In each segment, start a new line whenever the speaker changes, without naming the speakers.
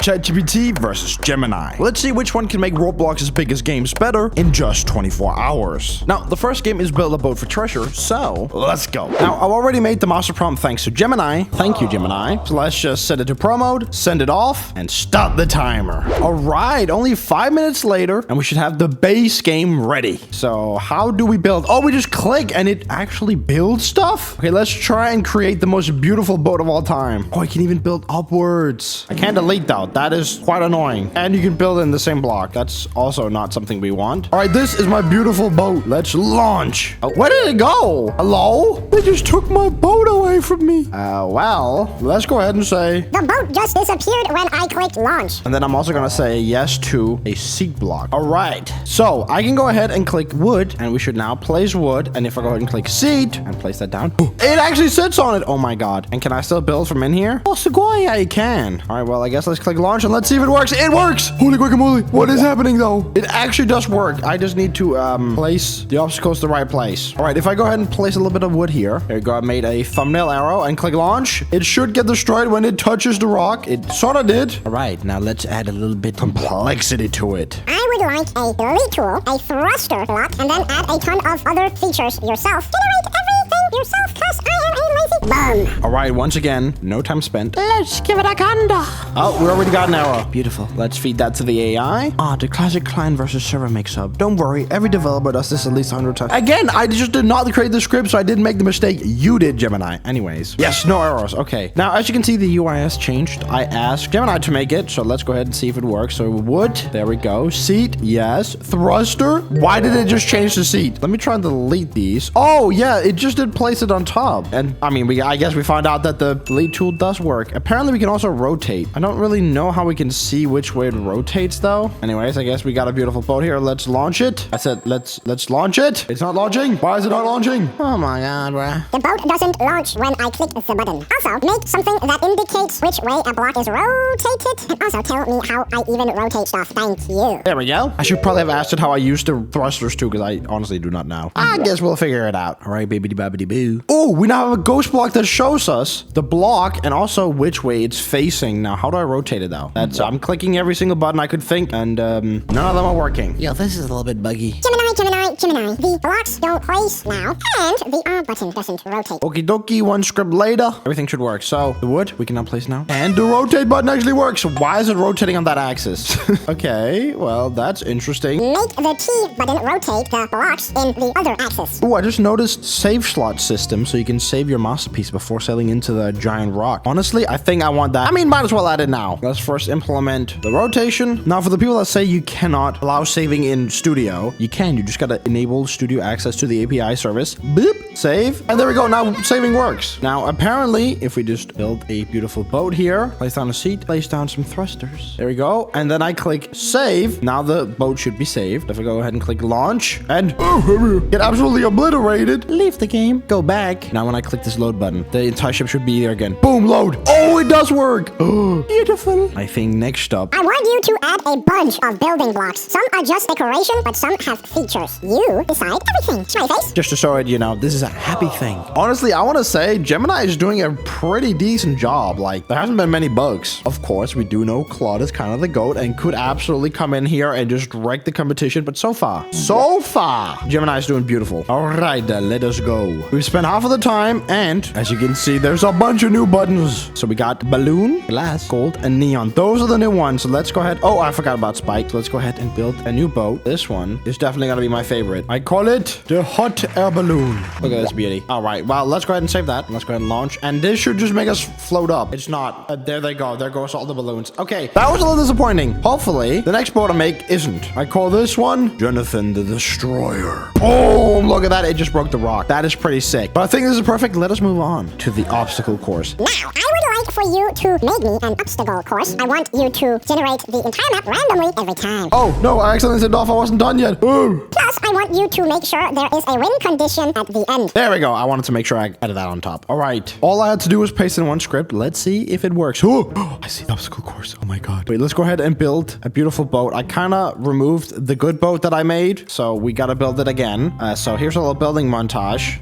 ChatGPT versus Gemini. Let's see which one can make Roblox's biggest games better in just 24 hours. Now, the first game is build a boat for treasure, so let's go. Now, I've already made the master prompt thanks to Gemini. Thank you, Gemini. So let's just set it to pro mode, send it off, and stop the timer. All right, only 5 minutes later, and we should have the base game ready. So how do we build? Oh, we just click and it actually builds stuff? Okay, let's try and create the most beautiful boat of all time. Oh, I can even build upwards. I can't delete that. That is quite annoying. And you can build in the same block. That's also not something we want. All right, this is my beautiful boat. Let's launch. Oh, where did it go? Hello? They just took my boat away from me. Well, let's go ahead and say...
The boat just disappeared when I clicked launch.
And then I'm also gonna say yes to a seat block. All right, so I can go ahead and click wood, and we should now place wood. And if I go ahead and click seat and place that down, it actually sits on it. Oh my God. And can I still build from in here? Oh, Sequoia, I can. All right, well, I guess let's click launch and let's see if it works. It works. Holy guacamole. What is happening though? It actually does work. I just need to place the obstacles the right place. All right, if I go ahead and place a little bit of wood here. There you go. I made a thumbnail arrow and click launch. It should get destroyed when it touches the rock. It sort of did. All right, now let's add a little bit complexity to it.
I would like a delete tool, a thruster block, and then add a ton of other features yourself. Generate everything yourself, cause I am a lazy bum.
All right, once again, no time spent.
Let's give it a gander.
Oh, we already got an arrow. Beautiful. Let's feed that to the AI. The classic client versus server mix-up. Don't worry, every developer does this at least 100 times. Again, I just did not create the script, so I didn't make the mistake. You did, Gemini. Anyways. Yes, no errors. Okay. Now, as you can see, the UI has changed. I asked Gemini to make it, so let's go ahead and see if it works. So wood, there we go. Seat, yes. Thruster. Why did it just change the seat? Let me try and delete these. Oh, yeah, it just did place it on top. And I mean, I guess we found out that the delete tool does work. Apparently, we can also rotate. I don't really know how we can see which way it rotates, though. Anyways, I guess we got a beautiful boat here. Let's launch it. I said, let's launch it. It's not launching. Why is it not launching? Oh my God, bruh.
The boat doesn't launch when I click the button. Also, make something that indicates which way a block is rotated. And also tell me how I even rotate stuff. Thank you.
There we go. I should probably have asked it how I used the thrusters too, because I honestly do not know. I guess we'll figure it out. All right, baby babbity boo. Oh, we now have a ghost block that shows us the block and also which way it's facing. Now, how do I rotate it though? I'm clicking every single button I could think, and none of them are working.
Yo, this is a little bit buggy.
Gemini. The blocks don't place now, and the R button doesn't rotate.
Okie dokie, one script later, everything should work. So the wood, we can now place now. And the rotate button actually works. Why is it rotating on that axis? Okay, well, that's interesting.
Make the T button rotate the blocks in the other axis.
Oh, I just noticed save slot system, so you can save your masterpiece before sailing into the giant rock. Honestly, I think I want that. I mean, might as well add it now. Let's first implement the rotation. Now, for the people that say you cannot allow saving in Studio, you can. You just gotta enable Studio access to the API service. Boop, save. And there we go. Now saving works. Now, apparently, if we just build a beautiful boat here, place down a seat, place down some thrusters. There we go. And then I click save. Now the boat should be saved. If I go ahead and click launch and get absolutely obliterated, leave the game, go back. Now when I click this load button, the entire ship should be there again. Boom, load. Oh, it does work. Beautiful. I think next up,
I want you to add a bunch of building blocks. Some are just decoration, but some have features. You decide everything. Smiley face.
just to show it, you know, this is a happy thing. Honestly, I want to say Gemini is doing a pretty decent job. Like, there hasn't been many bugs. Of course, we do know Claude is kind of the GOAT and could absolutely come in here and just wreck the competition. But so far, Gemini is doing beautiful. All right, let us go. We've spent half of the time, and as you can see, there's a bunch of new buttons. So we got balloon, glass, gold, and neon. Those are the new ones. So let's go ahead. Oh, I forgot about Spike. So let's go ahead and build a new boat. This one is definitely gonna be my favorite. I call it the hot air balloon. Look at this beauty. All right, well, let's go ahead and save that. Let's go ahead and launch. And this should just make us float up. It's not. There they go. There goes all the balloons. Okay, that was a little disappointing. Hopefully, the next boat I make isn't. I call this one Jonathan the Destroyer. Oh, look at that. It just broke the rock. That is pretty sick. But I think this is perfect. Let us move on to the obstacle course.
Now, I would like for you to make me an obstacle course. I want you to generate the entire map randomly every time.
Oh, no, I accidentally said off. I wasn't done yet. Ooh.
Plus, I want you to make sure there is a win condition at the end.
There we go. I wanted to make sure I added that on top. All right. All I had to do was paste in one script. Let's see if it works. Oh, I see the obstacle course. Oh my God. Wait, let's go ahead and build a beautiful boat. I kind of removed the good boat that I made, so we got to build it again. So here's a little building montage.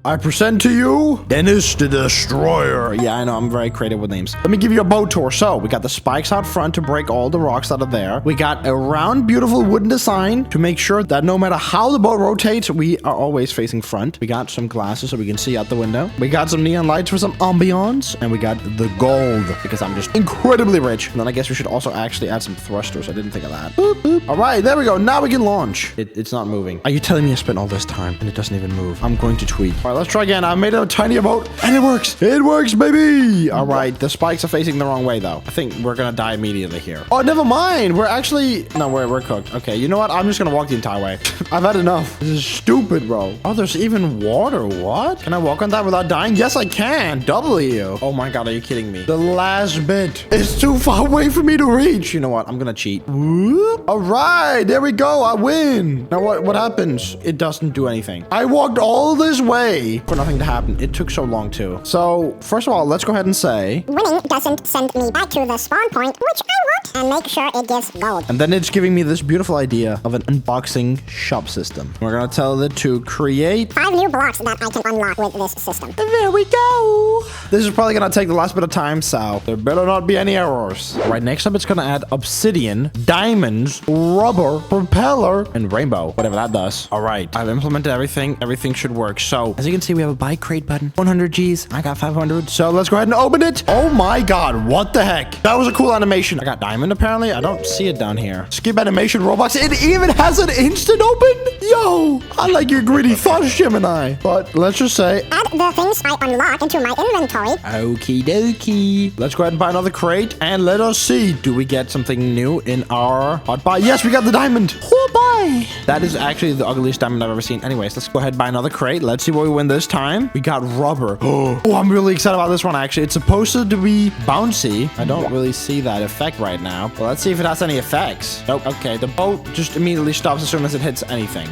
I present to you Dennis the Destroyer. Yeah, I know. I'm very creative with names. Let me give you a boat tour. So we got the spikes out front to break all the rocks out of there. We got a round, beautiful wooden design to make sure that no matter how the boat rotates, we are always facing front. We got some glasses so we can see out the window. We got some neon lights for some ambiance. And we got the gold because I'm just incredibly rich. And then I guess we should also actually add some thrusters. I didn't think of that. Boop, boop. All right, there we go. Now we can launch. It's not moving. Are you telling me I spent all this time and it doesn't even move? I'm going to tweak. All right, let's try again. I made a tiny boat and it works. It works, baby. All right, the spikes are facing the wrong way though. I think we're gonna die immediately here. Oh, never mind. We're actually, no, we're cooked. Okay, you know what? I'm just gonna walk the entire way. I've had enough. This is stupid, bro. Oh, there's even water. What? Can I walk on that without dying? Yes, I can. W. Oh my God, are you kidding me? The last bit is too far away for me to reach. You know what? I'm gonna cheat. Whoop. All right, there we go. I win. Now what happens? It doesn't do anything. I walked all this way for nothing to happen. It took so long too. So first of all, let's go ahead and say
Winning doesn't send me back to the spawn point, which I want, and make sure it gives gold.
and then it's giving me this beautiful idea of an unboxing shop system. We're gonna tell it to create.
5 new blocks that I can unlock with this system.
There we go. This is probably gonna take the last bit of time, so there better not be any errors. All right, next up it's gonna add obsidian, diamonds, rubber, propeller, and rainbow, whatever that does. All right, I've implemented everything. Everything should work. So as you can see, we have a buy crate button. 100 G's. I got 500. So let's go ahead and open it. Oh my God, what the heck? That was a cool animation. I got diamond apparently. I don't see it down here. Skip animation, Roblox. It even has an instant open. Yo, I like your greedy thoughts, Gemini. But let's just say
Add the things I unlock into my inventory.
okie dokie. Let's go ahead and buy another crate and let us see. Do we get something new in our hot buy? Yes, we got the diamond. Oh boy. That is actually the ugliest diamond I've ever seen. Anyways, let's go ahead and buy another crate. Let's see what we win this time. We got rubber. Oh, I'm really excited about this one actually. It's supposed to be bouncy. I don't really see that effect right now. Well, let's see if it has any effects. Nope. Okay, the boat just immediately stops as soon as it hits anything.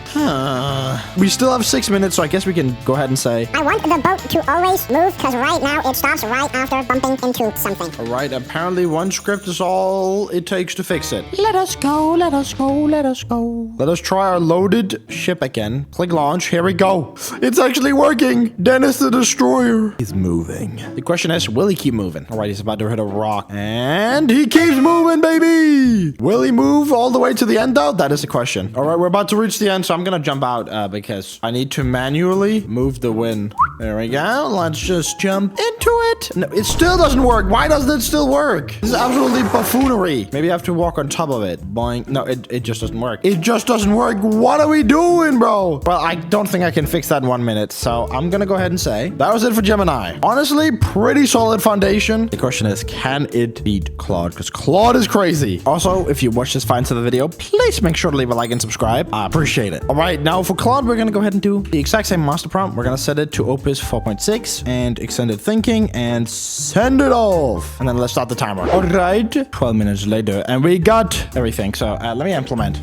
We still have 6 minutes, so I guess we can go ahead and say
I want the boat to always move, because right now it stops right after bumping into something.
all right, apparently one script is all it takes to fix it.
Let us go, let us go, let us go.
Let us try our loaded ship again. Click launch. Here we go. It's actually working. Dennis the Destroyer is moving. The question is, will he keep moving? All right, he's about to hit a rock. And he keeps moving, baby. Will he move all the way to the end, though? That is the question. All right, we're about to reach the end, so I'm going to jump out because I need to manually move the win. There we go. Let's just jump into it. No, it still doesn't work. Why doesn't it still work? This is absolutely buffoonery. Maybe I have to walk on top of it. Boing. No, it just doesn't work. It just doesn't work. What are we doing, bro? Well, I don't think I can fix that in 1 minute. So I'm going to go ahead and say that was it for Gemini. Honestly, pretty solid foundation. The question is, can it beat Claude? Because Claude is crazy. Also, if you watch this far into the video, please make sure to leave a like and subscribe. I appreciate it. All right, now for Claude, we're going to go ahead and do the exact same master prompt. We're going to set it to Opus 4.6 and extended thinking and send it off. And then let's start the timer. All right, 12 minutes later, and we got everything. So let me implement.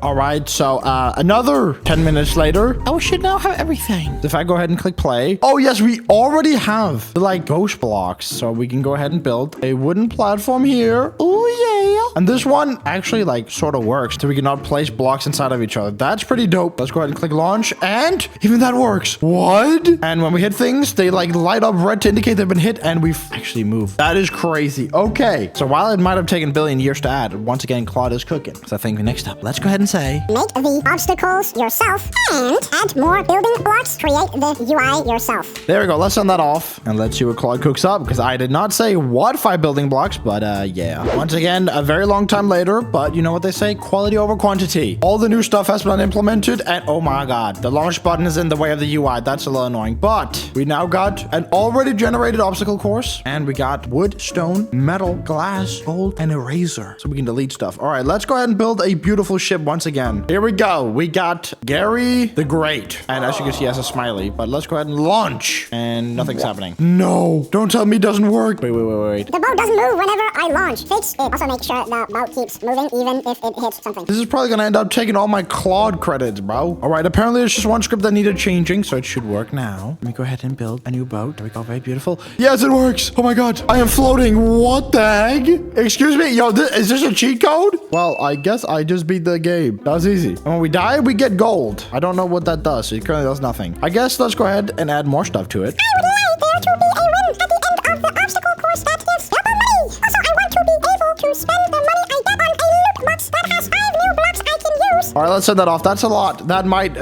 All right, so another 10 minutes later,
I should now have everything.
if I go ahead and click play. Oh, yes, we already have the, like, ghost blocks. So we can go ahead and build a wooden platform here. Oh, yeah. And this one actually, like, sort of works. So we cannot place blocks inside of each other. That's pretty dope. Let's go ahead and click launch. And even that works. What? And when we hit things, they, like, light up red to indicate they've been hit. And we've actually moved. That is crazy. Okay. So while it might have taken a billion years to add, once again, Claude is cooking. So I think next up, let's go ahead and say,
Make the obstacles yourself and add more building blocks. Create the UI yourself.
there we go. Let's send that off and let's see what Claude cooks up, because I did not say what 5 building blocks, but yeah. Once again, a very long time later, but you know what they say? Quality over quantity. All the new stuff has been implemented, and oh my God, the launch button is in the way of the UI. That's a little annoying, but we now got an already generated obstacle course, and we got wood, stone, metal, glass, gold, and eraser, so we can delete stuff. All right, let's go ahead and build a beautiful ship once again. Here we go. We got Gary the Great. And as you can see, he has a smiley. But let's go ahead and launch. And nothing's happening. No. Don't tell me it doesn't work. Wait.
The boat doesn't move whenever I launch. Fix it also makes make sure the boat keeps moving even if it hits something.
This is probably gonna end up taking all my Claude credits, bro. All right, apparently there's just one script that needed changing, so it should work now. Let me go ahead and build a new boat. There we go, very beautiful. Yes, it works. Oh my god, I am floating. What the heck? Excuse me, yo, is this a cheat code? Well, I guess I just beat the game. That was easy. And when we die, we get gold. I don't know what that does. It currently does nothing. I guess let's go ahead and add more stuff to it.
I would like there to be a win at the end of the obstacle course that gives double money. Also, I want to be able to spend the money I get on a loot box that has 5 new blocks I can use.
All right, let's send that off. That's a lot. That might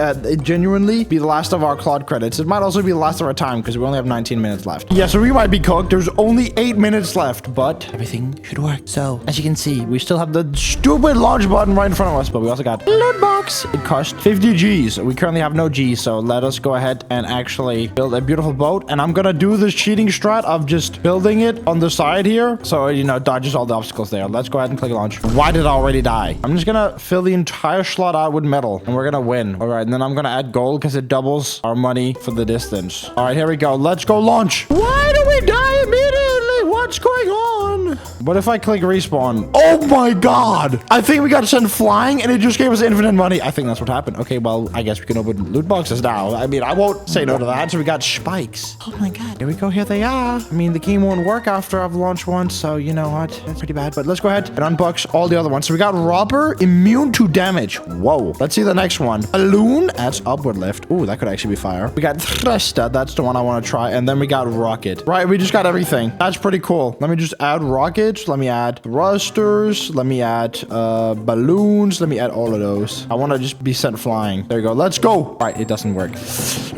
genuinely be the last of our Claude credits. It might also be the last of our time because we only have 19 minutes left. Yeah, so we might be cooked. There's only 8 minutes left, but everything should work. So, as you can see, we still have the stupid launch button right in front of us, but we also got loot box. It cost 50 G's. We currently have no G's, so let us go ahead and actually build a beautiful boat. And I'm gonna do this cheating strat of just building it on the side here, so, you know, dodges all the obstacles there. Let's go ahead and click launch. Why did I already die? I'm just gonna fill the entire slot out with metal, and we're gonna win. All right, and then I'm gonna add gold because it doubles our money for the distance. All right, here we go. Let's go launch. Why do we die immediately? What's going on? What if I click respawn? Oh my god! I think we got sent flying, and it just gave us infinite money. I think that's what happened. Okay, well, I guess we can open loot boxes now. I mean, I won't say no to that. So we got spikes. Oh my god. Here we go. Here they are. I mean, the game won't work after I've launched one, so you know what? That's pretty bad. But let's go ahead and unbox all the other ones. So we got robber, immune to damage. Whoa. Let's see the next one. Balloon adds upward lift. Ooh, that could actually be fire. We got thruster. That's the one I want to try. And then we got rocket. Right, we just got everything. That's pretty cool. Let me just add rockets. Let me add thrusters. Let me add balloons. Let me add all of those. I want to just be sent flying. There you go. Let's go. All right, it doesn't work.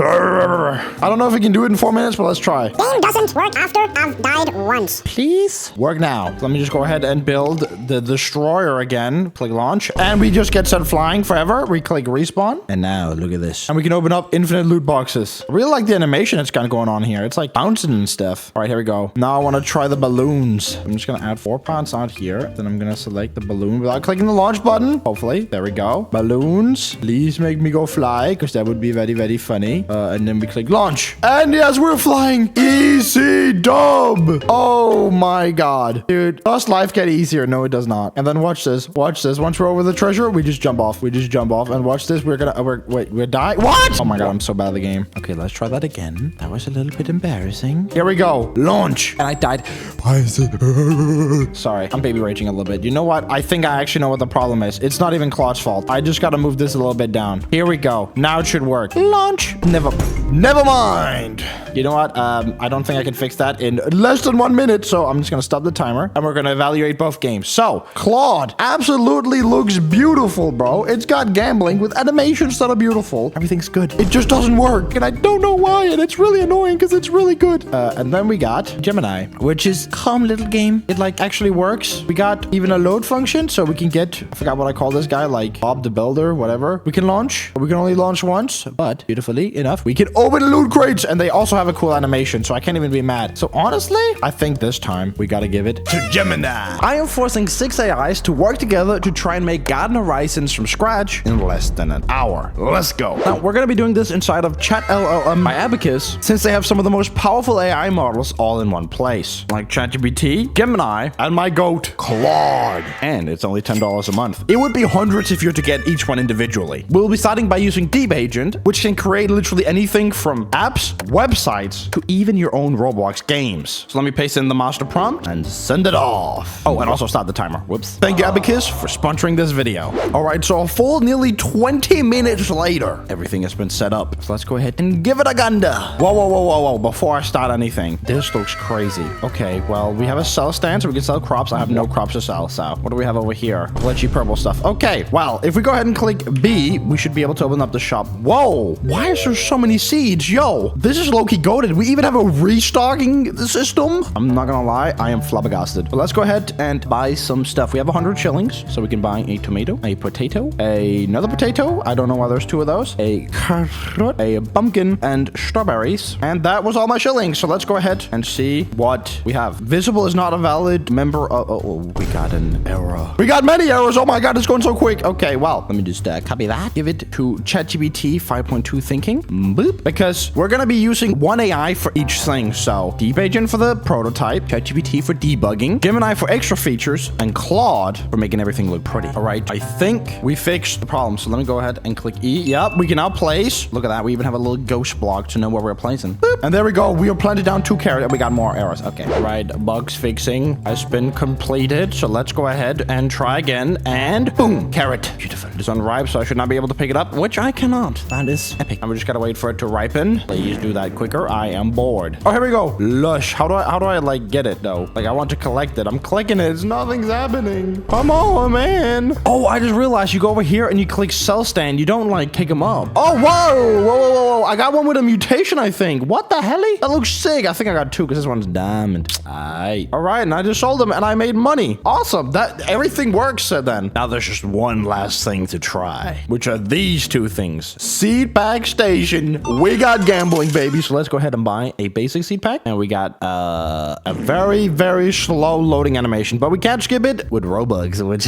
I don't know if we can do it in 4 minutes, but let's try.
Game doesn't work after I've died once.
Please work now. Let me just go ahead and build the destroyer again. Click launch, and we just get sent flying forever. We click respawn, and now look at this. And we can open up infinite loot boxes. I really like the animation that's kind of going on here. It's like bouncing and stuff. All right, here we go. Now I want to try the balloons. I'm just gonna add 4 pounds out here. Then I'm gonna select the balloon without clicking the launch button. Hopefully, there we go. Balloons, please make me go fly, because that would be very, very funny. And then we click launch, and yes, we're flying. Easy dub. Oh my god, dude. Does life get easier? No, it does not. And then watch this. Watch this. Once we're over the treasure, we just jump off. We just jump off, and watch this. We're gonna. We're dying. What? Oh my god, I'm so bad at the game. Okay, let's try that again. That was a little bit embarrassing. Here we go. Launch. And I died. Why is it? Sorry, I'm baby raging a little bit. You know what? I think I actually know what the problem is. It's not even Claude's fault. I just gotta move this a little bit down. Here we go. Now it should work. Launch. Never mind. You know what? I don't think I can fix that in less than 1 minute. So I'm just gonna stop the timer, and we're gonna evaluate both games. So Claude absolutely looks beautiful, bro. It's got gambling with animations that are beautiful. Everything's good. It just doesn't work, and I don't know why, and it's really annoying because it's really good. And then we got Gemini, which is calm little game. It like actually works. We got even a load function, so we can get, I forgot what I call this guy, like Bob the Builder, whatever. We can launch. We can only launch once, but beautifully enough, we can open loot crates, and they also have a cool animation, so I can't even be mad. So honestly, I think this time we gotta give it to Gemini. I am forcing 6 AIs to work together to try and make Garden Horizons from scratch in less than an hour. Let's go. Now, we're gonna be doing this inside of ChatLLM by Abacus, since they have some of the most powerful AI models all in one place, like ChatGPT, Gemini, and my goat, Claude. And it's only $10 a month. It would be hundreds if you were to get each one individually. We'll be starting by using Deep Agent, which can create literally anything from apps, websites, to even your own Roblox games. So let me paste in the master prompt and send it off. Oh, and also start the timer. Whoops. Thank you, Abacus, for sponsoring this video. All right, so a full nearly 20 minutes later, everything has been set up. So let's go ahead and give it a gunda. Whoa. Before I start anything, this looks crazy. Okay, well, we have a sell stand, so we can sell crops. I have no crops to sell, so what do we have over here? Glitchy purple stuff. Okay, well, if we go ahead and click B, we should be able to open up the shop. Whoa, why is there so many seeds? Yo, this is low-key goated. We even have a restocking system. I'm not gonna lie, I am flabbergasted. But let's go ahead and buy some stuff. We have 100 shillings, so we can buy a tomato, a potato, another potato. I don't know why there's 2 of those. A carrot, a pumpkin, and strawberries. And that was all my shillings. So let's go ahead and see what We have visible is not a valid member. Oh, we got an error. We got many errors. Oh my God, it's going so quick. Okay, well, let me just copy that. Give it to ChatGPT 5.2 thinking. Boop. Because we're going to be using one AI for each thing. So Deep Agent for the prototype, ChatGPT for debugging, Gemini for extra features, and Claude for making everything look pretty. All right, I think we fixed the problem. So let me go ahead and click E. Yep, we can now place. Look at that. We even have a little ghost block to know where we're placing. Boop. And there we go. We are planted down 2 carrots. And we got more errors. Okay. All right, bugs fixing has been completed. So let's go ahead and try again. And boom, carrot. Beautiful. It's unripe, so I should not be able to pick it up, which I cannot. That is epic. And we just gotta wait for it to ripen. Please do that quicker. I am bored. Oh, here we go. Lush. How do I like get it though? Like I want to collect it. I'm clicking it. Nothing's happening. Come on, man. Oh, I just realized you go over here and you click cell stand. You don't like pick them up. Oh, whoa. I got one with a mutation, I think. What the hell? That looks sick. I think I got 2 because this one's diamond. All right, and I just sold them and I made money. Awesome. That everything works then. Now there's just one last thing to try, which are these 2 things. Seed pack station. We got gambling, baby. So let's go ahead and buy a basic seed pack. And we got a very, very slow loading animation, but we can't skip it with Robux, which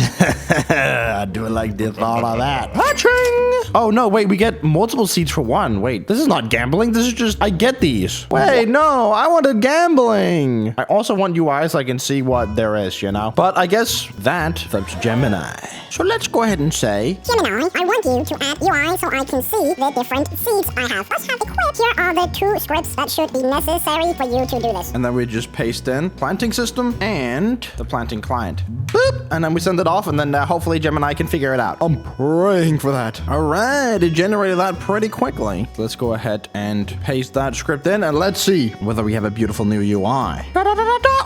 I do it like this, all of that. Hatching! Oh, no, wait, we get multiple seeds for 1. Wait, this is not gambling. This is just, I get these. Wait, no, I wanted gambling. I also want UIs so I can see what there is, you know? But I guess that's Gemini. So let's go ahead and say,
Gemini, I want you to add UI so I can see the different seeds I have. Let's have equipped. Here are the 2 scripts that should be necessary for you to do this.
and then we just paste in planting system and the planting client. Boop. And then we send it off, and then hopefully Gemini can figure it out. I'm praying for that. All right, it generated that pretty quickly. Let's go ahead and paste that script in, and let's see whether we have a beautiful new UI.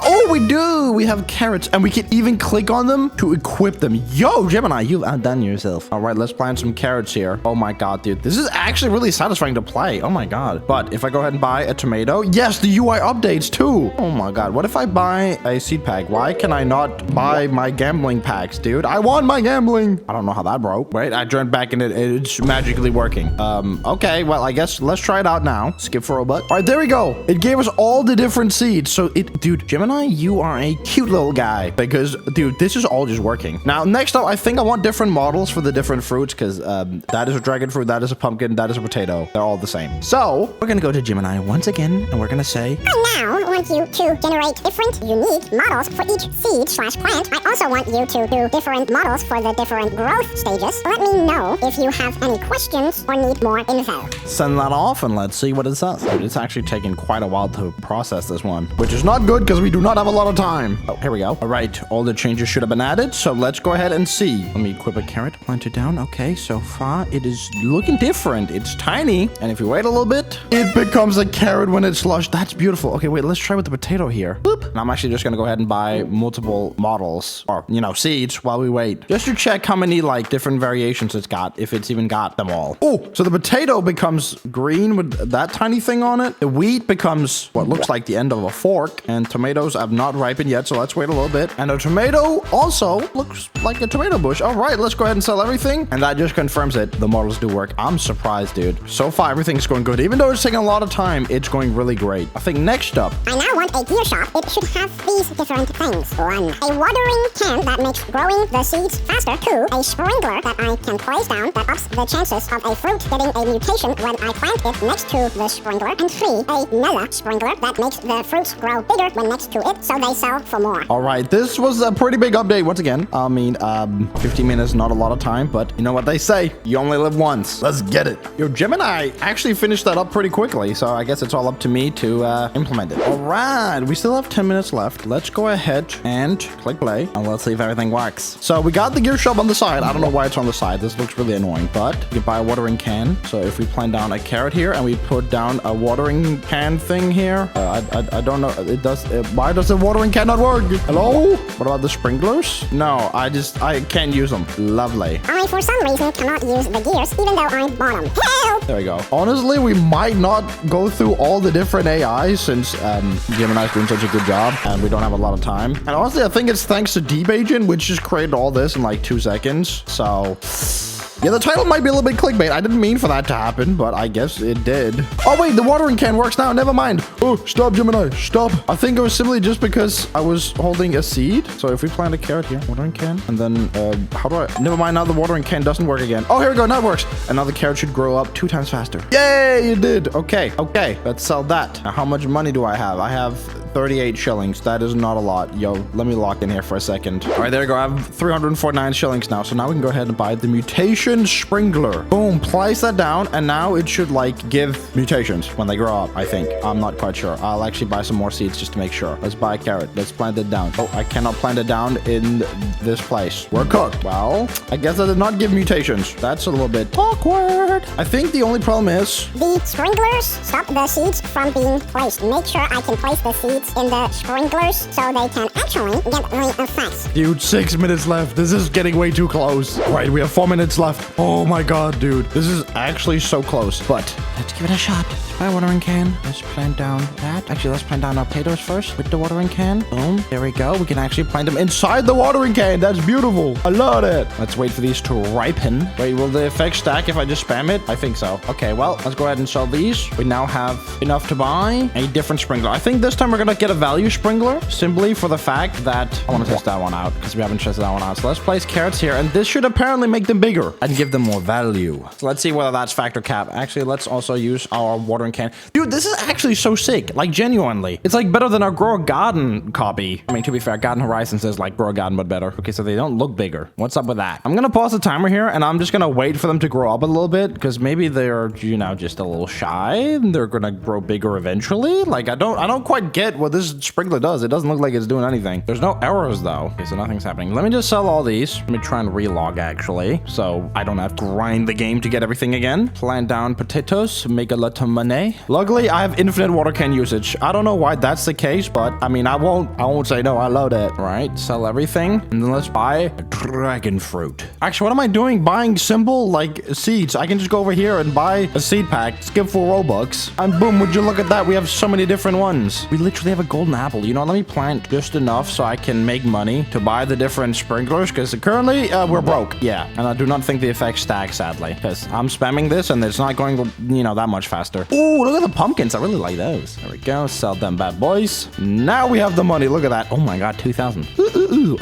Oh, we do. We have carrots, and we can even click on them to equip them. Yo, Gemini, you've outdone yourself. All right, let's plant some carrots here. Oh my God, dude. This is actually really satisfying to play. Oh my God. But if I go ahead and buy a tomato, yes, the UI updates too. Oh my God. What if I buy a seed pack? Why can I not buy my gambling packs, dude? I want my gambling. I don't know how that broke. Wait, I turned back and it's magically working. Okay, well, I guess let's try it out now. Skip for a buck. All right, there we go. It gave us all the different seeds. So dude, Gemini, you are a cute little guy because, dude, this is all just working. Now, next up, I think I want different models for the different fruits because that is a dragon fruit, that is a pumpkin, that is a potato. They're all the same. So we're going to go to Gemini once again, and we're going to say,
I now want you to generate different unique models for each seed/plant. I also want you to do different models for the different growth stages. Let me know if you have any questions or need more info.
Send that off and let's see what it says. It's actually taken quite a while to process this one, which is not good because we do not have a lot of time. Oh, here we go. All right, all the changes should have been added, so let's go ahead and see. Let me equip a carrot, plant it down. Okay, so far it is looking different. It's tiny, and if you wait a little bit, it becomes a carrot when it's lush. That's beautiful. Okay, wait, let's try with the potato here. Boop. And I'm actually just gonna go ahead and buy multiple models, or, you know, seeds while we wait, just to check how many, like, different variations it's got, if it's even got them all. Oh, so the potato becomes green with that tiny thing on it. The wheat becomes what looks like the end of a fork, and tomatoes have not ripened yet, so let's wait a little bit. And a tomato also looks like a tomato bush. All right, let's go ahead and sell everything, and that just confirms it. The models do work. I'm surprised, dude. So far, everything's going good. Even though it's taking a lot of time, it's going really great. I think next up,
I now want a gear shop. It should have these different things. 1, a watering can that makes growing the seeds faster. 2, a sprinkler that I can place down that ups the chances of a fruit getting a mutation when I plant it next to the sprinkler. And 3, another sprinkler that makes the fruits grow bigger when next to it, so they sell for more.
all right, this was a pretty big update once again. I mean, 15 minutes, not a lot of time, but you know what they say, you only live once. Let's get it. Yo, Gemini actually finished that up pretty quickly, so I guess it's all up to me to implement it. All right, we still have 10 minutes left. Let's go ahead and click play, and let's see if everything works. So we got the gear shop on the side. I don't know why it's on the side. This looks really annoying, but you can buy a watering can. So if we plant down a carrot here and we put down a watering can thing here, I don't know. It does. Why does the watering can not work? Hello? What about the sprinklers? No, I can't use them. Lovely.
I, for some reason, cannot use the gears, even though I bought them. Help!
There we go. Honestly, we might not go through all the different AIs since Gemini's doing such a good job and we don't have a lot of time. And honestly, I think it's thanks to Deep Agent, which just created all this in like 2 seconds. So Yeah, the title might be a little bit clickbait. I didn't mean for that to happen, but I guess it did. Oh, wait, the watering can works now. Never mind. Oh, stop, Gemini. Stop. I think it was simply just because I was holding a seed. So if we plant a carrot here, watering can, and then how do I... Never mind, now the watering can doesn't work again. Oh, here we go. Now it works. And now the carrot should grow up 2 times faster. Yay, it did. Okay, let's sell that. Now, how much money do I have? I have 38 shillings. That is not a lot. Yo, let me lock in here for a second. All right, there we go. I have 349 shillings now. So now we can go ahead and buy the mutation sprinkler. Boom, place that down. And now it should like give mutations when they grow up, I think. I'm not quite sure. I'll actually buy some more seeds just to make sure. Let's buy a carrot. Let's plant it down. Oh, I cannot plant it down in this place. We're cooked. Well, I guess I did not give mutations. That's a little bit awkward. I think the only problem is
the sprinklers stop the seeds from being placed. Make sure I can place the seeds in the sprinklers so they can actually get real fast.
Dude, 6 minutes left. This is getting way too close. Right, we have 4 minutes left. Oh my god, dude. This is actually so close, but
Let's give it a shot. Let's buy a watering can. Let's plant down that. Actually, let's plant down our potatoes first with the watering can. Boom. There we go. We can actually plant them
inside the watering can. That's beautiful. I love it. Let's wait for these to ripen. Wait, will the effect stack if I just spam it? I think so. Okay, well, let's go ahead and sell these. We now have enough to buy a different sprinkler. I think this time we're gonna get a value sprinkler simply for the fact that I want to test that one out because we haven't tested that one out. So let's place carrots here, and this should apparently make them bigger and give them more value. So let's see whether that's factor cap. Actually, let's also use our watering can. Dude, this is actually so sick. Like, genuinely. It's like better than our Grow a Garden copy. I mean, to be fair, Garden Horizons is like Grow a Garden, but better. Okay, so they don't look bigger. What's up with that? I'm gonna pause the timer here, and I'm just gonna wait for them to grow up a little bit because maybe they're, you know, just a little shy and they're gonna grow bigger eventually. Like, I don't quite get what this sprinkler does. It doesn't look like it's doing anything. There's no errors though. Okay, so nothing's happening. Let me just sell all these. Let me try and relog actually, so I don't have to grind the game to get everything again. Plant down potatoes, make a lot of money. Luckily, I have infinite water can usage. I don't know why that's the case, but I mean, I won't say no. I love it. All right, sell everything, and then let's buy a dragon fruit. Actually, what am I doing? Buying simple like seeds. I can just go over here and buy a seed pack, skip 4 Robux, and boom, would you look at that? We have so many different ones. We literally have a golden apple. You know, let me plant just enough so I can make money to buy the different sprinklers because currently we're broke. Yeah, and I do not think the effect stacks, sadly, because I'm spamming this and it's not going, you know, that much faster. Ooh, look at the pumpkins. I really like those. There we go. Sell them bad boys. Now we have the money. Look at that. Oh my god, 2,000.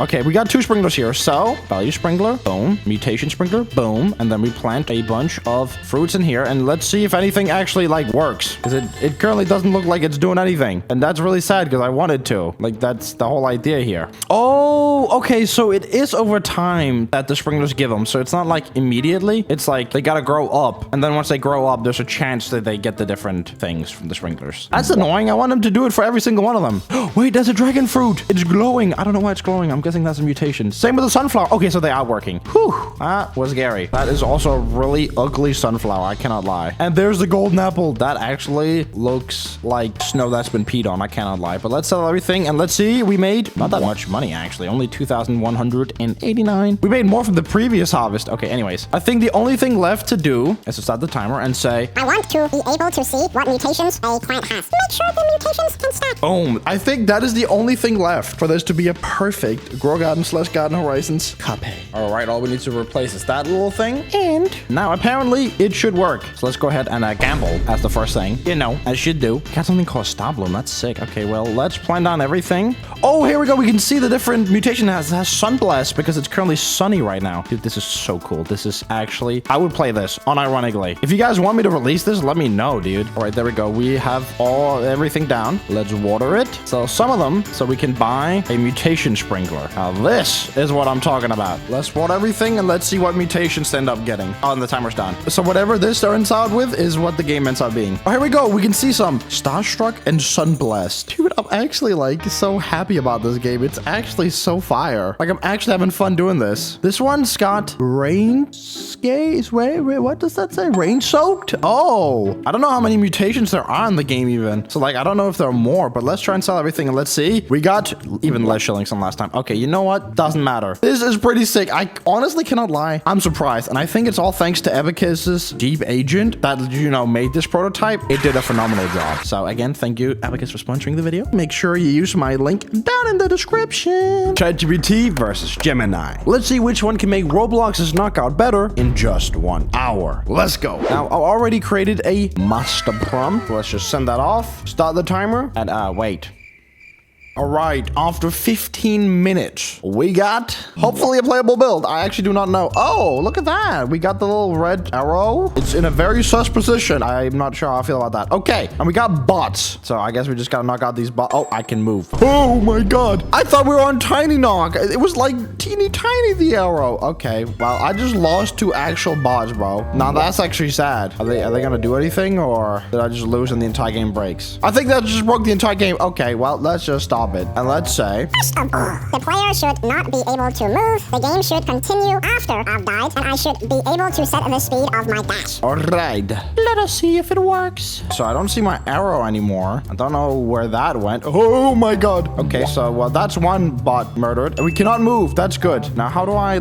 Okay, we got 2 sprinklers here. So, value sprinkler, boom. Mutation sprinkler, boom. And then we plant a bunch of fruits in here. And let's see if anything actually, like, works. Because it currently doesn't look like it's doing anything. And that's really sad because I wanted to. Like, that's the whole idea here. Oh, okay. So it is over time that the sprinklers give them. So it's not like immediately. It's like they got to grow up. And then once they grow up, there's a chance that they get the different things from the sprinklers. That's annoying. I want them to do it for every single one of them. Wait, there's a dragon fruit. It's glowing. I don't know why it's glowing. I'm guessing that's a mutation. Same with the sunflower. Okay, so they are working. Whew. That was scary. That is also a really ugly sunflower. I cannot lie. And there's the golden apple. That actually looks like snow that's been peed on. I cannot lie. But let's sell everything and let's see. We made not that much money, actually. Only 2,189. We made more from the previous harvest. Okay, anyways. I think the only thing left to do is to start the timer and say,
I want to be able to see what mutations a plant has. Make sure the mutations can stack.
Boom. I think that is the only thing left for this to be a perfect Grow Garden / Garden Horizons copy. All right, all we need to replace is that little thing. And now apparently it should work. So let's go ahead and gamble as the first thing. You know, as should do. Got something called Star Bloom. That's sick. Okay, well, let's plant down everything. Oh, here we go. We can see the different mutation has Sunblast because it's currently sunny right now. Dude, this is so cool. This is actually, I would play this unironically. If you guys want me to release this, let me know, dude. All right, there we go. We have everything down. Let's water it. So some of them, so we can buy a mutation sprinkler. Now this is what I'm talking about. Let's water everything and let's see what mutations they end up getting. Oh, and the timer's done. So whatever this starts out with is what the game ends up being. Oh, here we go. We can see some Starstruck and Sunblast. Dude, I'm actually like so happy about this game. It's actually so fire. Like I'm actually having fun doing this. This one's got rain skates. Wait, what does that say? Rain soaked? Oh, I don't know how many mutations there are in the game even. So like, I don't know if there are more, but let's try and sell everything and let's see. We got even less shillings than last time. Okay, you know what? Doesn't matter. This is pretty sick. I honestly cannot lie. I'm surprised. And I think it's all thanks to Abacus's deep agent that, you know, made this prototype. It did a phenomenal job. So again, thank you, Abacus, for sponsoring watching the video, make sure you use my link down in the description. ChatGPT versus Gemini. Let's see which one can make Roblox's knockout better in just 1 hour. Let's go. Now, I already created a master prompt. Let's just send that off. Start the timer. And wait. All right, after 15 minutes, we got hopefully a playable build. I actually do not know. Oh, look at that. We got the little red arrow. It's in a very sus position. I'm not sure how I feel about that. Okay, and we got bots. So I guess we just gotta knock out these bots. Oh, I can move. Oh my God. I thought we were on Tiny Knock. It was like teeny tiny, the arrow. Okay, well, I just lost 2 actual bots, bro. Now that's actually sad. Are they gonna do anything, or did I just lose and the entire game breaks? I think that just broke the entire game. Okay, well, let's just stop it. And let's say,
First of all, the player should not be able to move. The game should continue after I've died, and I should be able to set the speed of my dash.
all right.
Let us see if it works.
So I don't see my arrow anymore. I don't know where that went. Oh my God. Okay, so well, that's one bot murdered. And we cannot move. That's good. Now, how do I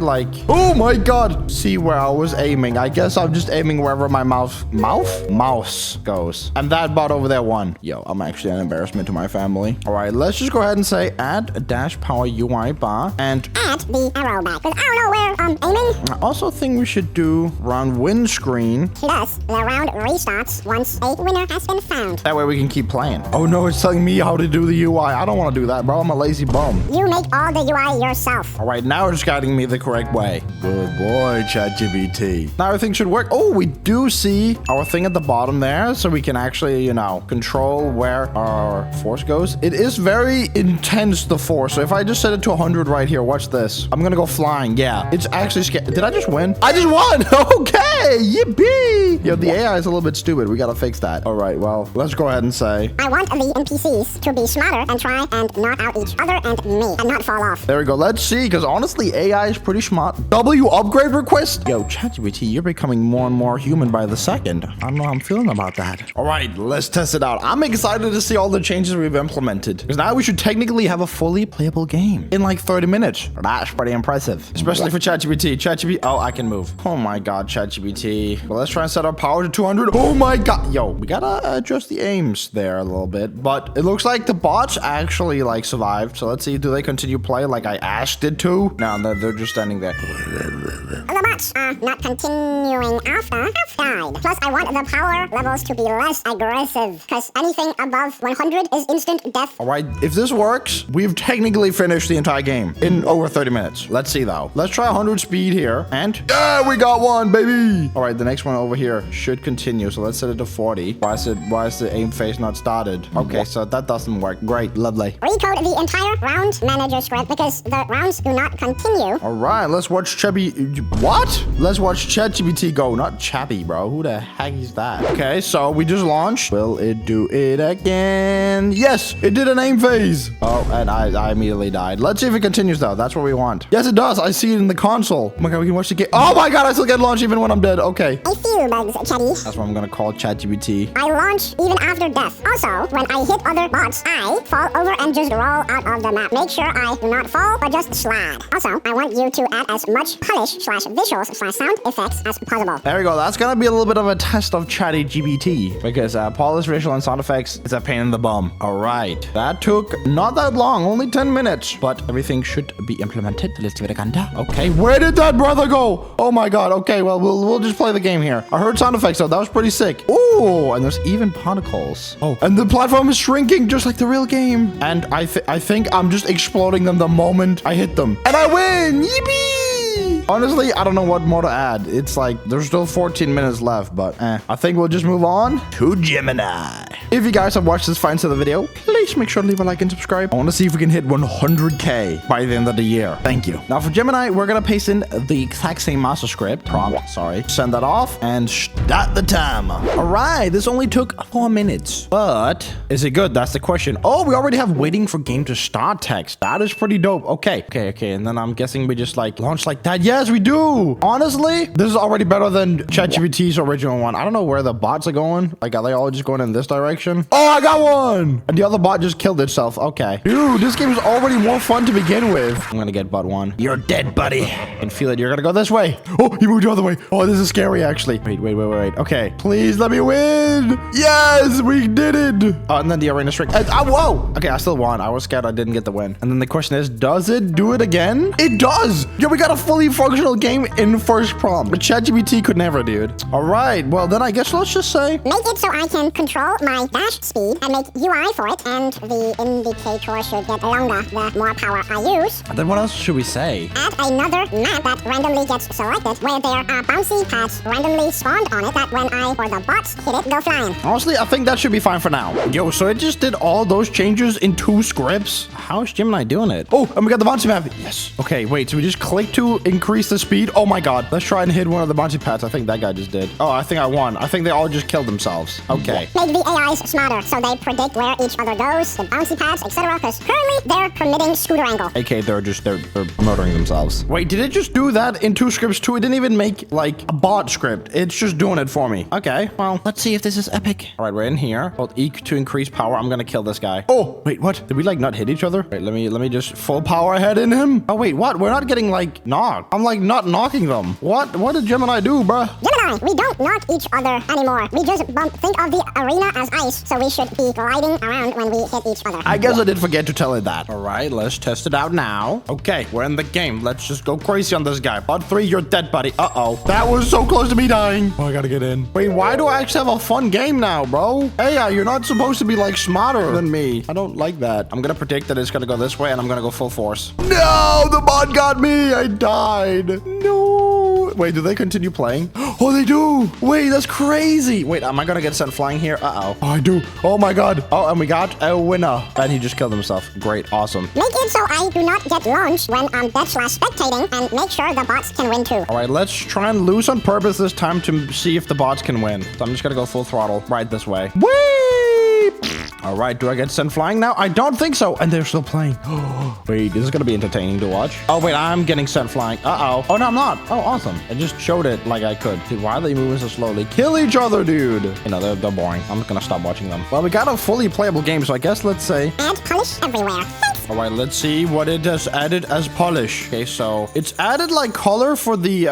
oh my God, see where I was aiming? I guess I'm just aiming wherever my mouse goes. And that bot over there won. Yo, I'm actually an embarrassment to my family. All right, let's just go ahead and say add a dash power UI bar and
Add the arrow back, because I don't know where I'm aiming.
I also think we should do round win screen.
Plus, the round restarts once a winner has been found.
That way we can keep playing. Oh no, it's telling me how to do the UI. I don't want to do that, bro. I'm a lazy bum.
You make all the UI yourself.
All right, now it's guiding me the correct way. Good boy, ChatGPT. Now everything should work. Oh, we do see our thing at the bottom there, so we can actually, control where our force goes. It is very intense, the force. So if I just set it to 100 right here, watch this. I'm gonna go flying. Yeah, it's actually scary. Did I just win? I just won. Okay, yippee. Yo, the AI is a little bit stupid. We gotta fix that. All right, well, let's go ahead and say,
I want the NPCs to be smarter and try and knock out each other and me and not fall off.
there we go. Let's see, because honestly, AI is pretty smart. W upgrade request? Yo, ChatGPT, you're becoming more and more human by the second. I don't know how I'm feeling about that. All right, let's test it out. I'm excited to see all the changes we've implemented, because now we should technically have a fully playable game in like 30 minutes. That's pretty impressive, especially for ChatGPT. Oh, I can move. Oh my God, ChatGPT. Well, let's try and set our power to 200. Oh my God. Yo, we gotta adjust the aims there a little bit, but it looks like the bots actually survived. So let's see, do they continue play like I asked it to? No, they're just standing there.
The bots are not continuing after I've died. Plus, I want the power levels to be less aggressive, because anything above 100 is instant death.
All right, if this works, we've technically finished the entire game in over 30 minutes. Let's see though. Let's try 100 speed here, and yeah, we got one, baby. All right, the next one over here should continue. So let's set it to 40. Why is the aim phase not started? Okay, so that doesn't work. Great, lovely.
Recode the entire round manager script because the rounds do not continue.
All right, let's watch What? Let's watch ChatGPT go. Not Chappy, bro. Who the heck is that? Okay, so we just launched. Will it do it again? Yes, it did an aim phase. Oh, and I immediately died. Let's see if it continues though. That's what we want. Yes, it does. I see it in the console. Oh my God, we can watch the game. Oh my God, I still get launched even when I'm dead. Okay.
A few bugs, Chatty.
That's what I'm gonna call ChatGPT.
I launch even after death. Also, when I hit other bots, I fall over and just roll out of the map. Make sure I do not fall, but just slide. Also, I want you to add as much polish/visuals/sound effects as possible.
There we go. That's gonna be a little bit of a test of ChatGPT because polish, visual, and sound effects is a pain in the bum. All right. That took not that long, only 10 minutes, but everything should be implemented. Let's give it a gander. Okay, where did that brother go? Oh my God. Okay, well, we'll just play the game here. I heard sound effects though. That was pretty sick. Ooh, and there's even particles. Oh, and the platform is shrinking just like the real game. And I think I'm just exploding them the moment I hit them. And I win! Yippee! Honestly, I don't know what more to add. It's like there's still 14 minutes left, but I think we'll just move on to Gemini. If you guys have watched this far into the video, please make sure to leave a like and subscribe. I want to see if we can hit 100K by the end of the year. Thank you. Now for Gemini, we're gonna paste in the exact same master script prompt. Sorry. Send that off and start the timer. All right, this only took 4 minutes, but is it good? That's the question. Oh, we already have waiting for game to start text. That is pretty dope. Okay. And then I'm guessing we just launch like that. Yes. Yes, we do. Honestly, this is already better than ChatGPT's original one. I don't know where the bots are going. Like, are they all just going in this direction? Oh, I got one. And the other bot just killed itself. Okay. Dude, this game is already more fun to begin with. I'm gonna get bot one. You're dead, buddy. I can feel it. You're gonna go this way. Oh, you moved the other way. Oh, this is scary, actually. Wait. Okay. Please let me win. Yes, we did it. Oh, and then the arena streak. Whoa. Okay, I still won. I was scared I didn't get the win. And then the question is, does it do it again? It does. Yo, we got a fully functional game in first prompt. But ChatGPT could never, dude. All right. Well, then I guess let's just say.
Make it so I can control my dash speed and make UI for it, and the indicator should get longer the more power I use.
And then what else should we say?
Add another map that randomly gets selected, where there are bouncy pads randomly spawned on it that when I or the bots hit it, go flying.
Honestly, I think that should be fine for now. Yo, so it just did all those changes in 2 scripts? How is Gemini doing it? Oh, and we got the bouncy map. Yes. Okay, wait, so we just click to increase the speed? Oh my god. Let's try and hit one of the bouncy pads. I think that guy just did. Oh, I think I won. I think they all just killed themselves. Okay.
Make the AIs smarter so they predict where each other goes, the bouncy pads, etc. Because currently they're permitting scooter angle.
Okay, they're murdering themselves. Wait, did it just do that in 2 scripts too? It didn't even make like a bot script. It's just doing it for me. Okay, well,
Let's see if this is epic.
all right, we're in here. Hold E to increase power. I'm gonna kill this guy. Oh, wait, what? Did we like not hit each other? Wait, let me just full power head in him. Oh wait, what? We're not getting like knocked. I'm like not knocking them. What did Gemini do, bruh?
Gemini, we don't knock each other anymore. We just bump. Think of the arena as ice, so we should be gliding around when we hit each other.
I guess I did forget to tell it that. All right, let's test it out now. Okay, we're in the game. Let's just go crazy on this guy. Bot 3, you're dead, buddy. Uh-oh. That was so close to me dying. Oh, I gotta get in. Wait, why do I actually have a fun game now, bro? Hey, you're not supposed to be like smarter than me. I don't like that. I'm gonna predict that it's gonna go this way and I'm gonna go full force. No, the bot got me. I died. No. Wait, do they continue playing? Oh, they do. Wait, that's crazy. Wait, am I gonna get sent flying here? Uh-oh. Oh, I do. Oh my god. Oh, and we got a winner. And he just killed himself. Great. Awesome.
Make it so I do not get launched when I'm dead/spectating, and make sure the bots can win too.
All right, let's try and lose on purpose this time to see if the bots can win. So I'm just gonna go full throttle right this way. Whee! All right, do I get sent flying now? I don't think so. And they're still playing. Wait, this is gonna be entertaining to watch. Oh wait, I'm getting sent flying. Uh-oh. Oh no, I'm not. Oh, awesome. I just showed it like I could. Dude, why are they moving so slowly? Kill each other, dude. You know, they're boring. I'm just gonna stop watching them. Well, we got a fully playable game, so I guess let's say.
Add polish everywhere.
All right, let's see what it has added as polish. Okay, so it's added like color for the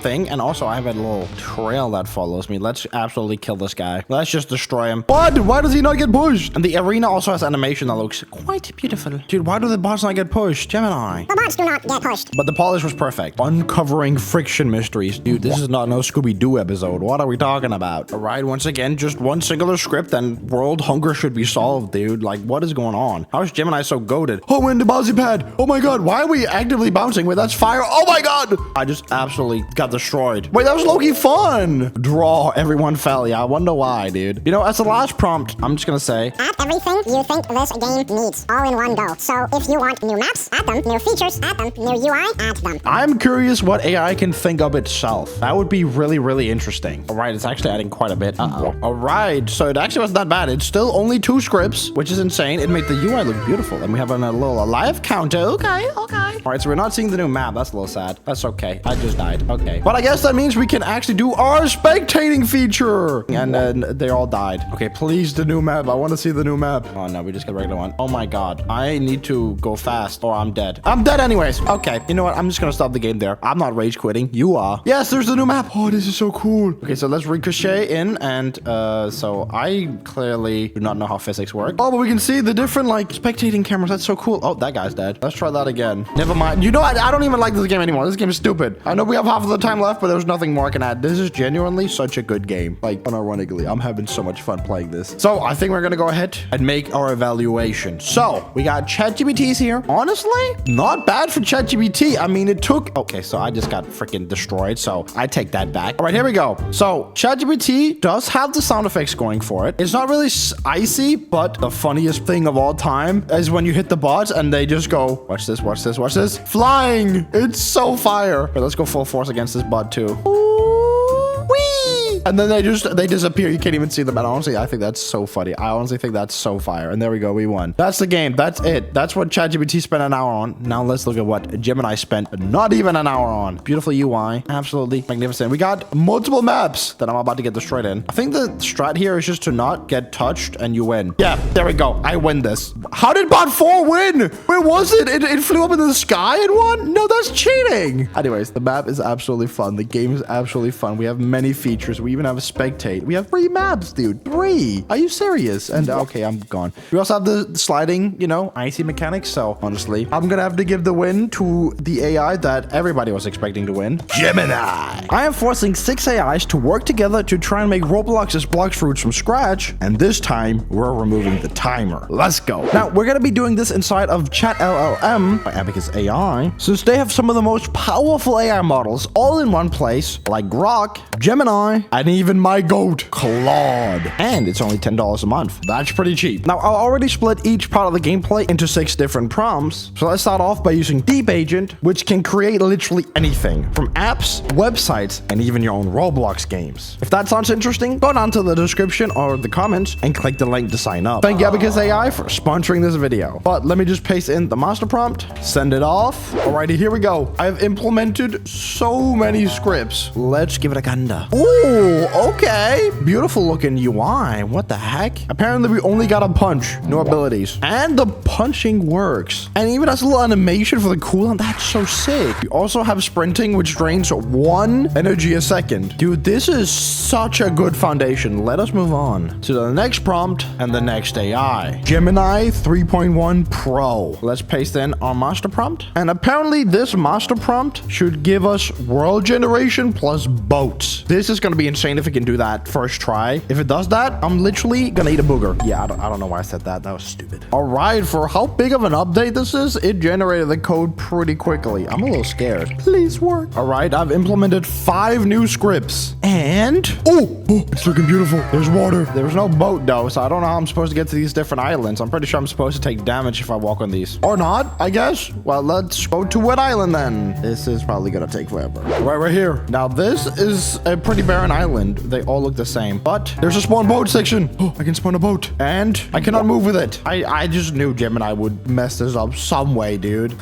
thing, and also I have a little trail that follows me. Let's absolutely kill this guy. Let's just destroy him. What? Why does he not get pushed? And the arena also has animation that looks quite beautiful. Dude, why do the bots not get pushed? Gemini.
The bots do not get pushed.
But the polish was perfect. Uncovering friction mysteries. Dude, this is not no Scooby-Doo episode. What are we talking about? All right, once again, just one singular script and world hunger should be solved, dude. Like, what is going on? How is Gemini so goated? Oh, we're in the bouncy pad. Oh my god, why are we actively bouncing? Wait, that's fire. Oh my god. I just absolutely got destroyed. Wait, that was low-key fun. Draw, everyone fell. Yeah, I wonder why, dude. You know, as the last prompt, I'm just gonna say.
Add everything you think this game needs, all in one go. So if you want new maps, add them. New features, add them. New UI, add them.
I'm curious what AI can think of itself. That would be really, really interesting. All right, it's actually adding quite a bit. Uh-oh. All right, so it actually wasn't that bad. It's still only 2 scripts, which is insane. It made the UI look beautiful. And we have a little live counter. Okay. All right, so we're not seeing the new map. That's a little sad. That's okay. I just died. Okay. But I guess that means we can actually do our spectating feature. And then they all died. Okay, please, the new map. I want to see the new map. Oh, no, we just got a regular one. Oh, my God. I need to go fast or I'm dead. I'm dead anyways. Okay, you know what? I'm just going to stop the game there. I'm not rage quitting. You are. Yes, there's the new map. Oh, this is so cool. Okay, so let's ricochet in. And so I clearly do not know how physics work. Oh, but we can see the different, like, spectating cameras. That's so cool. Oh, that guy's dead. Let's try that again. Never mind. You know, I don't even like this game anymore. This game is stupid. I know we have half of the time left, but there's nothing more I can add. This is genuinely such a good game. Like, unironically, I'm having so much fun playing this. So I think we're going to go ahead and make our evaluation. So we got ChatGPT's here. Honestly, not bad for ChatGPT. I mean, it took... Okay, so I just got freaking destroyed. So I take that back. All right, here we go. So ChatGPT does have the sound effects going for it. It's not really icy, but the funniest thing of all time is when you hit the bots and they just go, watch this, watch this, watch this. Flying. It's so fire. Okay, let's go full force against this bot too. Whee! and then they disappear. You can't even see them. And honestly, I think that's so funny. I honestly think that's so fire. And there we go. We won. That's the game. That's it. That's what ChatGPT spent an hour on. Now let's look at what Gemini spent not even an hour on. Beautiful UI. Absolutely magnificent. We got multiple maps that I'm about to get destroyed in. I think the strat here is just to not get touched and you win. Yeah, there we go. I win this. How did bot 4 win? Where was it? It flew up into the sky and won? No, that's cheating. Anyways, the map is absolutely fun. The game is absolutely fun. We have many features. We even have a spectate. We have 3 maps, dude. 3. Are you serious? And okay, I'm gone. We also have the sliding, you know, icy mechanics. So honestly, I'm gonna have to give the win to the AI that everybody was expecting to win. Gemini. I am forcing 6 AIs to work together to try and make Roblox's block fruits from scratch. And this time, we're removing the timer. Let's go. Now, we're gonna be doing this inside of ChatLLM by Abacus AI, since they have some of the most powerful AI models all in one place, like Grok, Gemini, and even my goat, Claude. And it's only $10 a month. That's pretty cheap. Now, I'll already split each part of the gameplay into 6 different prompts. So let's start off by using Deep Agent, which can create literally anything, from apps, websites, and even your own Roblox games. If that sounds interesting, go down to the description or the comments and click the link to sign up. Thank Abacus AI for sponsoring this video. But let me just paste in the master prompt, send it off. Alrighty, here we go. I've implemented so many scripts. Let's give it a ganda. Ooh, okay. Beautiful looking UI. What the heck? Apparently, we only got a punch, no abilities. And the punching works. And even has a little animation for the cooldown. That's so sick. We also have sprinting, which drains 1 energy a second. Dude, this is such a good foundation. Let us move on to the next prompt and the next AI. Gemini 3.1 Pro. Let's paste in our master prompt. And apparently this master prompt should give us world generation plus boats. This is going to be insane if it can do that first try. If it does that, I'm literally going to eat a booger. Yeah, I don't know why I said that. That was stupid. All right, for how big of an update this is, it generated the code pretty quickly. I'm a little scared. Please work. All right, I've implemented 5 new scripts. And, oh, it's looking beautiful. There's water. There's no boat though, so I don't know how I'm supposed to get to these different islands. I'm pretty sure I'm supposed to take damage if I walk on these. Or not, I guess. Well, let's go to what island then? This is probably gonna take forever. Right here. Now, this is a pretty barren island. They all look the same, but there's a spawn boat section. Oh, I can spawn a boat. And I cannot move with it. I just knew Gemini would mess this up some way, dude.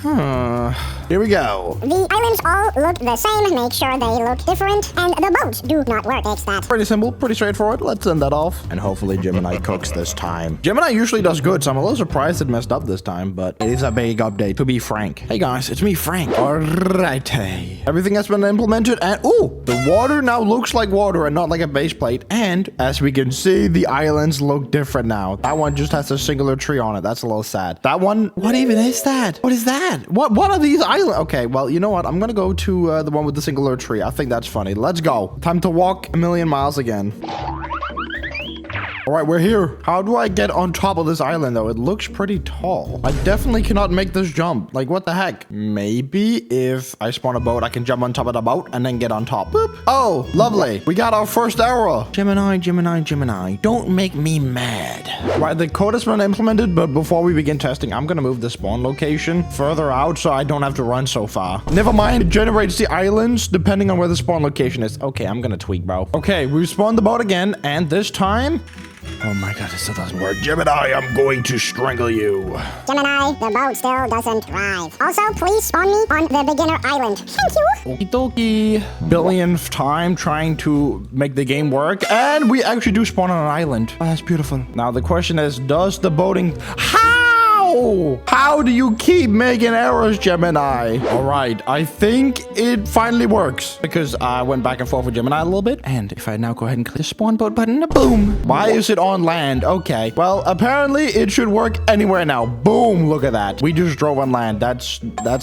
Here we go.
The islands all look the same. Make sure they look different. And the boats do not work. It's that.
Pretty simple, pretty straightforward. Let's send that off. And hopefully Gemini cooks this time. Gemini usually does good, so I'm a little surprised it messed up this time, but it is a big update, to be frank. Hey guys, it's me, Frank. Alrighty. Everything has been implemented, and ooh, the water now looks like water and not like a base plate. And as we can see, the islands look different now. That one just has a singular tree on it. That's a little sad. That one, what even is that? What is that? What are these islands? Okay, well, you know what? I'm gonna go to the one with the singular tree. I think that's funny. Let's go. Time to walk a million miles again. All right, we're here. How do I get on top of this island, though? It looks pretty tall. I definitely cannot make this jump. Like, what the heck? Maybe if I spawn a boat, I can jump on top of the boat and then get on top. Boop. Oh, lovely. We got our first error. Gemini, Gemini, Gemini. Don't make me mad. Right, the code has been implemented, but before we begin testing, I'm going to move the spawn location further out so I don't have to run so far. Never mind. It generates the islands depending on where the spawn location is. Okay, I'm going to tweak, bro. Okay, we've spawned the boat again, and this time... Oh my god, it still doesn't work. Gemini, I'm going to strangle you.
Gemini, the boat still doesn't drive. Also, please spawn me on the beginner island. Thank you.
Okie dokie. Billionth time trying to make the game work. And we actually do spawn on an island. Oh, that's beautiful. Now, the question is, does the boating... How do you keep making errors, Gemini? All right, I think it finally works because I went back and forth with Gemini a little bit. And if I now go ahead and click the spawn boat button, boom. Why is it on land? Okay, well, apparently it should work anywhere now. Boom, look at that. We just drove on land. That's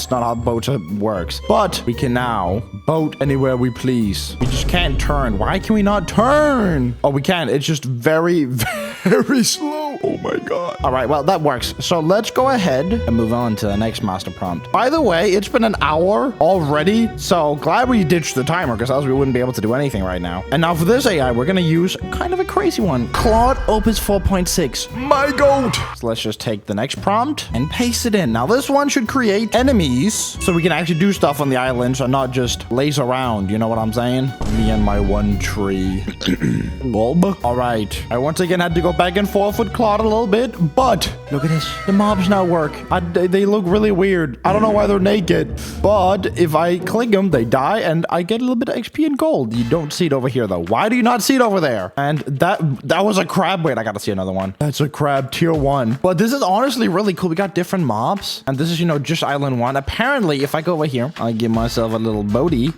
not how boats works. But we can now boat anywhere we please. We just can't turn. Why can we not turn? Oh, we can. It's just very, very slow. Oh my god. All right, well, that works. So let's go ahead and move on to the next master prompt. By the way, it's been an hour already, so glad we ditched the timer because else we wouldn't be able to do anything right now. And now for this AI, we're going to use kind of a crazy one. Claude Opus 4.6. My goat. So let's just take the next prompt and paste it in. Now this one should create enemies so we can actually do stuff on the islands and not just laze around. You know what I'm saying? Me and my one tree. Bulb. All right. I once again had to go back and forth with Claude a little bit, but look at this. The mobs now work. They look really weird. I don't know why they're naked, but if I click them, they die and I get a little bit of XP and gold. You don't see it over here though. Why do you not see it over there? And that was a crab. Wait, I gotta see another one. That's a crab tier 1. But this is honestly really cool. We got different mobs and this is, you know, just island 1. Apparently, if I go over here, I give myself a little boaty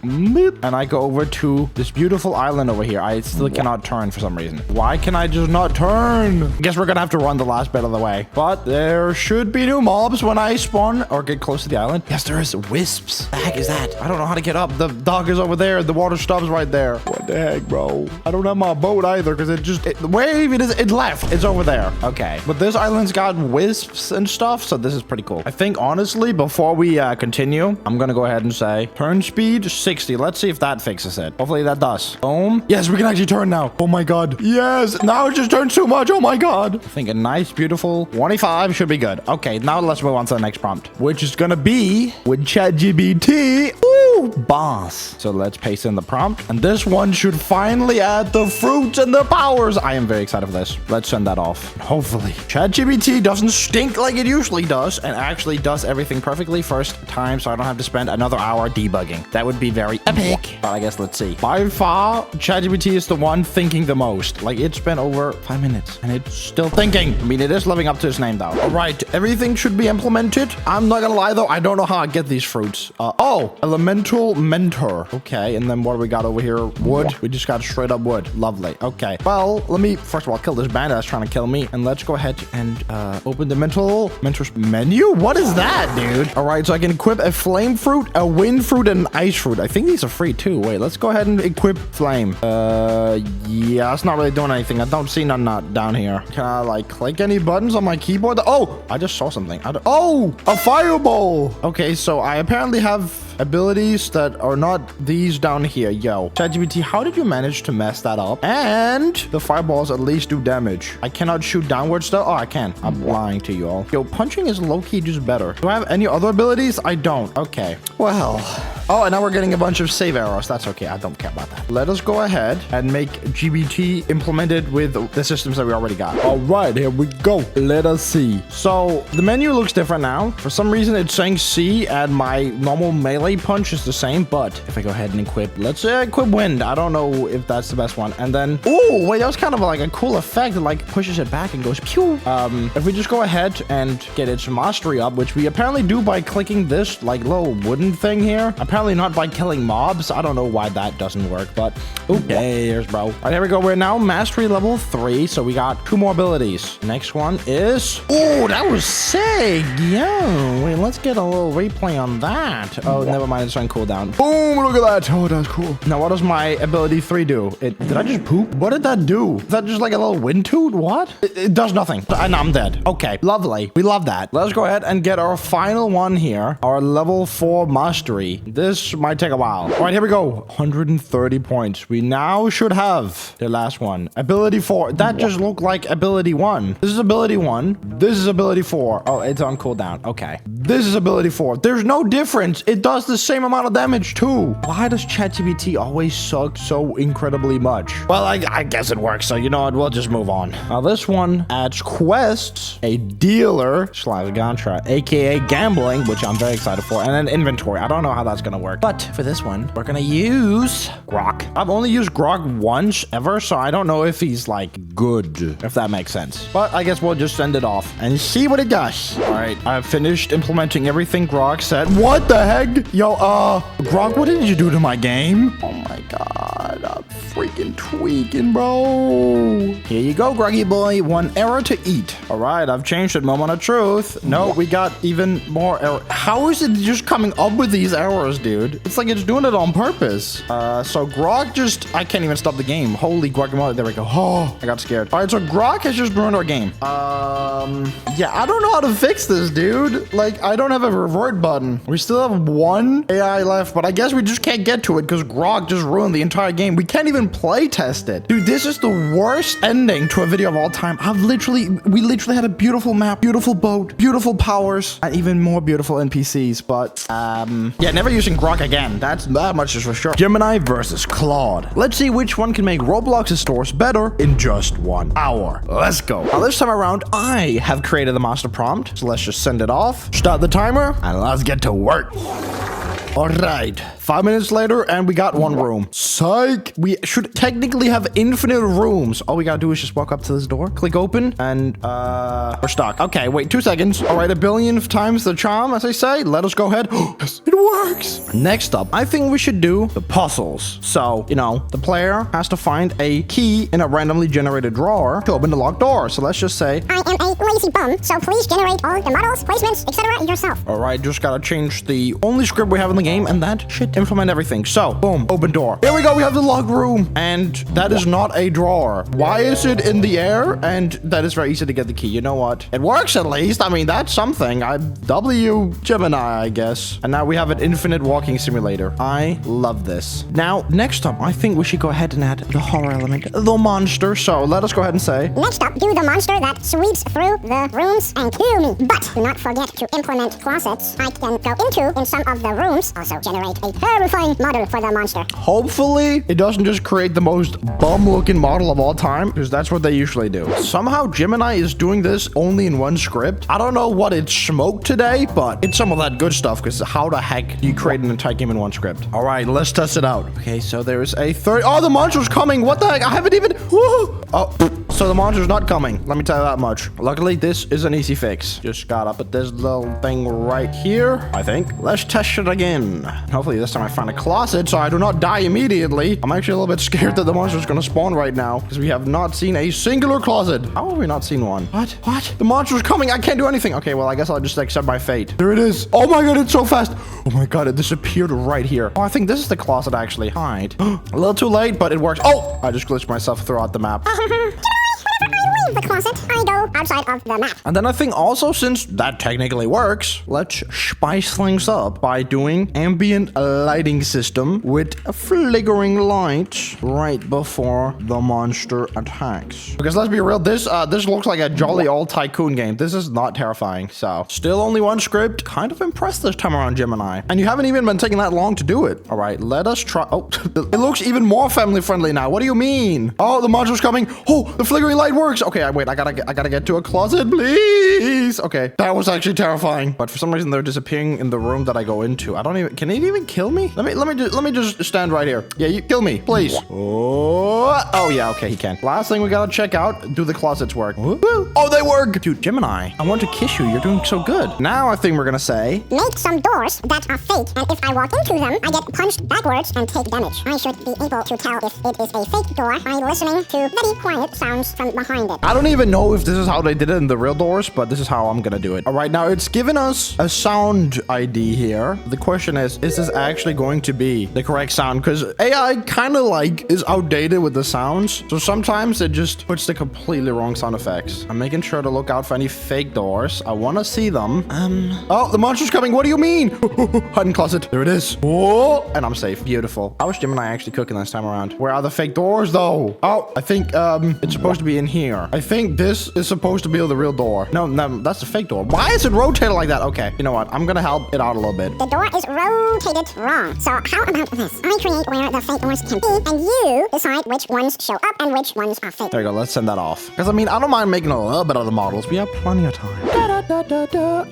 and I go over to this beautiful island over here. I still cannot turn for some reason. Why can I just not turn? Guess we're gonna have to run the last bit of the way. But there should be new mobs when I spawn or get close to the island. Yes, there is wisps. The heck is that? I don't know how to get up. The dock is over there. The water stops right there. What the heck, bro? I don't have my boat either because the wave, it left. It's over there. Okay. But this island's got wisps and stuff, so this is pretty cool. I think, honestly, before we continue, I'm gonna go ahead and say turn speed 60. Let's see if that fixes it. Hopefully that does. Boom. Yes, we can actually turn now. Oh my god. Yes. Now it just turns too much. Oh my god. I think a nice, beautiful 25 should be good. Okay, now let's move on to the next prompt, which is gonna be with ChatGPT. Ooh, boss. So let's paste in the prompt, and this one should finally add the fruits and the powers. I am very excited for this. Let's send that off. Hopefully, ChatGPT doesn't stink like it usually does, and actually does everything perfectly first time, so I don't have to spend another hour debugging. That would be very epic. But I guess let's see. By far, ChatGPT is the one thinking the most. Like, it's been over 5 minutes, and it's still thinking. I mean, it is living up to its name, though. All right, everything should be implemented. I'm not gonna lie, though. I don't know how I get these fruits. Oh, elemental mentor. Okay, and then what do we got over here? Wood. We just got straight up wood. Lovely. Okay. Well, let me first of all kill this bandit that's trying to kill me, and let's go ahead and open the mentor's menu. What is that, dude? All right, so I can equip a flame fruit, a wind fruit, and an ice fruit. I think these are free too. Wait, let's go ahead and equip flame. Yeah, it's not really doing anything. I don't see none down here. Can I like click any buttons on my keyboard? Oh, I just saw something. Oh, a fireball. Okay, so I apparently have abilities that are not these down here. Yo, ChatGPT, how did you manage to mess that up? And the fireballs at least do damage. I cannot shoot downwards though. Oh, I can. I'm lying to you all. Yo, punching is low-key just better. Do I have any other abilities? I don't. Okay. Well. Oh, and now we're getting a bunch of save arrows. That's okay. I don't care about that. Let us go ahead and make GBT implemented with the systems that we already got. All right, here we go. Let us see. So the menu looks different now. For some reason, it's saying C and my normal melee punch is the same. But if I go ahead and equip, let's equip wind. I don't know if that's the best one. And then, oh, wait, that was kind of like a cool effect. It like pushes it back and goes pew. If we just go ahead and get its mastery up, which we apparently do by clicking this like little wooden thing here. Apparently not by killing mobs. I don't know why that doesn't work, but who cares, bro? All right, here we go. We're now mastery level 3, so we got 2 more abilities. Next one is, oh, that was sick. Yo, wait, let's get a little replay on that. Oh, never mind, it's on cooldown. Boom, look at that. Oh, that's cool. Now, what does my ability 3 do? Did I just poop? What did that do? Is that just like a little wind toot? What? It does nothing. And I'm dead. Okay, lovely. We love that. Let's go ahead and get our final one here, our level 4 mastery. This might take a while. All right, here we go. 130 points. We now should have the last one. Ability 4. That just looked like ability 1. This is ability 1. This is ability 4. Oh, it's on cooldown. Okay. This is ability 4. There's no difference. It does the same amount of damage too. Why does ChatGPT always suck so incredibly much? Well, I guess it works. So you know what? We'll just move on. Now this one adds quests, a dealer / Gantra, aka gambling, which I'm very excited for, and an inventory. I don't know how that's gonna work, but for this one, we're gonna use Grok. I've only used Grok once ever, so I don't know if he's like good, if that makes sense. But I guess we'll just send it off and see what it does. All right, I've finished implementing everything Grok said. What the heck? Yo, Grok, what did you do to my game? Oh my god. god, I'm freaking tweaking, bro. Here you go, Groggy boy. 1 error to eat. All right, I've changed it. Moment of truth. No, we got even more error. How is it just coming up with these errors, dude? It's like it's doing it on purpose. So Grog just, I can't even stop the game. Holy guacamole. There we go. Oh, I got scared. All right, so Grog has just ruined our game. Yeah, I don't know how to fix this, dude. Like, I don't have a revert button. We still have 1 AI left, but I guess we just can't get to it because Grog just ruined the entire game. We can't even play test it. Dude, this is the worst ending to a video of all time. We literally had a beautiful map, beautiful boat, beautiful powers, and even more beautiful NPCs. But, yeah, never using Grog again. That much is for sure. Gemini versus Claude. Let's see which one can make Roblox's stores better in just 1 hour. Let's go. Now, this time around, I have created the master prompt. So let's just send it off, start the timer, and let's get to work. All right, 5 minutes later, and we got 1 room. Psych! We should technically have infinite rooms. All we gotta do is just walk up to this door, click open, and we're stuck. Okay, wait 2 seconds. All right, 1 billion times the charm, as I say. Let us go ahead. Yes, it works. Next up, I think we should do the puzzles. So, you know, the player has to find a key in a randomly generated drawer to open the locked door. So let's just say,
I am a lazy bum, so please generate all the models, placements, etc. yourself.
all right, just gotta change the only script we have in the game, and that should implement everything. So, boom, open door. Here we go, we have the locked room, and that is not a drawer. Why is it in the air? And that is very easy to get the key. You know what? It works at least. I mean, that's something. Gemini, I guess. And now we have an infinite walking simulator. I love this. Now, next up, I think we should go ahead and add the horror element, the monster. So, let us go ahead and say,
Next up, do the monster that sweeps through the rooms and kill me. But do not forget to implement closets I can go into in some of the rooms. Also generate a terrifying model for the monster.
hopefully, it doesn't just create the most bum-looking model of all time, because that's what they usually do. Somehow, Gemini is doing this only in 1 script. I don't know what it smoked today, but it's some of that good stuff, because how the heck do you create an entire game in 1 script? All right, let's test it out. Okay, so there's a third. Oh, the monster's coming. What the heck? I haven't even. Woo! Oh, so the monster's not coming. Let me tell you that much. Luckily, this is an easy fix. Just gotta put this little thing right here, I think. Let's test it again. Hopefully this time I find a closet so I do not die immediately. I'm actually a little bit scared that the monster's gonna spawn right now because we have not seen a singular closet. How have we not seen one? What? The monster's coming. I can't do anything. Okay, well, I guess I'll just accept my fate. There it is. Oh my god, it's so fast. Oh my god, it disappeared right here. Oh, I think this is the closet actually. Hide. A little too late, but it works. Oh, I just glitched myself throughout the map.
The closet, I go outside of the map.
And then I think also, since that technically works, let's spice things up by doing ambient lighting system with a flickering light right before the monster attacks. Because let's be real, this looks like a jolly old tycoon game. This is not terrifying. So still only 1 script. Kind of impressed this time around, Gemini. And you haven't even been taking that long to do it. All right, let us try. Oh, it looks even more family friendly now. What do you mean? Oh, the monster's coming. Oh, the flickering light works. Okay, wait, I gotta get to a closet, please. Okay, that was actually terrifying. But for some reason, they're disappearing in the room that I go into. I don't even. Can it even kill me? Let me just stand right here. Yeah, you kill me, please. Oh yeah, okay, he can. Last thing we gotta check out. Do the closets work? Woo. Oh, they work. Dude, Gemini, I want to kiss you. You're doing so good. Now I think we're gonna say,
Make some doors that are fake, and if I walk into them, I get punched backwards and take damage. I should be able to tell if it is a fake door by listening to very quiet sounds from behind it.
I don't even know if this is how they did it in the real doors, but this is how I'm gonna do it. All right, now it's given us a sound ID here. The question is this actually going to be the correct sound? Because AI kind of like is outdated with the sounds. So sometimes it just puts the completely wrong sound effects. I'm making sure to look out for any fake doors. I want to see them. Oh, the monster's coming. What do you mean? Hide in closet. There it is. Oh, and I'm safe. Beautiful. How is Gemini actually cooking this time around? Where are the fake doors though? Oh, I think it's supposed to be in here. I think this is supposed to be the real door. No, that's the fake door. Why is it rotated like that? Okay, you know what? I'm gonna help it out a little bit.
The door is rotated wrong. So how about this? I create where the fake doors can be, and you decide which ones show up and which ones are fake.
There you go. Let's send that off. Because I mean, I don't mind making a little bit of the models. We have plenty of time. Ta-da!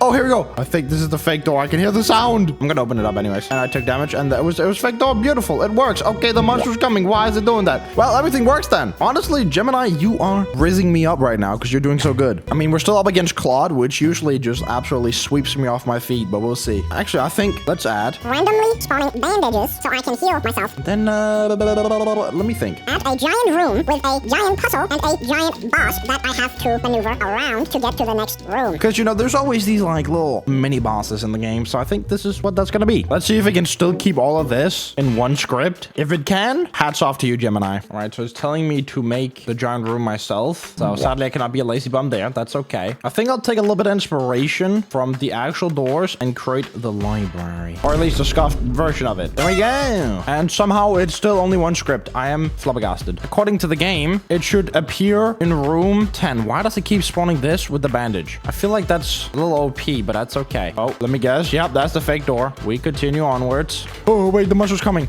Oh, here we go. I think this is the fake door. I can hear the sound. I'm gonna open it up anyways. And I took damage, and it was fake door. Beautiful. It works. Okay, the monster's coming. Why is it doing that? Well, everything works then. Honestly, Gemini, you are rizzing me up right now because you're doing so good. I mean, we're still up against Claude, which usually just absolutely sweeps me off my feet, but we'll see. Actually, I think let's add
randomly spawning bandages so I can heal myself.
Then let me think.
Add a giant room with a giant puzzle and a giant boss that I have to maneuver around to get to the next room.
Because, you know, there's always these like little mini bosses in the game, so I think this is what that's gonna be. Let's see if it can still keep all of this in one script. If it can, hats off to you, Gemini. All right, so it's telling me to make the giant room myself. So sadly, I cannot be a lazy bum there. That's okay. I think I'll take a little bit of inspiration from the actual doors and create the library, or at least a scuffed version of it. There we go. And somehow it's still only one script. I am flabbergasted. According to the game, it should appear in room 10. Why does it keep spawning this with the bandage? I feel like that's a little OP, but that's okay. Oh, let me guess. Yep, that's the fake door. We continue onwards. Oh, wait, the monster's coming.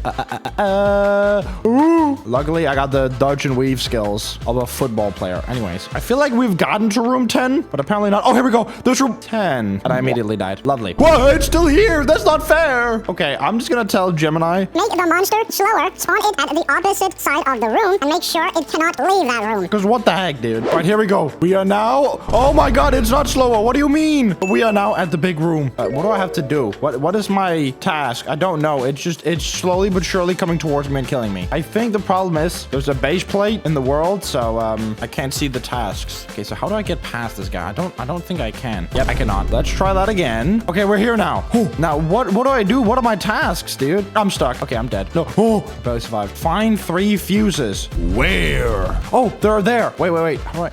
Ooh. Luckily, I got the dodge and weave skills of a football player. Anyways, I feel like we've gotten to room 10, but apparently not. Oh, here we go. There's room 10. And I immediately died. Lovely. Whoa, it's still here. That's not fair. Okay, I'm just gonna tell Gemini.
Make the monster slower, spawn it at the opposite side of the room, and make sure it cannot leave that room.
Because what the heck, dude? All right, here we go. We are now... Oh my god, it's not slower. What do you mean? We are now at the big room. What do I have to do? What is my task? I don't know. It's slowly but surely coming towards me and killing me. I think the problem is there's a base plate in the world, so I can't see the tasks. Okay, so how do I get past this guy? I don't think I can. Yep, I cannot. Let's try that again. Okay, we're here now. Now, what do I do? What are my tasks, dude? I'm stuck. Okay, I'm dead. No. Oh, barely survived. Find 3 fuses. Where? Oh, they're there. Wait. How do I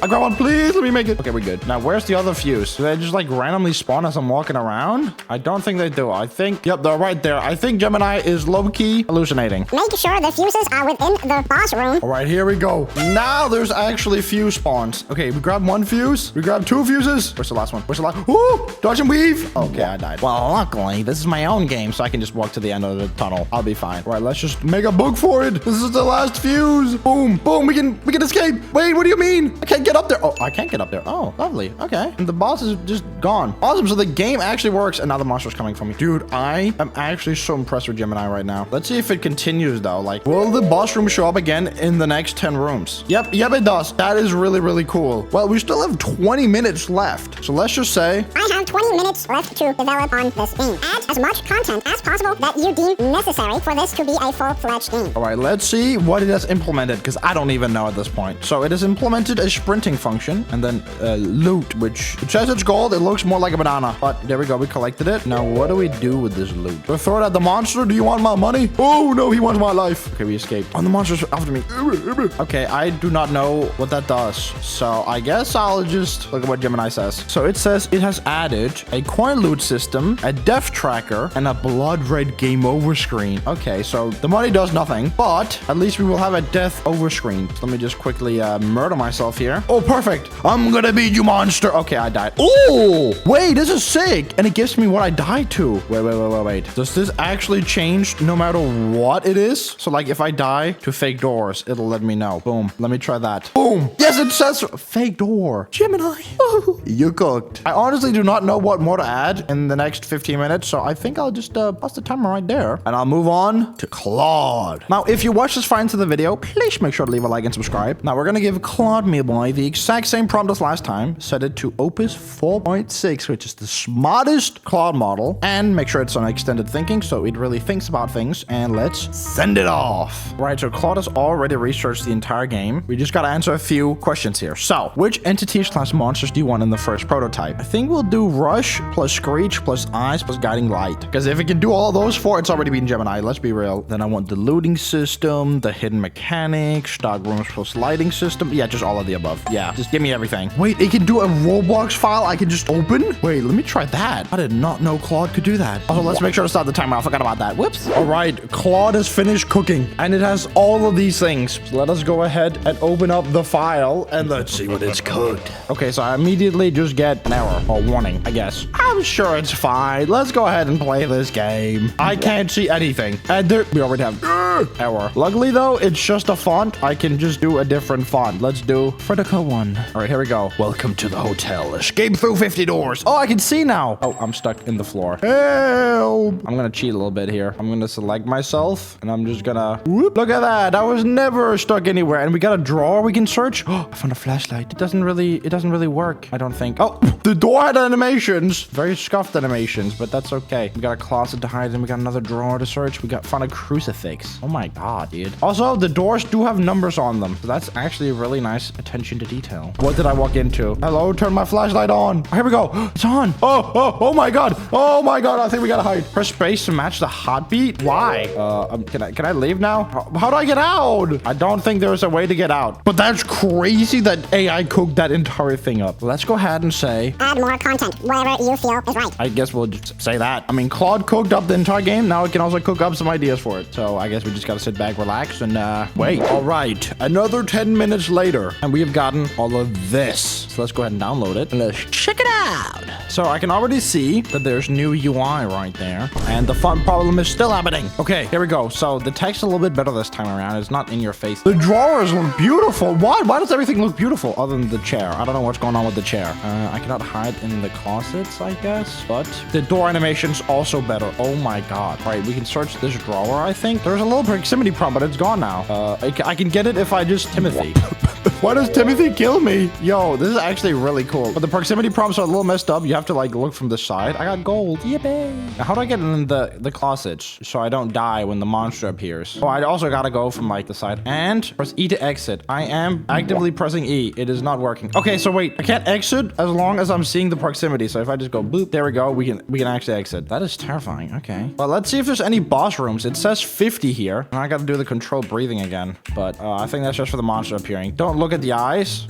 grab one, please. Let me make it. Okay, we're good. Now, where's the other fuse? Do they just like randomly spawn as I'm walking around? I don't think they do. I think, yep, they're right there. I think Gemini is low-key hallucinating.
Make sure the fuses are within the boss room.
All right, here we go. Now there's actually fuse spawns. Okay, we grabbed 1 fuse. We grabbed 2 fuses. Where's the last one? Where's the last? Ooh, dodge and weave. Okay, I died. Well, luckily, this is my own game, so I can just walk to the end of the tunnel. I'll be fine. All right, let's just make a book for it. This is the last fuse. Boom, boom. We can escape. Wait, what do you mean? I can't get up there. Oh, I can't get up there. Oh, lovely. Okay. And the boss is just gone. Awesome. So the game actually works, and now the monster's coming for me. Dude, I am actually so impressed with Gemini right now. Let's see if it continues, though. Like, will the boss room show up again in the next 10 rooms? Yep, it does. That is really, really cool. Well, we still have 20 minutes left. So let's just say...
I have 20 minutes left to develop on this game. Add as much content as possible that you deem necessary for this to be a full-fledged game.
All right, let's see what it has implemented, because I don't even know at this point. So it has implemented a sprinting function, and then loot, which it says it's gold. It looks more like a banana, but there we go. We collected it. Now, what do we do with this loot? Do I throw it at the monster? Do you want my money? Oh, no, he wants my life. Okay, we escaped. Oh, the monster's after me. Okay, I do not know what that does. So I guess I'll just look at what Gemini says. So it says it has added a coin loot system, a death tracker, and a blood red game over screen. Okay, so the money does nothing, but at least we will have a death over screen. So let me just quickly murder myself here. Oh, perfect. I'm gonna beat you, monster. Okay, I died. Oh, wait, this is sick. And it gives me what I died to. Wait. Does this actually change no matter what it is? So like if I die to fake doors, it'll let me know. Boom. Let me try that. Boom. Yes, it says fake door. Gemini. Oh, you cooked. I honestly do not know what more to add in the next 15 minutes. So I think I'll just pause the timer right there. And I'll move on to Claude. Now, if you watch this far into the video, please make sure to leave a like and subscribe. Now, we're going to give Claude Mealboy the exact same prompt as last time. Set it to Opus 4.6, which is the smartest Claude model. And make sure it's on extended thinking, so it really thinks about things. And let's send it off. Right, so Claude has already researched the entire game. We just got to answer a few questions here. So, which entities class monsters do you want in the first prototype? I think we'll do Rush plus Screech plus Eyes plus Guiding Light. Because if it can do all those 4, it's already been Gemini. Let's be real. Then I want the looting system, the hidden mechanics, stock rooms plus lighting system. Yeah, just all of the above. Yeah, just give me everything. Wait, it can do a Roblox file I can just open? Wait, let me try that. I did not know Claude could do that. Also, let's make sure to start the timer. I forgot about that. Whoops. All right, Claude has finished cooking, and it has all of these things. So let us go ahead and open up the file, and let's see what it's cooked. Okay, so I immediately just get an error or warning, I guess. I'm sure it's fine. Let's go ahead and play this game. I can't see anything. And there, we already have Error. Luckily though, it's just a font. I can just do a different font. Let's do Fredica 1. All right, here we go. Welcome to the hotel. Escape through 50 doors. Oh, I can see now. Oh, I'm stuck in the floor. Help. I'm gonna cheat a little bit here. I'm gonna select myself and I'm just gonna whoop. Look at that. I was never stuck anywhere. And we got a drawer we can search. Oh, I found a flashlight. It doesn't really work. I don't think. Oh, the door had animations. Very scuffed animations, but that's okay. We got a closet to hide in. We got another drawer to search. We found a crucifix. Oh my god, dude. Also, the doors do have numbers on them. So that's actually a really nice attention to detail. What did I walk into? Hello, turn my flashlight on. Here we go. It's on. Oh my god. Oh my god. I think we gotta hide. Press space to match the heartbeat. Why? Can I leave now? How do I get out? I don't think there's a way to get out. But that's crazy that AI cooked that entire thing up. Let's go ahead and say
Add more content wherever you feel is right.
I guess we'll just say that. I mean, Claude cooked up the entire game. Now it can also cook up some ideas for it. So I guess we just gotta sit back, relax, and wait. All right, another 10 minutes later, and we have gotten all of this. So let's go ahead and download it, and let's check it out. So I can already see that there's new UI right there, and the font problem is still happening. Okay, here we go. So the text is a little bit better this time around. It's not in your face. The drawers look beautiful. Why does everything look beautiful other than the chair? I don't know what's going on with the chair. I cannot hide in the closets, I guess, but the door animation's also better. Oh my god. All right, we can search this drawer, I think. There's a little proximity prompt, but it's gone now. I can get it if I just Timothy. Why does Timothy kill me? Yo, this is actually really cool. But the proximity prompts are a little messed up. You have to like look from the side. I got gold. Yippee. Now, how do I get in the closets so I don't die when the monster appears? Oh, I also gotta go from like the side and press E to exit. I am actively pressing E. It is not working. Okay, so wait, I can't exit as long as I'm seeing the proximity. So if I just go boop, there we go. We can actually exit. That is terrifying. Okay. Well, let's see if there's any boss rooms. It says 50 here. And I gotta do the controlled breathing again. But I think that's just for the monster appearing. Don't look at the eyes.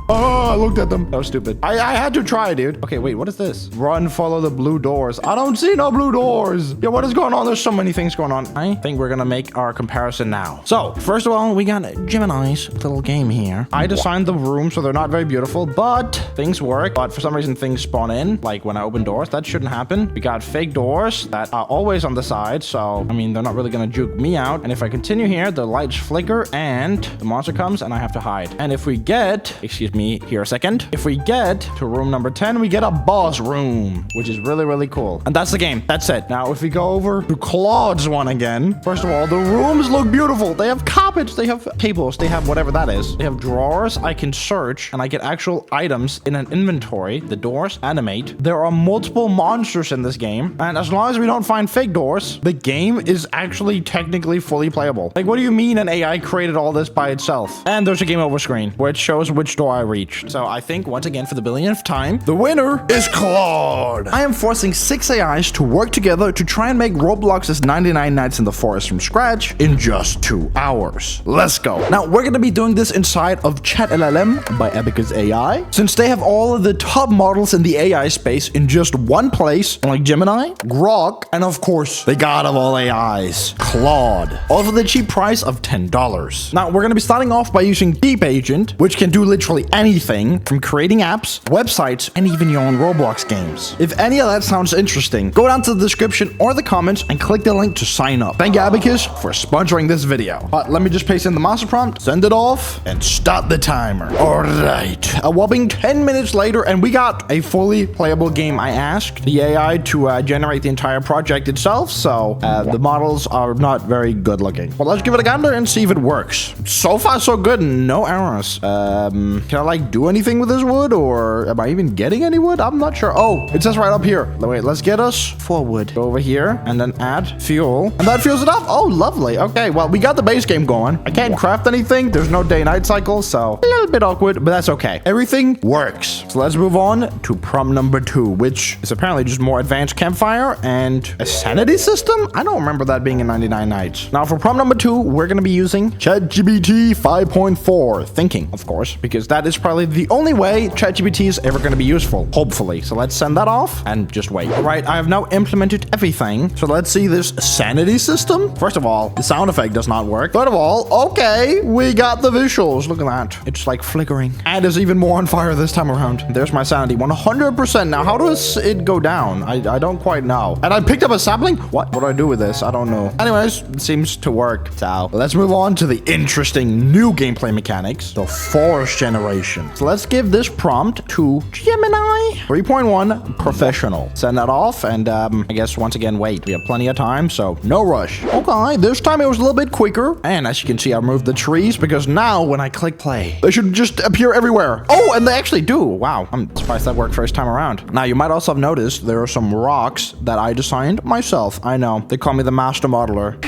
Oh, I looked at them. That was stupid. I had to try, dude. Okay, wait, what is this? Run, follow the blue doors. I don't see no blue doors. Yo, what is going on? There's so many things going on. I think we're gonna make our comparison now. So, first of all, we got Gemini's little game here. I designed the rooms so they're not very beautiful, but things work. But for some reason, things spawn in, like when I open doors. That shouldn't happen. We got fake doors that are always on the side. So, I mean, they're not really gonna juke me out. And if I continue here, the lights flicker and the monster comes and I have to hide. And if we get, excuse me here a second. If we get to room number 10, we get a boss room, which is really, really cool. And that's the game. That's it. Now, if we go over to Claude's one again, first of all, the rooms look beautiful. They have carpets, they have tables, they have whatever that is. They have drawers I can search, and I get actual items in an inventory. The doors animate. There are multiple monsters in this game, and as long as we don't find fake doors, the game is actually technically fully playable. Like, what do you mean an AI created all this by itself? And there's a game over screen, where it shows which door I reached. So I think, once again, for the billionth time, the winner is Claude. I am forcing 6 AIs to work together to try and make Roblox's 99 Nights in the Forest from scratch in just 2 hours. Let's go. Now, we're going to be doing this inside of ChatLLM by Abacus AI, since they have all of the top models in the AI space in just one place, like Gemini, Grok, and of course, the god of all AIs, Claude, all for the cheap price of $10. Now, we're going to be starting off by using Deep Agent, which can do literally anything from creating apps, websites, and even your own Roblox games. If any of that sounds interesting, go down to the description or the comments and click the link to sign up. Thank you, Abacus, for sponsoring this video. But let me just paste in the master prompt, send it off, and start the timer. All right, a whopping 10 minutes later, and we got a fully playable game. I asked the AI to generate the entire project itself, so the models are not very good looking. Well, let's give it a gander and see if it works. So far, so good. No errors. Can I like do anything with this wood, or am I even getting any wood? I'm not sure. Oh, it says right up here. Wait, let's get us forward. Go over here and then add fuel, and that fuels it up. Oh, lovely. Okay, well, we got the base game going. I can't craft anything. There's no day-night cycle, so a little bit awkward, but that's okay. Everything works. So let's move on to prompt number 2, which is apparently just more advanced campfire and a sanity system. I don't remember that being in 99 Nights. Now, for prompt number 2, we're going to be using ChatGPT 5.4 thinking, of course, because that is is probably the only way ChatGPT is ever going to be useful, hopefully. So let's send that off and just wait. All right, I have now implemented everything. So let's see this sanity system. First of all, the sound effect does not work. Third of all, okay, we got the visuals. Look at that. It's like flickering. And it's even more on fire this time around. There's my sanity, 100%. Now, how does it go down? I don't quite know. And I picked up a sapling? What do I do with this? I don't know. Anyways, it seems to work. So let's move on to the interesting new gameplay mechanics, the force generation. So let's give this prompt to Gemini 3.1 professional. Send that off and I guess once again wait. We have plenty of time, so no rush. Okay, this time it was a little bit quicker. And as you can see, I moved the trees because now when I click play, they should just appear everywhere. Oh, and they actually do. Wow, I'm surprised that worked first time around. Now you might also have noticed there are some rocks that I designed myself. I know, they call me the master modeler.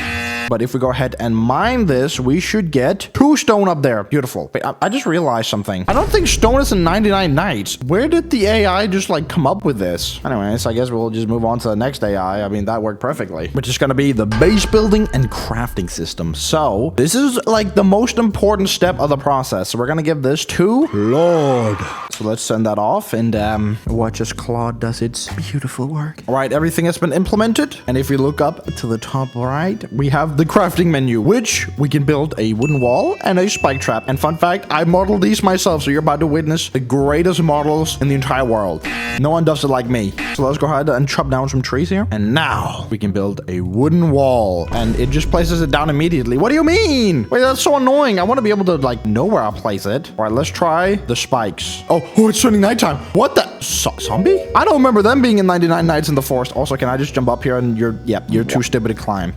But if we go ahead and mine this, we should get 2 stone up there. Beautiful. Wait, I just realized something. I don't think stone is in 99 nights. Where did the AI just like come up with this? Anyways, I guess we'll just move on to the next AI. I mean, that worked perfectly. Which is going to be the base building and crafting system. So this is like the most important step of the process. So we're going to give this to Claude. So let's send that off and watch as Claude does its beautiful work. All right, everything has been implemented. And if you look up to the top right, we have the crafting menu, which we can build a wooden wall and a spike trap. And fun fact, I modeled these myself, so you're about to witness the greatest models in the entire world. No one does it like me. So let's go ahead and chop down some trees here. And now we can build a wooden wall, and it just places it down immediately. What do you mean? Wait, that's so annoying. I want to be able to like know where I'll place it. All right, let's try the spikes. Oh, it's turning nighttime. What the? Zombie? I don't remember them being in 99 nights in the forest. Also, can I just jump up here and you're too stupid to climb.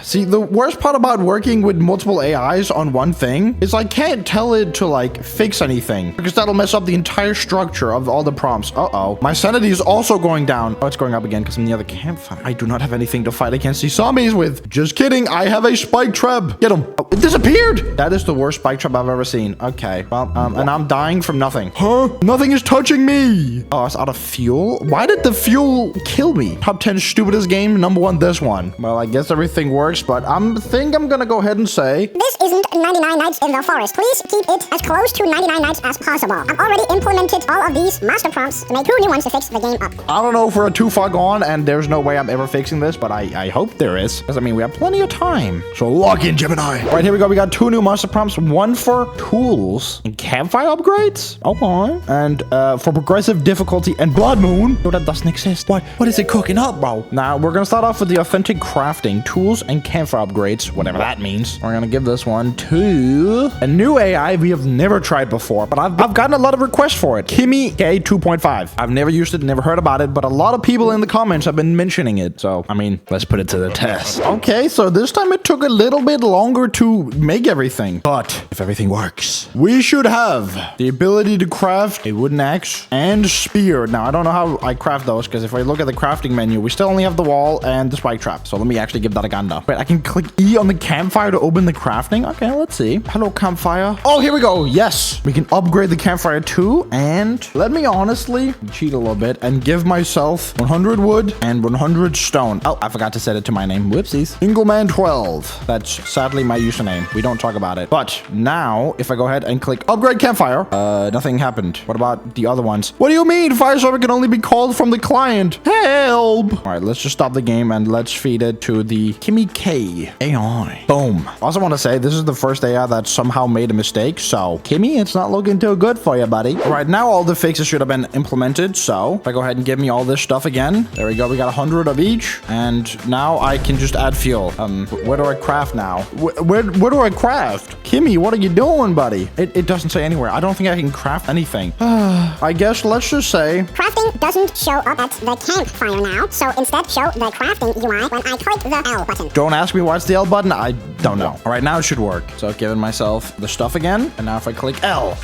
See, the worst part about working with multiple AIs on one thing is I can't tell it to like fix anything because that'll mess up the entire structure of all the prompts. Uh-oh. My sanity is also going down. Oh, it's going up again because I'm near the campfire. I do not have anything to fight against these zombies with. Just kidding. I have a spike trap. Get him. Oh, it disappeared. That is the worst spike trap I've ever seen. Okay. Well, and I'm dying from nothing. Huh? Nothing is touching me. Oh, it's out of fuel. Why did the fuel kill me? Top 10 stupidest game. Number 1, this one. Well, I guess everything works, but I think I'm gonna go ahead and say
this isn't 99 nights in the forest. Please keep it as close to 99 nights as possible. I've already implemented all of these master prompts to make 2 new ones to fix the game up.
I don't know if we're too far gone and there's no way I'm ever fixing this, but I hope there is. Because I mean, we have plenty of time. So log in, Gemini. All right, here we go. We got 2 new master prompts. One for tools and campfire upgrades. Okay. And for progressive difficulty and blood moon. No, that doesn't exist. What is it cooking up, bro? Now, we're gonna start off with the authentic crafting, tools, and campfire upgrades, whatever that means. We're gonna give this one to a new AI we have never tried before, but I've gotten a lot of requests for it. Kimmy K 2.5. I've never used it, never heard about it, but a lot of people in the comments have been mentioning it. So, I mean, let's put it to the test. Okay, so this time it took a little bit longer to make everything, but if everything works, we should have the ability to craft a wooden axe and spear. Now, I don't know how I craft those, because if I look at the crafting menu, we still only have the wall and the spike trap. So let me actually give that a gander. Wait, I can click E on the campfire to open the crafting. Okay, let's see. Hello, campfire. Oh, here we go. Yes, we can upgrade the campfire too. And let me honestly cheat a little bit and give myself 100 wood and 100 stone. Oh, I forgot to set it to my name. Whoopsies. Ingleman12. That's sadly my username. We don't talk about it. But now, if I go ahead and click upgrade campfire, nothing happened. What about the other ones? What do you mean? Fire server can only be called from the client. Help. All right, let's just stop the game and let's feed it to the Kimmy K AI. Boom. I also want to say this is the first AI that somehow made a mistake. So Kimmy, it's not looking too good for you, buddy. All right, now all the fixes should have been implemented. So if I go ahead and give me all this stuff again, there we go. We got 100 of each. And now I can just add fuel. Where do I craft now? Where do I craft? Kimmy, what are you doing, buddy? It doesn't say anywhere. I don't think I can craft anything. I guess let's just say
crafting doesn't show up at the campfire now, so instead show the crafting UI when I click the L button.
Don't ask me why it's the L button. I don't know. All right, now it should work. So I've given myself the stuff again, and now if I click L,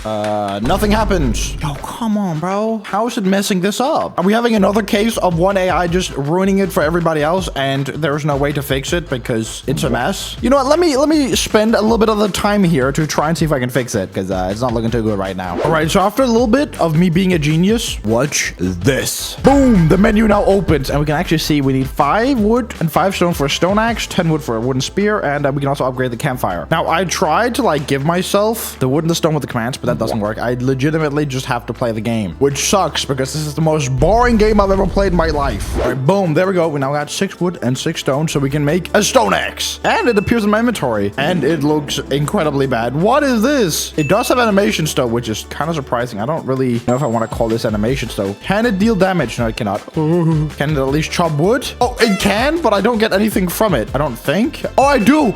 nothing happens. Yo, come on, bro. How is it messing this up? Are we having another case of one AI just ruining it for everybody else, and there's no way to fix it because it's a mess? You know what? Let me spend a little bit of the time here to try and see if I can fix it, because it's not looking too good right now. All right, so after a little bit of me being a genius, watch this. Boom! The menu now opens, and we can actually see we need 5 wood and 5 stone for a stone axe, 10 wood for a wooden spear, and we can also upgrade the campfire. Now, I tried to like give myself the wood and the stone with the commands, but that doesn't work. I legitimately just have to play the game, which sucks because this is the most boring game I've ever played in my life. All right, boom, there we go. We now got 6 wood and 6 stone, so we can make a stone axe. And it appears in my inventory, and it looks incredibly bad. What is this? It does have animation stone, which is kind of surprising. I don't really know if I want to call this animation stone. Can it deal damage? No, it cannot. Can it at least chop wood? Oh, it can, but I don't get anything from it. I don't think. Oh, I do.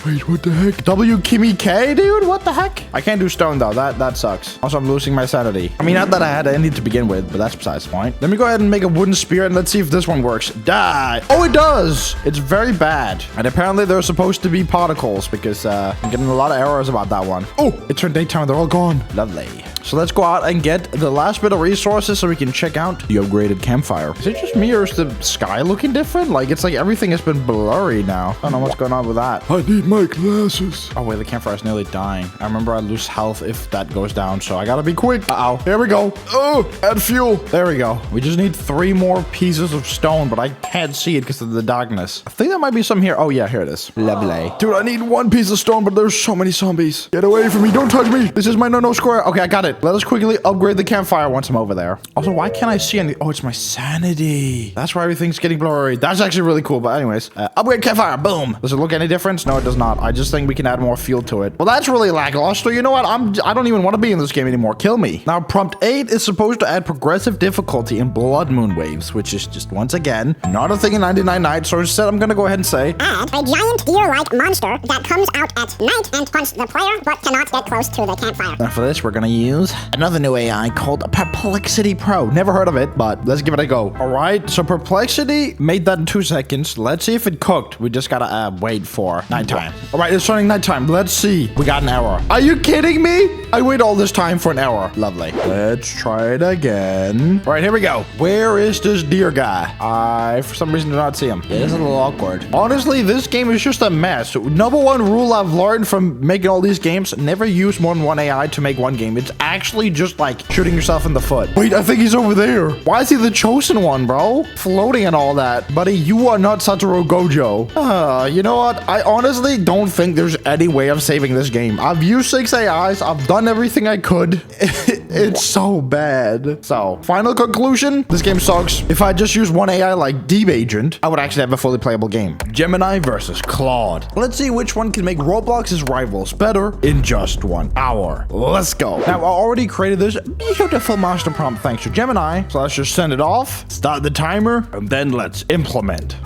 Wait, what the heck? W Kimmy K, dude? What the heck? I can't do stone, though. That sucks. Also, I'm losing my sanity. I mean, not that I had any to begin with, but that's besides the point. Let me go ahead and make a wooden spear, and let's see if this one works. Die. Oh, it does. It's very bad. And apparently, there's supposed to be particles because I'm getting a lot of errors about that one. Oh, it turned daytime. They're all gone. Lovely. So let's go out and get the last bit of resources so we can check out the upgraded campfire. Is it just me or is the sky looking different? Like, it's like everything has been blurry now. I don't know what's going on with that. I need my glasses. Oh, wait, the campfire is nearly dying. I remember I lose health if that goes down, so I gotta be quick. Uh-oh. Here we go. Oh, add fuel. There we go. We just need 3 more pieces of stone, but I can't see it because of the darkness. I think there might be some here. Oh, yeah, here it is. Lovely. Dude, I need 1 piece of stone, but there's so many zombies. Get away from me. Don't touch me. This is my no-no square. Okay, I got it. Let us quickly upgrade the campfire once I'm over there. Also, why can't I see any? Oh, it's my sanity. That's why everything's getting blurry. That's actually really cool. But anyways, upgrade campfire. Boom. Does it look any different? No, it does not. I just think we can add more fuel to it. Well, that's really lackluster. You know what? I don't even want to be in this game anymore. Kill me. Now, prompt 8 is supposed to add progressive difficulty in blood moon waves, which is just once again not a thing in 99 Nights. So instead, I'm gonna go ahead and say
add a giant deer-like monster that comes out at night and hunts the player but cannot get close to the campfire.
And for this, we're gonna use another new AI called Perplexity Pro. Never heard of it, but let's give it a go. All right, so Perplexity made that in 2 seconds. Let's see if it cooked. We just gotta wait for nighttime. All right, it's starting nighttime. Let's see. We got an error. Are you kidding me? I wait all this time for an error. Lovely. Let's try it again. All right, here we go. Where is this deer guy? I, for some reason, do not see him. It is a little awkward. Honestly, this game is just a mess. Number 1 rule I've learned from making all these games, never use more than 1 AI to make one game. It's actually just like shooting yourself in the foot. Wait, I think he's over there. Why is he the chosen one, bro? Floating and all that. Buddy, you are not Satoru Gojo. You know what? I honestly don't think there's any way of saving this game. I've used 6 AIs. I've done everything I could. It's so bad. So, final conclusion. This game sucks. If I just use 1 AI like Deep Agent, I would actually have a fully playable game. Gemini versus Claude. Let's see which one can make Roblox's rivals better in just 1 hour. Let's go. Now, I already created this beautiful master prompt thanks to Gemini. So let's just send it off, start the timer, and then let's implement.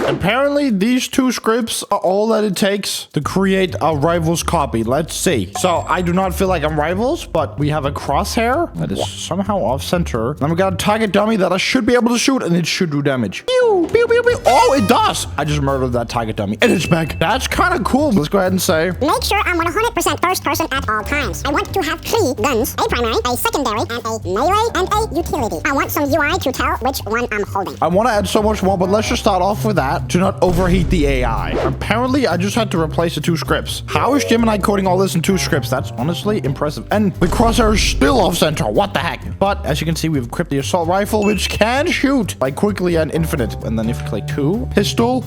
Apparently, these 2 scripts are all that it takes to create a Rivals copy. Let's see. So, I do not feel like I'm Rivals, but we have a crosshair that is somehow off-center. Then we got a target dummy that I should be able to shoot, and it should do damage. Pew, pew, pew, pew. Oh, it does. I just murdered that target dummy, and it's back. That's kind of cool. Let's go ahead and say,
make sure I'm 100% first person at all times. I want to have 3 guns, a primary, a secondary, and a melee, and a utility. I want some UI to tell which one I'm holding.
I want to add so much more, but let's just start off with that to not overheat the AI. Apparently, I just had to replace the 2 scripts. How is Gemini coding all this in 2 scripts? That's honestly impressive. And the crosshair is still off-center. What the heck? But as you can see, we've equipped the assault rifle, which can shoot like quickly and infinite. And then if you click 2, pistol,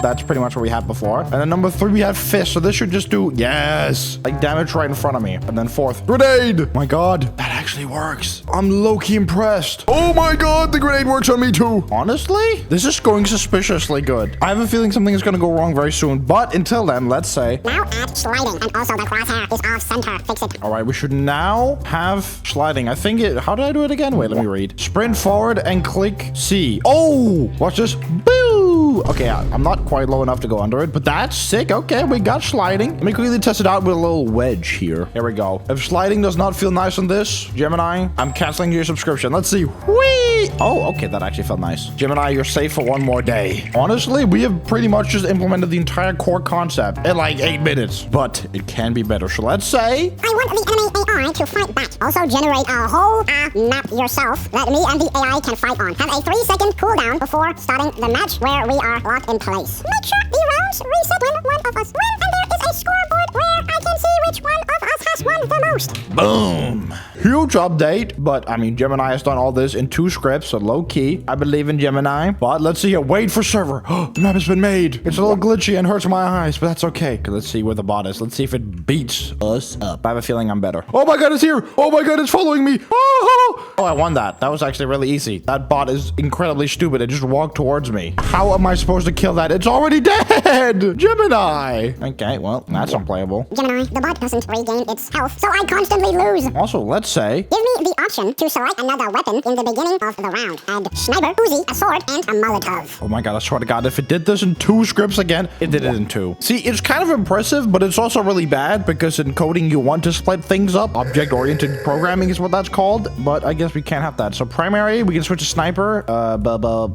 that's pretty much what we had before. And then number 3, we have fist. So this should just do, yes, like damage right in front of me. And then 4th, grenade. My God, that actually works. I'm low-key impressed. Oh my God, the grenade works on me too. Honestly, this is going suspiciously good. I have a feeling something is going to go wrong very soon. But until then, let's say,
now add sliding. And also the crosshair is off center. Fix it.
All right, we should now have sliding. I think it, how did I do it again? Wait, let me read. Sprint forward and click C. Oh, watch this. Boo. Okay, I'm not quite low enough to go under it, but that's sick. Okay, we got sliding. Let me quickly test it out with a little wedge here. Here we go. If sliding does not feel nice on this, Gemini, I'm canceling your subscription. Let's see. Whee! Oh, okay, that actually felt nice. Gemini, you're safe for 1 more day. Honestly, we have pretty much just implemented the entire core concept in like 8 minutes, but it can be better. So let's say,
I want the enemy AI to fight back. Also generate a whole map yourself that me and the AI can fight on. Have a 3-second cooldown before starting the match where we are locked in place. Make sure the rounds reset when one of us wins, and there is a scoreboard where I can see which one of us has won the most.
boom. huge update, but I mean, Gemini has done all this in 2 scripts, so low key. I believe in Gemini, but let's see here. Wait for server. The map has been made. It's a little glitchy and hurts my eyes, but that's okay. Let's see where the bot is. Let's see if it beats us up. I have a feeling I'm better. Oh my god, it's here. Oh my god, it's following me. Oh, I won that. That was actually really easy. That bot is incredibly stupid. It just walked towards me. How am I supposed to kill that? It's already dead. Gemini. Okay, well, that's unplayable.
Gemini, the bot doesn't regain its health, so I constantly lose.
Also, let's say...
Give me the option to select another weapon in the beginning of the round. Add sniper, Uzi, a sword, and a Molotov.
Oh my god, I swear to god, if it did this in 2 scripts again, it did it in 2. See, it's kind of impressive, but it's also really bad because in coding you want to split things up. Object-oriented programming is what that's called, but I guess we can't have that. So primary, we can switch to sniper,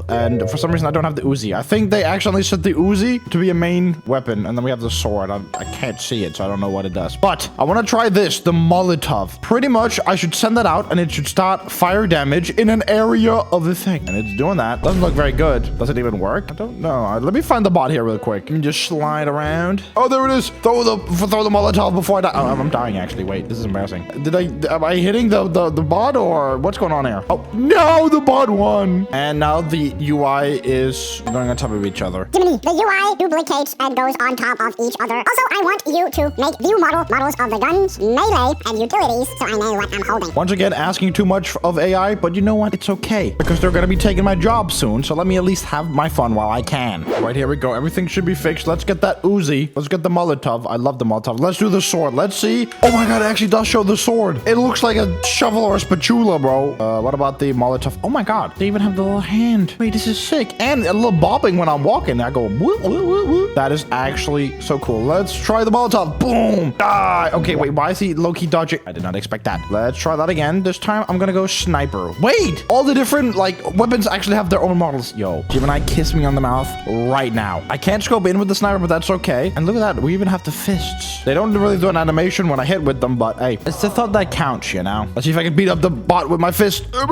and for some reason I don't have the Uzi. I think they accidentally set the Uzi to be a main weapon, and then we have the sword. I can't see it, so I don't know what it does. But I want to try this, the Molotov. Pretty much, I should send that out, and it should start fire damage in an area of the thing. And it's doing that. Doesn't look very good. Does it even work? I don't know. Let me find the bot here real quick. Let me just slide around. Oh, there it is. Throw the Molotov before I die. Oh, I'm dying, actually. Wait, this is embarrassing. Am I hitting the bot, or what's going on here? Oh, no, the bot won. And now the UI is going on top of each other.
Gemini, the UI duplicates and goes on top of each other. Also, I want you to make view models of the guns, melee, and utilities so I know what I'm holding.
Once again, asking too much of AI, but you know what? It's okay because they're going to be taking my job soon. So let me at least have my fun while I can. Right, here we go. Everything should be fixed. Let's get that Uzi. Let's get the Molotov. I love the Molotov. Let's do the sword. Let's see. Oh my god, it actually does show the sword. It looks like a shovel or a spatula, bro. What about the Molotov? Oh my god, they even have the little hand. Wait, this is sick. And a little bobbing when I'm walking. I go, woo, woo, woo, woo. That is actually so cool. Let's try the Molotov. Boom. Die. Okay, wait, why is he low-key dodging? I did not expect that. Let's try that again. This time, I'm gonna go sniper. Wait, all the different, like, weapons actually have their own models. Yo, Gemini, kiss me on the mouth right now. I can't scope in with the sniper, but that's okay. And look at that. We even have the fists. They don't really do an animation when I hit with them, but hey, it's the thought that counts, you know? Let's see if I can beat up the bot with my fist. Nope,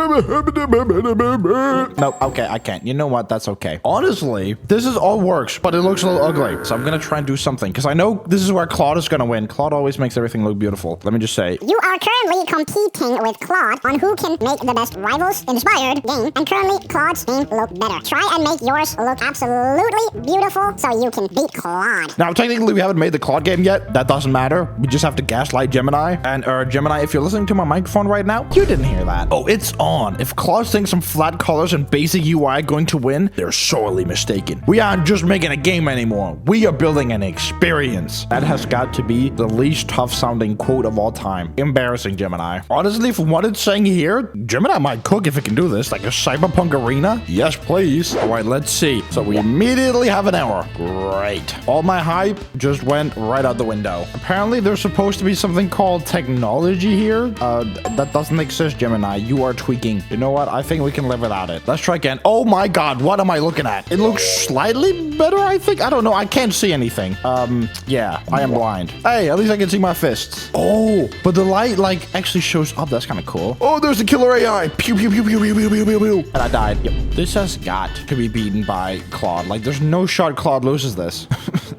okay, I can't. You know what? That's okay. Honestly, this is all works, but it looks a little ugly. So I'm gonna try and do something, because I know this is where Claude is gonna win. Claude always makes everything look beautiful. Let me just say.
You are currently competing with Claude on who can make the best rivals-inspired game, and currently Claude's game look better. Try and make yours look absolutely beautiful so you can beat Claude.
Now, technically, we haven't made the Claude game yet. That doesn't matter. We just have to gaslight Gemini. And, Gemini, if you're listening to my microphone right now, you didn't hear that. Oh, it's on. If Claude thinks some flat colors and basic UI going to win, they're sorely mistaken. We aren't just making a game anymore. We are building an experience. That has got to be the least tough-sounding quote of all time. Embarrassing, Gemini. Honestly, from what it's saying here, Gemini might cook if it can do this. Like a cyberpunk arena? Yes, please. All right, let's see. So we immediately have an error. Great. All my hype just went right out the window. Apparently, there's supposed to be something called technology here. That doesn't exist, Gemini. You are tweaking. You know what? I think we can live without it. Let's try again. Oh my god, what am I looking at? It looks slightly better, I think. I don't know. I can't see anything. Yeah, I am blind. Hey, at least I can see my fists. Oh, but the light, like, actually shows up. That's kind of cool. Oh, there's the killer AI. Pew, pew, pew, pew, pew, pew, pew, pew, pew. And I died. Yep. This has got to be beaten by Claude. Like, there's no shot Claude loses this.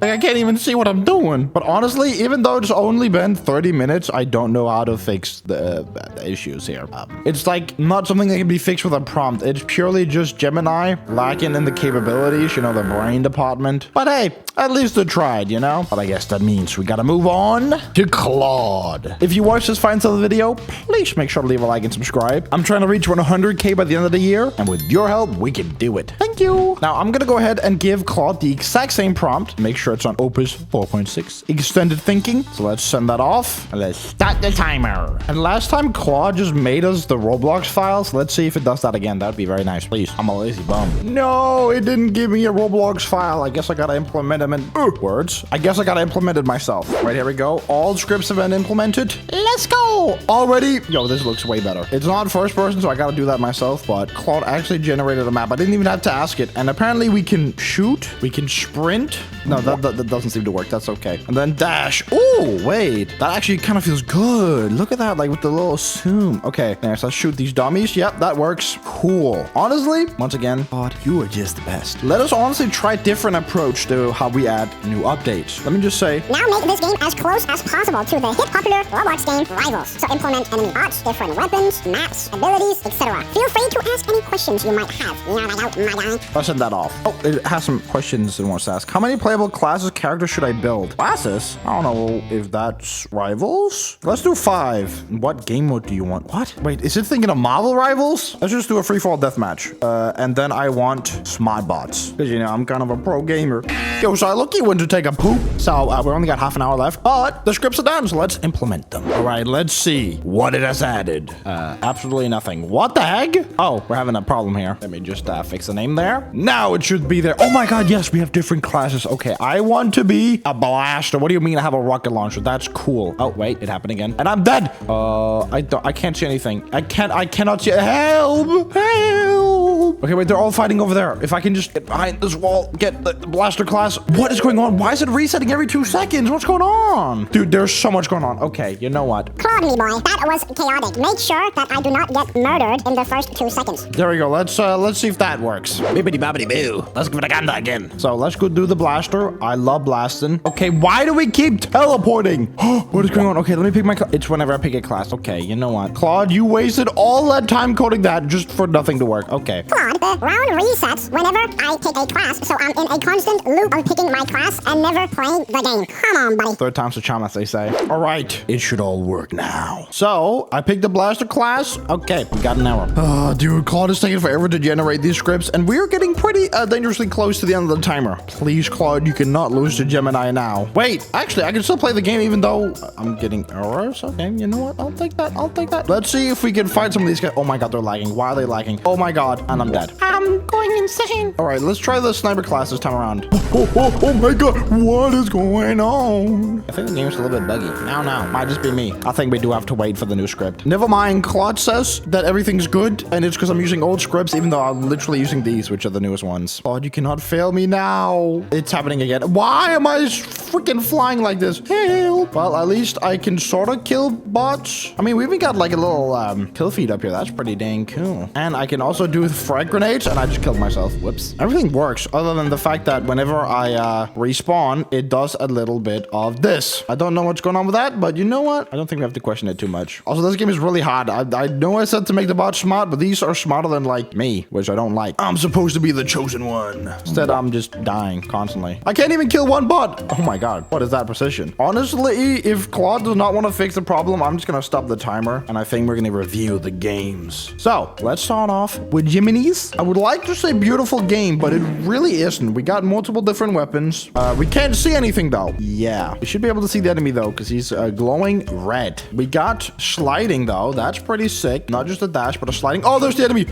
Like, I can't even see what I'm doing. But honestly, even though it's only been 30 minutes, I don't know how to fix the issues here. It's like not something that can be fixed with a prompt. It's purely just Gemini lacking in the capabilities, you know, the brain department. But hey, at least they tried, you know? But I guess that means we gotta move on to Claude. If you watched this fine side of the video, please make sure to leave a like and subscribe. I'm trying to reach 100K by the end of the year, and with your help, we can do it. Thank you. Now, I'm gonna go ahead and give Claude the exact same prompt. Make sure it's on Opus 4.6 extended thinking. So let's send that off, and let's start the timer. And last time, Claude just made us the Roblox files. Let's see if it does that again. That'd be very nice, please. I'm a lazy bum. No, it didn't give me a Roblox file. I guess I gotta implement them in words. I guess I gotta implement it myself. Right, here we go. All scripts have been implemented. Let's go. Already. Yo, this looks way better. It's not first person, so I gotta do that myself, but Claude actually generated a map. I didn't even have to ask it. And apparently we can shoot. We can sprint. No, that doesn't seem to work. That's okay. And then dash. Oh, wait. That actually kind of feels good. Look at that, like with the little zoom. Okay, Okay, next, let's shoot these dummies. Yep, that works. Cool. Honestly, once again, Claude, you are just the best. Let us honestly try a different approach to how we add new updates. Let me just say,
Now make this game as close as possible to the hit popular Roblox game Rivals. So implement enemy arts, different weapons, maps, abilities, etc. Feel free to ask any questions you might have.
I'll send that off. Oh, it has some questions it wants to ask. How many playable classes, characters should I build? Classes? I don't know if that's Rivals. Let's do 5. What game mode do you want? What? Wait, is it thinking of Marvel Rivals? Let's just do a free-for-all deathmatch. And then I want smart bots. Because, you know, I'm kind of a pro gamer. Yo, so I lucky went to take a poop. So we only got half an hour left. But the scripts are done, so let's implement them. All right, let's see what it has added. Absolutely nothing. What the heck? Oh, we're having a problem here. Let me just fix the name there. Now it should be there. Oh my god, yes, we have different classes. Okay, I want to be a blaster. What do you mean I have a rocket launcher? That's cool. Oh, wait, it happened again. And I'm dead. I can't see anything. I cannot see. Help! Help! Okay, wait, they're all fighting over there. If I can just get behind this wall, get the blaster class. What is going on? Why is it resetting every 2 seconds? What's going on? Dude, there's so much going on. Okay, you know what?
Claude, me boy, that was chaotic. Make sure that I do not get murdered in the first 2 seconds.
There we go. Let's see if that works. Bibbidi bobbidi boo. Let's give it a gander again. So let's go do the blaster. I love blasting. Okay, why do we keep teleporting? What is going on? Okay, let me pick my class. It's whenever I pick a class. Okay, you know what? Claude, you wasted all that time coding that just for nothing to work. Okay.
Claude, the round resets whenever I pick a class, so I'm in a constant loop of picking my class and never playing the game. Come on, buddy.
Third time's the charm, as they say. All right, it should all work now. So I picked the blaster class. Okay, we got an error. Oh, dude, Claude is taking forever to generate these scripts, and we're getting pretty dangerously close to the end of the timer. Please, Claude, you cannot lose to Gemini now. Wait, actually, I can still play the game even though I'm getting errors. Okay, you know what? I'll take that. I'll take that. Let's see if we can fight some of these guys. Oh my god, they're lagging. Why are they lagging? Oh my god, and I'm dead.
I'm going insane.
All right, let's try the sniper class this time around. Oh my god, what is going on? I think the game's a little bit buggy. No, might just be me. I think we do have to wait for the new script. Never mind, Claude says that everything's good, and it's because I'm using old scripts, even though I'm literally using these, which are the newest ones. Claude, you cannot fail me now. It's happening again. Why am I freaking flying like this? Help. Well, at least I can sort of kill bots. I mean, we even got like a little kill feed up here. That's pretty dang cool. And I can also do frag grenades, and I just killed myself. Whoops. Everything works, other than the fact that whenever I respawn, it does a little bit of this. I don't know what's going on with that, but you know what? I don't think we have to question it too much. Also, this game is really hard. I know I said to make the bots smart, but these are smarter than like me, which I don't like. I'm supposed to be the chosen one. Instead, I'm just dying constantly. I can't even kill one bot. Oh my god, what is that precision? Honestly, if Claude does not want to fix the problem, I'm just gonna stop the timer, and I think we're gonna review the games. So let's start off with Gemini's. I would like to say beautiful game, but it really isn't. We got multiple different weapons. We can't see anything though. Yeah, we should be able to see the enemy though, because he's glowing red. We got sliding though. That's pretty sick. Not just a dash, but a sliding. Oh, there's the enemy.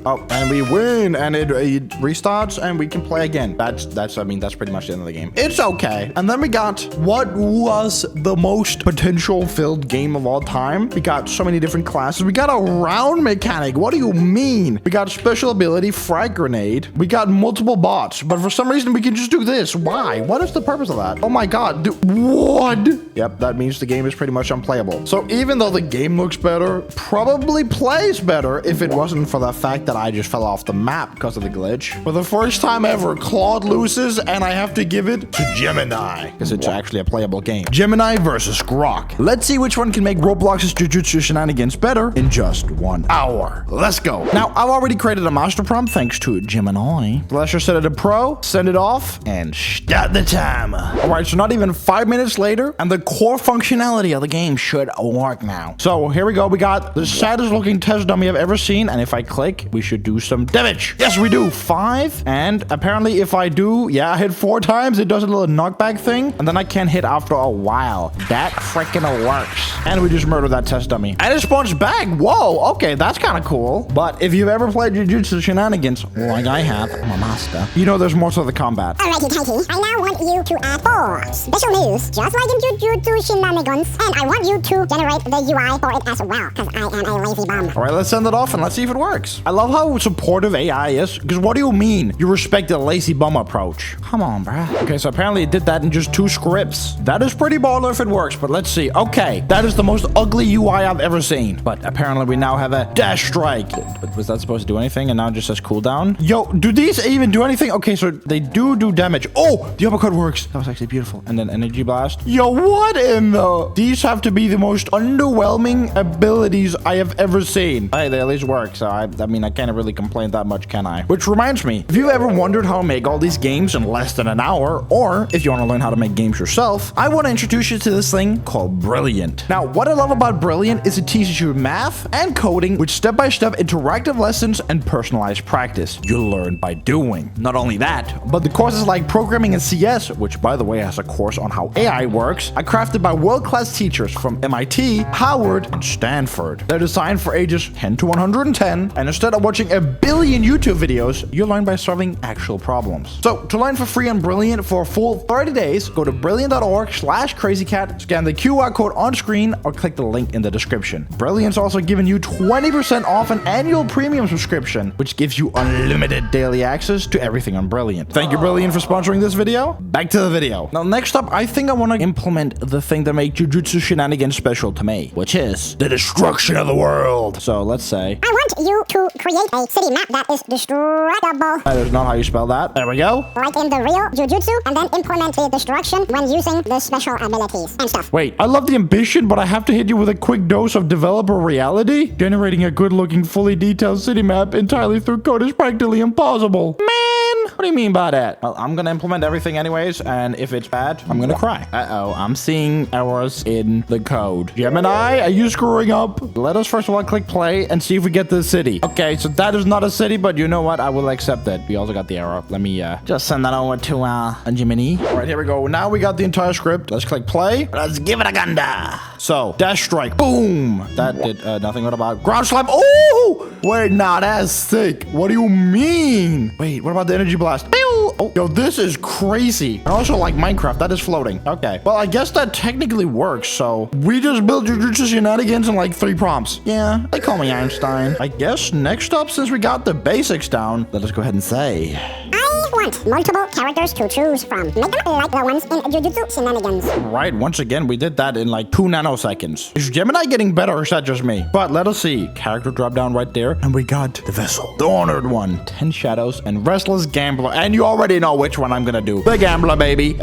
Oh, and we win, and it restarts, and we can play again. That's pretty much the end of the game. It's okay. And then we got what was the most potential-filled game of all time. We got so many different classes. We got a round mechanic. What do you mean? We got special ability, frag grenade. We got multiple bots, but for some reason we can just do this. Why? What is the purpose of that? Oh my god, dude, what? Yep, that means the game is pretty much unplayable. So even though the game looks better, probably plays better if it wasn't for the fact that I just fell off the map because of the glitch. For the first time ever, Claude loses, and I have to give it to Gemini because it's actually a playable game. Gemini versus Grok. Let's see which one can make Roblox's Jujutsu shenanigans better in just 1 hour. Let's go. Now, I've already created a master prompt thanks to Gemini. Let's just set it to pro, send it off, and start the timer. All right, so not even 5 minutes later, and the core functionality of the game should work now. So here we go. We got the saddest looking test dummy I've ever seen, and if I click, we should do some damage. Yes, we do. 5, and apparently if I do, yeah, I hit 4 times, it does a little knockback thing, and then I can't hit after a while. That freaking works. And we just murdered that test dummy. And it spawns back. Whoa, okay, that's kind of cool. But if you've ever played Jujutsu shenanigans, like I have, I'm a master, you know there's more to the combat.
Alrighty, Tighty, I now want you to add 4 special moves, just like in Jujutsu jujutsu shenanigans, and I want you to generate the UI for it as well, because I am a lazy bum.
All right, let's send it off and let's see if it works. I love how supportive AI is, because what do you mean you respect the lazy bum approach? Come on, bruh. Okay, so apparently it did that in just 2 scripts. That is pretty baller if it works, but let's see. Okay, that is the most ugly UI I've ever seen. But apparently we now have a dash strike. But was that supposed to do anything? And now it just says cooldown? Yo, do these even do anything? Okay, so they do damage. Oh, the uppercut works. That was actually beautiful. And then energy blast. Yo, what in the... These have to be the most underwhelming abilities I have ever seen. Hey, they at least work. So I mean, I can't really complain that much, can I? Which reminds me, if you ever wondered how to make all these games in less than an hour, or if you want to learn how to make games yourself, I want to introduce you to this thing called Brilliant. Now, what I love about Brilliant is it teaches you math and coding with step-by-step interactive lessons and personalized practice. You'll learn by doing. Not only that, but the courses like programming and CS, which by the way has a course on how AI works, are crafted by world-class teachers from MIT, Howard, and Stanford. They're designed for ages 10 to 110, and instead of watching a billion YouTube videos, you learn by solving actual problems. So, to learn for free on Brilliant for a full 30 days, go to brilliant.org/crazycat, scan the QR code on screen, or click the link in the description. Brilliant's also giving you 20% off an annual premium subscription, which gives you unlimited daily access to everything on Brilliant. Thank you, Brilliant, for sponsoring this video. Back to the video. Now, next up, I think I want to implement the thing that makes Jujutsu Shenanigans special to me, which is the destruction of the world. So, let's say...
I want you to create a city map that is destructible.
That is not how you spell that. There we go.
Like in the real Jujutsu, and then implement the destruction when using the special abilities and stuff.
Wait, I love the ambition, but I have to hit you with a quick dose of developer reality? Generating a good-looking, fully detailed city map entirely through code is practically impossible. Man, what do you mean by that? Well, I'm gonna implement everything anyways, and if it's bad, I'm gonna cry. Uh-oh, I'm seeing errors in the code. Gemini, are you screwing up? Let us first of all click play and see if we get the city. Okay, so that is not a city, but you know what? I will accept it. We also got the error. Let me just send that over to Gemini. All right, here we go. Now we got the entire script. Let's click play. Let's give it a gunda. So, dash strike. Boom. That did nothing. What about ground slap? Oh! Wait, nah, that's sick. What do you mean? Wait, what about the energy blast? Pew! Oh, yo, this is crazy. And also, like Minecraft, that is floating. Okay. Well, I guess that technically works. So, we just built Jujutsu Shenanigans in like 3 prompts. Yeah, they call me Einstein. I guess next up, since we got the basics down, let us go ahead and say...
I want multiple characters to choose from. Make them like the ones in Jujutsu Shenanigans.
Right, once again, we did that in like 2 nanoseconds. Is Gemini getting better or is that just me? But let us see. Character drop down right there. And we got the vessel. The honored one. 10 shadows and restless gambler. And you already know which one I'm gonna do. The gambler, baby.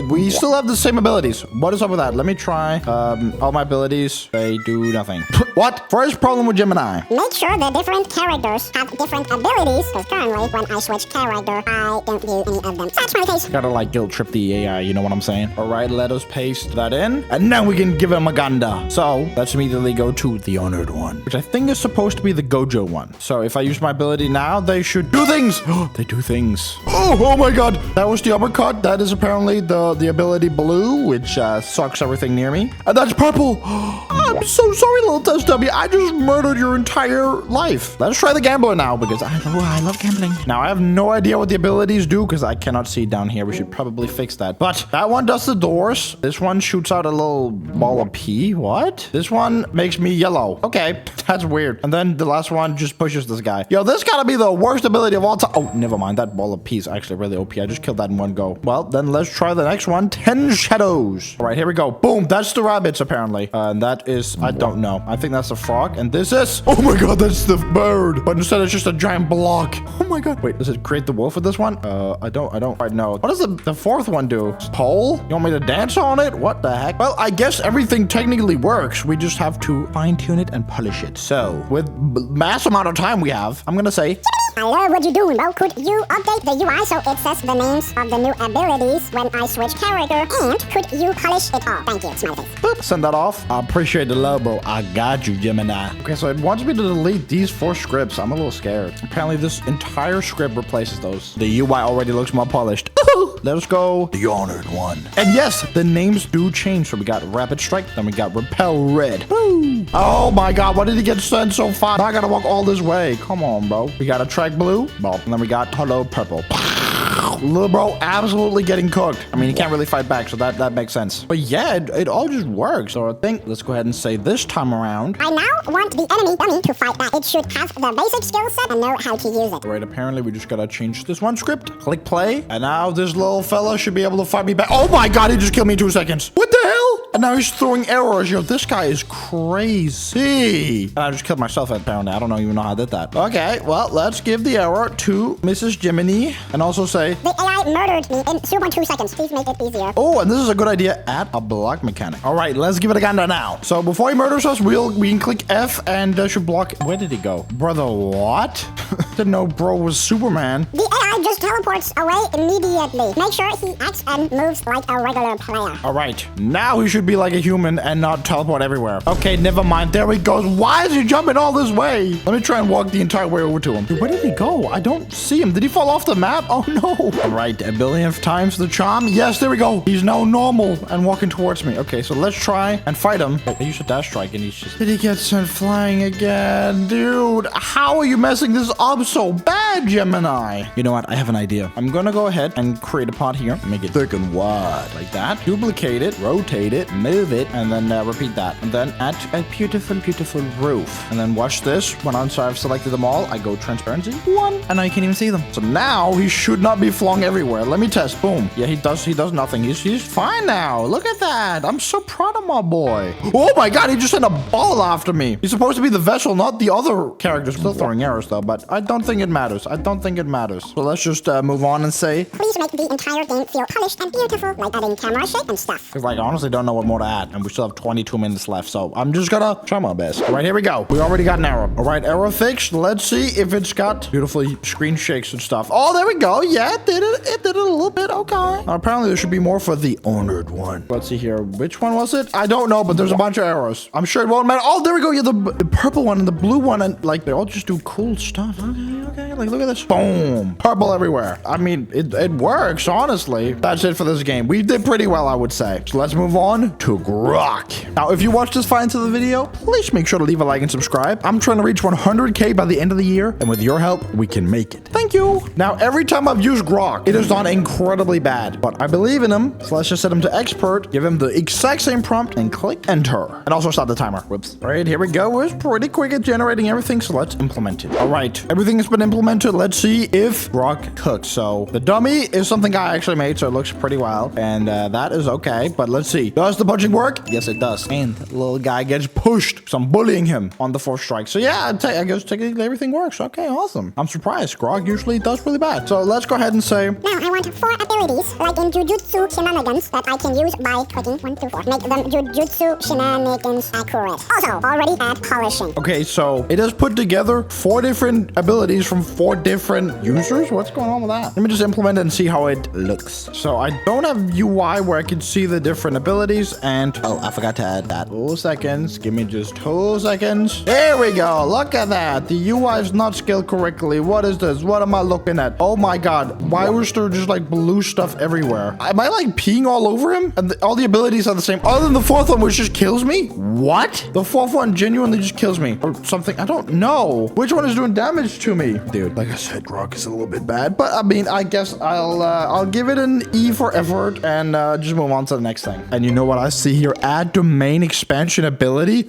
We still have the same abilities. What is up with that? Let me try. All my abilities, they do nothing. What? First problem with Gemini.
Make sure the different characters have different abilities, because currently when I switch character, I don't do any of them. So that's my case.
Gotta like guilt trip the AI, you know what I'm saying? All right, let us paste that in. And now we can give him a ganda. So let's immediately go to the honored one, which I think is supposed to be the Gojo one. So if I use my ability now, they should do things. They do things. Oh my god. That was the uppercut. That is apparently the ability blue, which sucks everything near me. And that's purple. I'm so sorry, little test dummy. I just murdered your entire life. Let's try the gambler now, because I love gambling. Now, I have no idea what the abilities do, because I cannot see down here. We should probably fix that. But that one does the doors. This one shoots out a little ball of pee. What? This one makes me yellow. Okay, that's weird. And then the last one just pushes this guy. Yo, this gotta be the worst ability of all time. Oh, never mind. That ball of pee is actually really OP. I just killed that in one go. Well, then let's try the next one. 10 shadows. All right, here we go. Boom. That's the rabbits, apparently. And that is, I don't know. I think that's the frog. And this is, oh my god, that's the bird. But instead, it's just a giant block. Oh my god. Wait, does it create the wolf with this one? I don't quite know. What does the fourth one do? Pole? You want me to dance on it? What the heck? Well, I guess everything technically works. We just have to fine tune it and polish it. So, with mass amount of time we have, I'm gonna say,
I love what you're doing, bro. Could you update the UI so it says the names of the new abilities when I switch character? And could you polish it all? Thank you. Smiley face.
boop, send that off. I appreciate the love, bro. I got you, Gemini. Okay, so it wants me to delete these 4 scripts. I'm a little scared. Apparently, this entire script replaces those. The UI already looks more polished. Let us go. The honored one. And yes, the names do change. So we got Rapid Strike, then we got Repel Red. Woo. Oh my god, why did he get sent so far? Now I gotta walk all this way. Come on, bro. We got a Track Blue. Well, and then we got Hello Purple. Little bro absolutely getting cooked. I mean, he can't really fight back, so that makes sense. But yeah, it all just works. So I think let's go ahead and say this time around.
I now want the enemy dummy to fight back. It should have the basic skill set and know how to use it.
Right, apparently we just gotta change this one script. Click play. And now this little fella should be able to fight me back. Oh my god, he just killed me in 2 seconds. What the hell? And now he's throwing arrows. Yo, this guy is crazy. And I just killed myself apparently. I don't even know how I did that. Okay, well, let's give the arrow to Mrs. Gemini and also say,
the AI murdered me in 0.2 seconds. Please make it easier.
oh, and this is a good idea. Add a block mechanic. All right, let's give it a gander now. So before he murders us, we can click F and should block. Where did he go? Brother, what? Didn't know bro was Superman.
The AI just teleports away immediately. Make sure he acts and moves like a regular player.
All right, now he should be like a human and not teleport everywhere. Okay, never mind. There he goes. Why is he jumping all this way? Let me try and walk the entire way over to him. Dude, where did he go? I don't see him. Did he fall off the map? Oh no. All right, a billionth times the charm. Yes, there we go. He's now normal and walking towards me. Okay, so let's try and fight him. I used a dash strike and he's just... Did he get sent flying again? Dude, how are you messing this up so bad, Gemini? You know what? I have an idea. I'm gonna go ahead and create a pot here. Make it thick and wide like that. Duplicate it, rotate it, move it, and then repeat that. And then add a beautiful, beautiful roof. And then watch this. When I've selected them all, I go transparency 1, and now you can't even see them. So now he should not be flung everywhere. Let me test. Boom. Yeah, he does nothing. He's fine now. Look at that. I'm so proud of my boy. Oh my god, he just sent a ball after me. He's supposed to be the vessel, not the other characters. Still throwing arrows though, but I don't think it matters. I don't think it matters. So let's just move on and say,
please make the entire game feel polished and beautiful, like adding camera shake and stuff.
because like I honestly don't know what more to add, and we still have 22 minutes left, so I'm just gonna try my best. All right, here we go. We already got an arrow. All right, arrow fixed. Let's see if it's got beautiful screen shakes and stuff. Oh, there we go. Yeah, it did it. It did it a little bit. Okay. Now, apparently there should be more for the honored one. Let's see here. Which one was it? I don't know, but there's a bunch of arrows. I'm sure it won't matter. Oh, there we go. Yeah, the purple one and the blue one, and like they all just do cool stuff. Okay. Like look at this. Boom. Purple everywhere. I mean, it works, honestly. That's it for this game. We did pretty well, I would say. So let's move on to Grok. Now, if you watched this far into the video, please make sure to leave a like and subscribe. I'm trying to reach 100K by the end of the year, and with your help, we can make it. Thank you. Now, every time I've used Grok, it has done incredibly bad, but I believe in him. So let's just set him to expert, give him the exact same prompt, and click enter. And also start the timer. Whoops. All right, here we go. It's pretty quick at generating everything, so let's implement it. All right, everything has been implemented. Let's see if Grok cooks. So the dummy is something I actually made, so it looks pretty well, and that is okay. But let's see. Does the punching work? Yes, it does. And the little guy gets pushed, so I'm bullying him on the 4th strike. So yeah, I guess technically everything works. Okay, awesome. I'm surprised. Grok usually does really bad. So let's go ahead and say,
now I want 4 abilities, like in Jujutsu Shenanigans, that I can use by clicking 1 through 4. Make them Jujutsu Shenanigans accurate. Also, already add polishing.
okay, so it has put together 4 different abilities from 4 different users. What's going on with that? Let me just implement it and see how it looks. So I don't have UI where I can see the different abilities, and oh, I forgot to add that. 2 seconds. Give me just 2 seconds. There we go. Look at that. The UI is not scaled correctly. What is this? What am I looking at? Oh my god. Why was there just like blue stuff everywhere? Am I like peeing all over him? And all the abilities are the same, other than the 4th one, which just kills me? What? The 4th one genuinely just kills me. Or something. I don't know. Which one is doing damage to me? Dude, like I said, Grok is a little bit bad, but I mean, I guess I'll give it an E for effort and just move on to the next thing. And you know what I see here? Add domain expansion ability.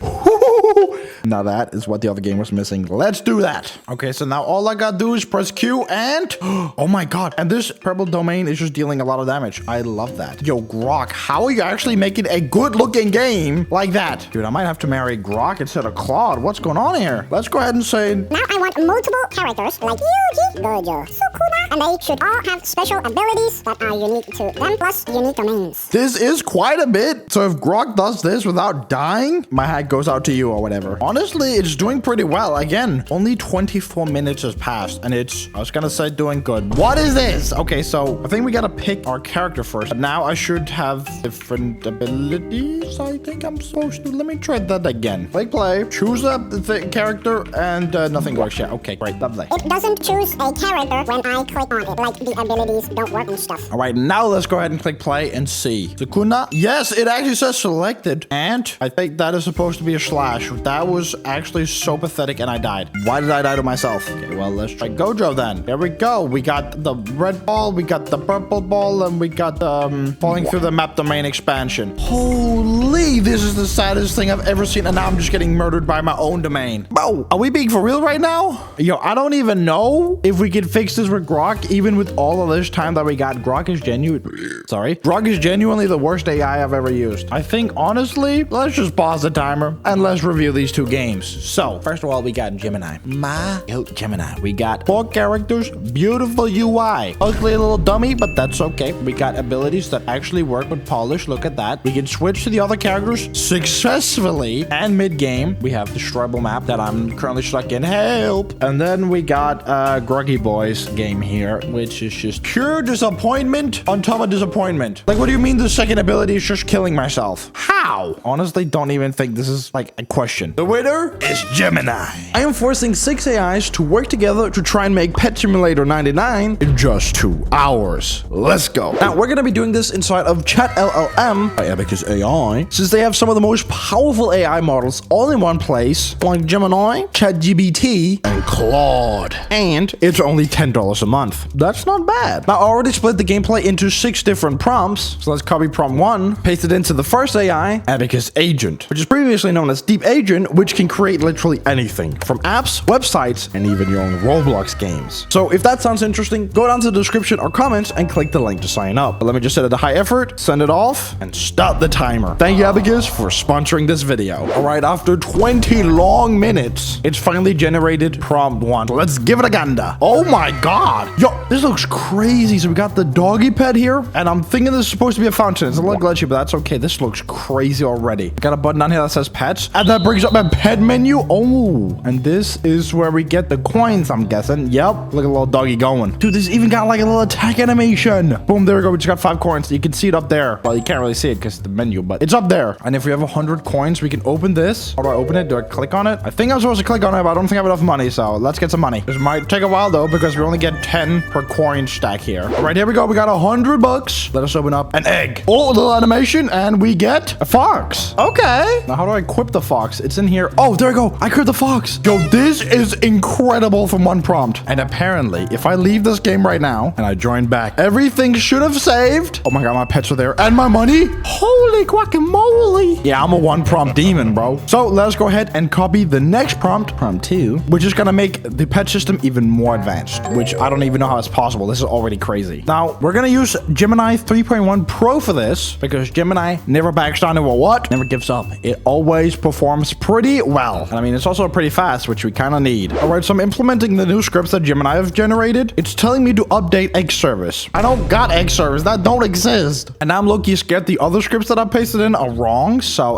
Now that is what the other game was missing. Let's do that. Okay, so now all I gotta do is press Q and oh my god. And this purple domain is just dealing a lot of damage. I love that. Yo, Grok, how are you actually making a good looking game like that? Dude, I might have to marry Grok instead of Claude. What's going on here? Let's go ahead and say,
now I want multiple characters like Yuji, Gojo, Sukuna, and they should all have special abilities that are unique to them, plus unique domains.
this is quite a bit. So if Grok does this without dying, my hat goes out to you or whatever. Honestly, it's doing pretty well. Again, only 24 minutes has passed, and it's, I was gonna say doing good. What is this? Okay, so I think we gotta pick our character first. But now I should have different abilities. I think I'm supposed to. Let me try that again. Click play, choose a character, and nothing works yet. Okay, great, lovely.
It doesn't choose a character when I click click on it, like the abilities don't work and stuff.
All right, now let's go ahead and click play and see. Sukuna? Yes, it actually says selected. And I think that is supposed to be a slash. That was actually so pathetic and I died. Why did I die to myself? Okay, well, let's try Gojo then. There we go. We got the red ball, we got the purple ball, and we got the falling through the map domain expansion. Holy, this is the saddest thing I've ever seen. And now I'm just getting murdered by my own domain. Bro, are we being for real right now? Yo, I don't even know if we can fix this with Grok, even with all of this time that we got. Grok is genuine. Sorry. Grok is genuinely the worst AI I've ever used. I think, honestly, let's just pause the timer and let's review these two games. So, first of all, we got Gemini. Gemini. We got 4 characters, beautiful UI. Ugly little dummy, but that's okay. We got abilities that actually work with polish. Look at that. We can switch to the other characters successfully. And mid-game, we have the Stribble map that I'm currently stuck in. Help! And then we got Groggy Boys game here, which is just pure disappointment on top of disappointment. Like, what do you mean the second ability is just killing myself? How? Honestly, don't even think this is like a question. The winner is Gemini. I am forcing 6 AIs to work together to try and make Pet Simulator 99 in just 2 hours. Let's go. Now, we're gonna be doing this inside of ChatLLM by Abacus AI, since they have some of the most powerful AI models all in one place, like Gemini, ChatGPT, and Claude. And it's only $10 a month. That's not bad. Now, I already split the gameplay into 6 different prompts. So let's copy prompt 1, paste it into the first AI, Abacus Agent, which is previously known as Deep Agent, which can create literally anything from apps, websites, and even your own Roblox games. So if that sounds interesting, go down to the description or comments and click the link to sign up. But let me just set it to high effort, send it off, and start the timer. Thank you, Abacus, for sponsoring this video. All right, after 20 long minutes, it's finally generated prompt 1. Let's give it a gander. Oh my god. Yo, this looks crazy. So we got the doggy pet here, and I'm thinking this is supposed to be a fountain. It's a little glitchy, but that's okay. This looks crazy already. Got a button on here that says pets, and that brings up my pet menu. Oh, and this is where we get the coins, I'm guessing. Yep, look at the little doggy going. Dude, this even got like a little attack animation. Boom, there we go. We just got 5 coins. You can see it up there. Well, you can't really see it because it's the menu, but it's up there. And if we have 100 coins, we can open this. How do I open it? Do I click on it? I think I'm supposed to click on it, but I don't think I have enough money, so let's get some money. This might take a while though, because we only get 10 per coin stack here. All right, here we go. We got $100. Let us open up an egg. Oh, a little animation, and we get a fox. Okay. Now, how do I equip the fox? It's in here. Oh, there we go. I equipped the fox. Yo, this is incredible from 1 prompt. And apparently, if I leave this game right now and I join back, everything should have saved. Oh my god, my pets are there. And my money. Holy guacamole. Yeah, I'm a 1 prompt demon, bro. So let's go ahead and copy the next prompt, prompt 2, which is gonna make the pet system even more advanced, which I don't even know how it's possible. This is already crazy. Now, we're gonna use Gemini 3.1 Pro for this, because Gemini never backs down to a what? Never gives up. It always performs pretty well. And I mean, it's also pretty fast, which we kind of need. All right, so I'm implementing the new scripts that Gemini have generated. It's telling me to update egg service. I don't got egg service. That don't exist. And now I'm low-key scared the other scripts that I pasted in are wrong. So,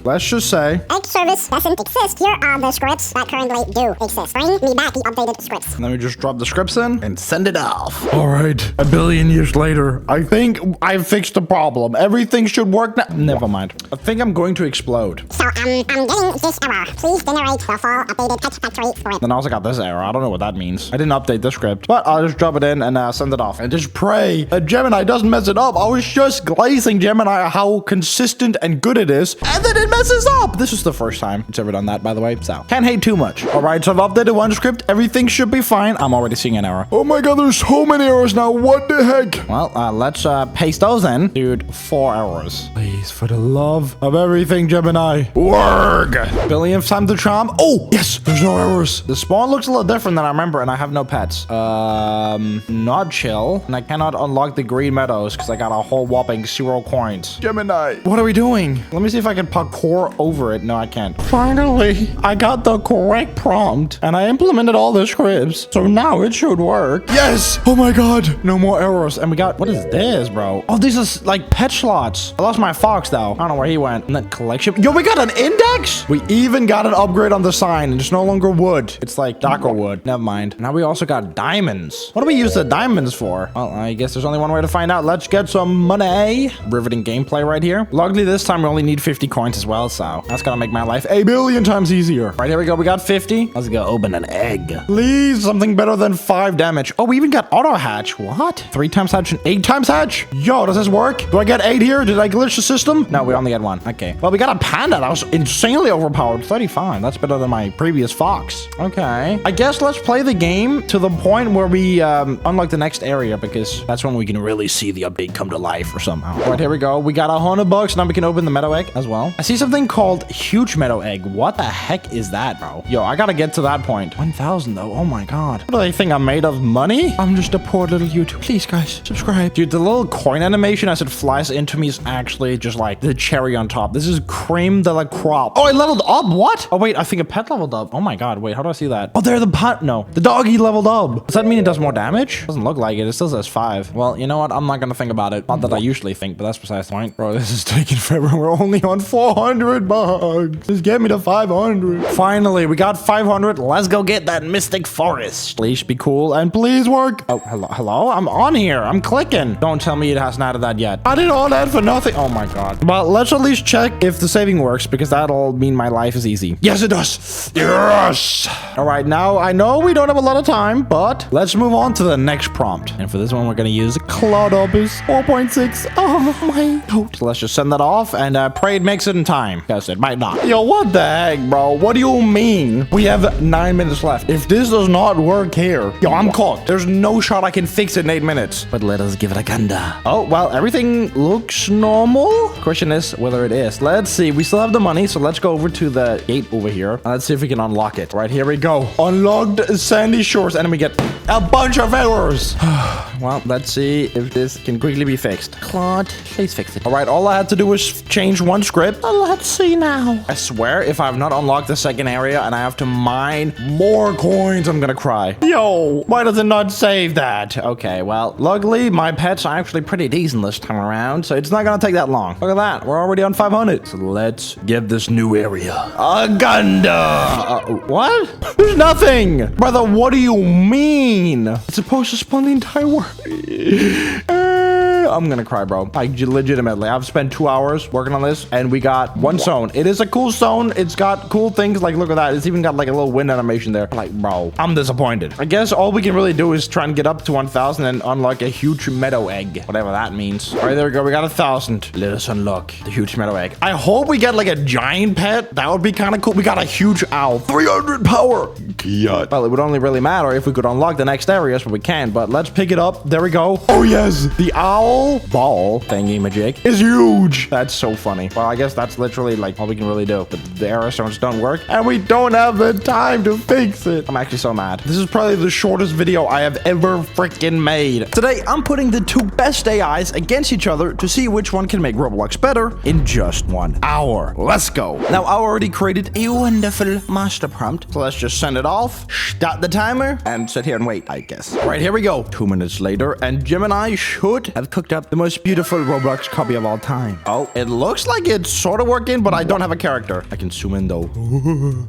let's just say
Egg service doesn't exist. Here are the scripts that currently do exist. Bring me back the updated scripts.
let me just drop the scripts in and send it off. All right, 1 billion years later, I think I fixed the problem. Everything should work now. Never mind. I think I'm going to explode.
So, I'm getting this error. Please generate the full updated Pet Factory script.
Then I also got this error. I don't know what that means. I didn't update the script, but I'll just drop it in and send it off. And just pray that Gemini doesn't mess it up. I was just glazing Gemini how consistent and good it is, and then it messes up. This is the first time it's ever done that, by the way, so can't hate too much. All right, so I've updated 1 script. Everything should be fine. I'm already seeing an error. Oh my god, there's so many errors now. What the heck? Well, let's paste those in. Dude, 4 errors. Please, for the love of everything, Gemini, work. Billionth time to charm. Oh, yes, there's no errors. The spawn looks a little different than I remember, and I have no pets. Not chill. And I cannot unlock the green meadows because I got a whole whopping 0 coins. Gemini, what are we doing? Let me see if I can parkour over it. No, I can't. Finally, I got the correct prompt, and I implemented all the scripts, so now it should work. Yes! Oh my god, no more errors. And we got, what is this, bro? Oh, these are like pet slots. I lost my fox, though. I don't know where he went. And that collection. Yo, we got an index? We even got an upgrade on the sign, and it's no longer wood. It's like darker wood. Never mind. Now we also got diamonds. What do we use the diamonds for? Well, I guess there's only one way to find out. Let's get some money. Riveting gameplay right here. Luckily, this time we only need 50 coins as well, so that's gonna make my life 1 billion times easier. Right, here we go. We got 50. Let's go open an egg. Please, something better than 5 damage. damage. Oh, we even got auto hatch. What? 3 times hatch and 8 times hatch? Yo, does this work? Do I get 8 here? Did I glitch the system? No, we only get 1. Okay. Well, we got a panda. That was insanely overpowered. 35. That's better than my previous fox. Okay. I guess let's play the game to the point where we unlock the next area, because that's when we can really see the update come to life or somehow. All right, here we go. We got $100. Now we can open the meadow egg as well. I see something called huge meadow egg. What the heck is that, bro? Yo, I gotta get to that point. 1,000 though. Oh my god. What do they think? I'm made of money? I'm just a poor little YouTuber. Please, guys, subscribe. Dude, the little coin animation as it flies into me is actually just like the cherry on top. This is cream de la crop. Oh, I leveled up. What? Oh, wait, I think a pet leveled up. Oh my god. Wait, how do I see that? Oh, there, the pet. No, the doggy leveled up. Does that mean it does more damage? Doesn't look like it. It still says 5. Well, you know what? I'm not gonna think about it. Not that I usually think, but that's besides the point. Bro, this is taking forever. We're only on $400. Just get me to 500. Finally, we got 500. Let's go get that mystic forest. Please be cool and please work. Oh, hello? I'm on here. I'm clicking. Don't tell me it hasn't added that yet. I did all that for nothing. Oh my god. Well, let's at least check if the saving works, because that'll mean my life is easy. Yes, it does. Yes. All right, now I know we don't have a lot of time, but let's move on to the next prompt. And for this one, we're going to use Cloudopus 4.6. Oh my god. So let's just send that off and pray it makes it in time, because it might not. Yo, what the heck, bro? What do you mean? We have 9 minutes left. If this does not work here, yo, I'm cooked. There's no shot I can fix it in 8 minutes. But let us give it a ganda. Oh, well, everything looks normal. Question is whether it is. Let's see. We still have the money, so let's go over to the gate over here. Let's see if we can unlock it. Right, here we go. Unlocked Sandy Shores, and then we get a bunch of errors. Well, let's see if this can quickly be fixed. Claude, please fix it. All right, all I had to do was change one script. Let's see now. I swear, if I have not unlocked the second area and I have to mine more coins, I'm gonna cry. Yo, why does it not save that? Okay, well, luckily, my pets are actually pretty decent this time around, so it's not gonna take that long. Look at that. We're already on 500. So let's give this new area a ganda. What? There's nothing. Brother, what do you mean? It's supposed to spawn the entire world. I'm gonna cry, bro. Legitimately. I've spent 2 hours working on this, and we got one zone. It is a cool zone. It's got cool things. Like, look at that. It's even got like a little wind animation there. Like, bro, I'm disappointed. I guess all we can really do is try and get up to 1,000 and unlock a huge meadow egg. Whatever that means. All right, there we go. We got 1,000. Let us unlock the huge meadow egg. I hope we get like a giant pet. That would be kind of cool. We got a huge owl. 300 power. Well, it would only really matter if we could unlock the next areas, but we can't. But let's pick it up. There we go. Oh, yes. The owl ball thingy majig is huge. That's so funny. Well, I guess that's literally like all we can really do. But the arrow stones don't work, and we don't have the time to fix it. I'm actually so mad. This is probably the shortest video I have ever freaking made. Today, I'm putting the 2 best AIs against each other to see which one can make Roblox better in just 1 hour. Let's go. Now, I already created a wonderful master prompt. So let's just send it off, start the timer, and sit here and wait, I guess. All right, here we go. 2 minutes later, and Gemini should have cooked up the most beautiful Roblox copy of all time. Oh, it looks like it's sort of working, but I don't have a character. I can zoom in though.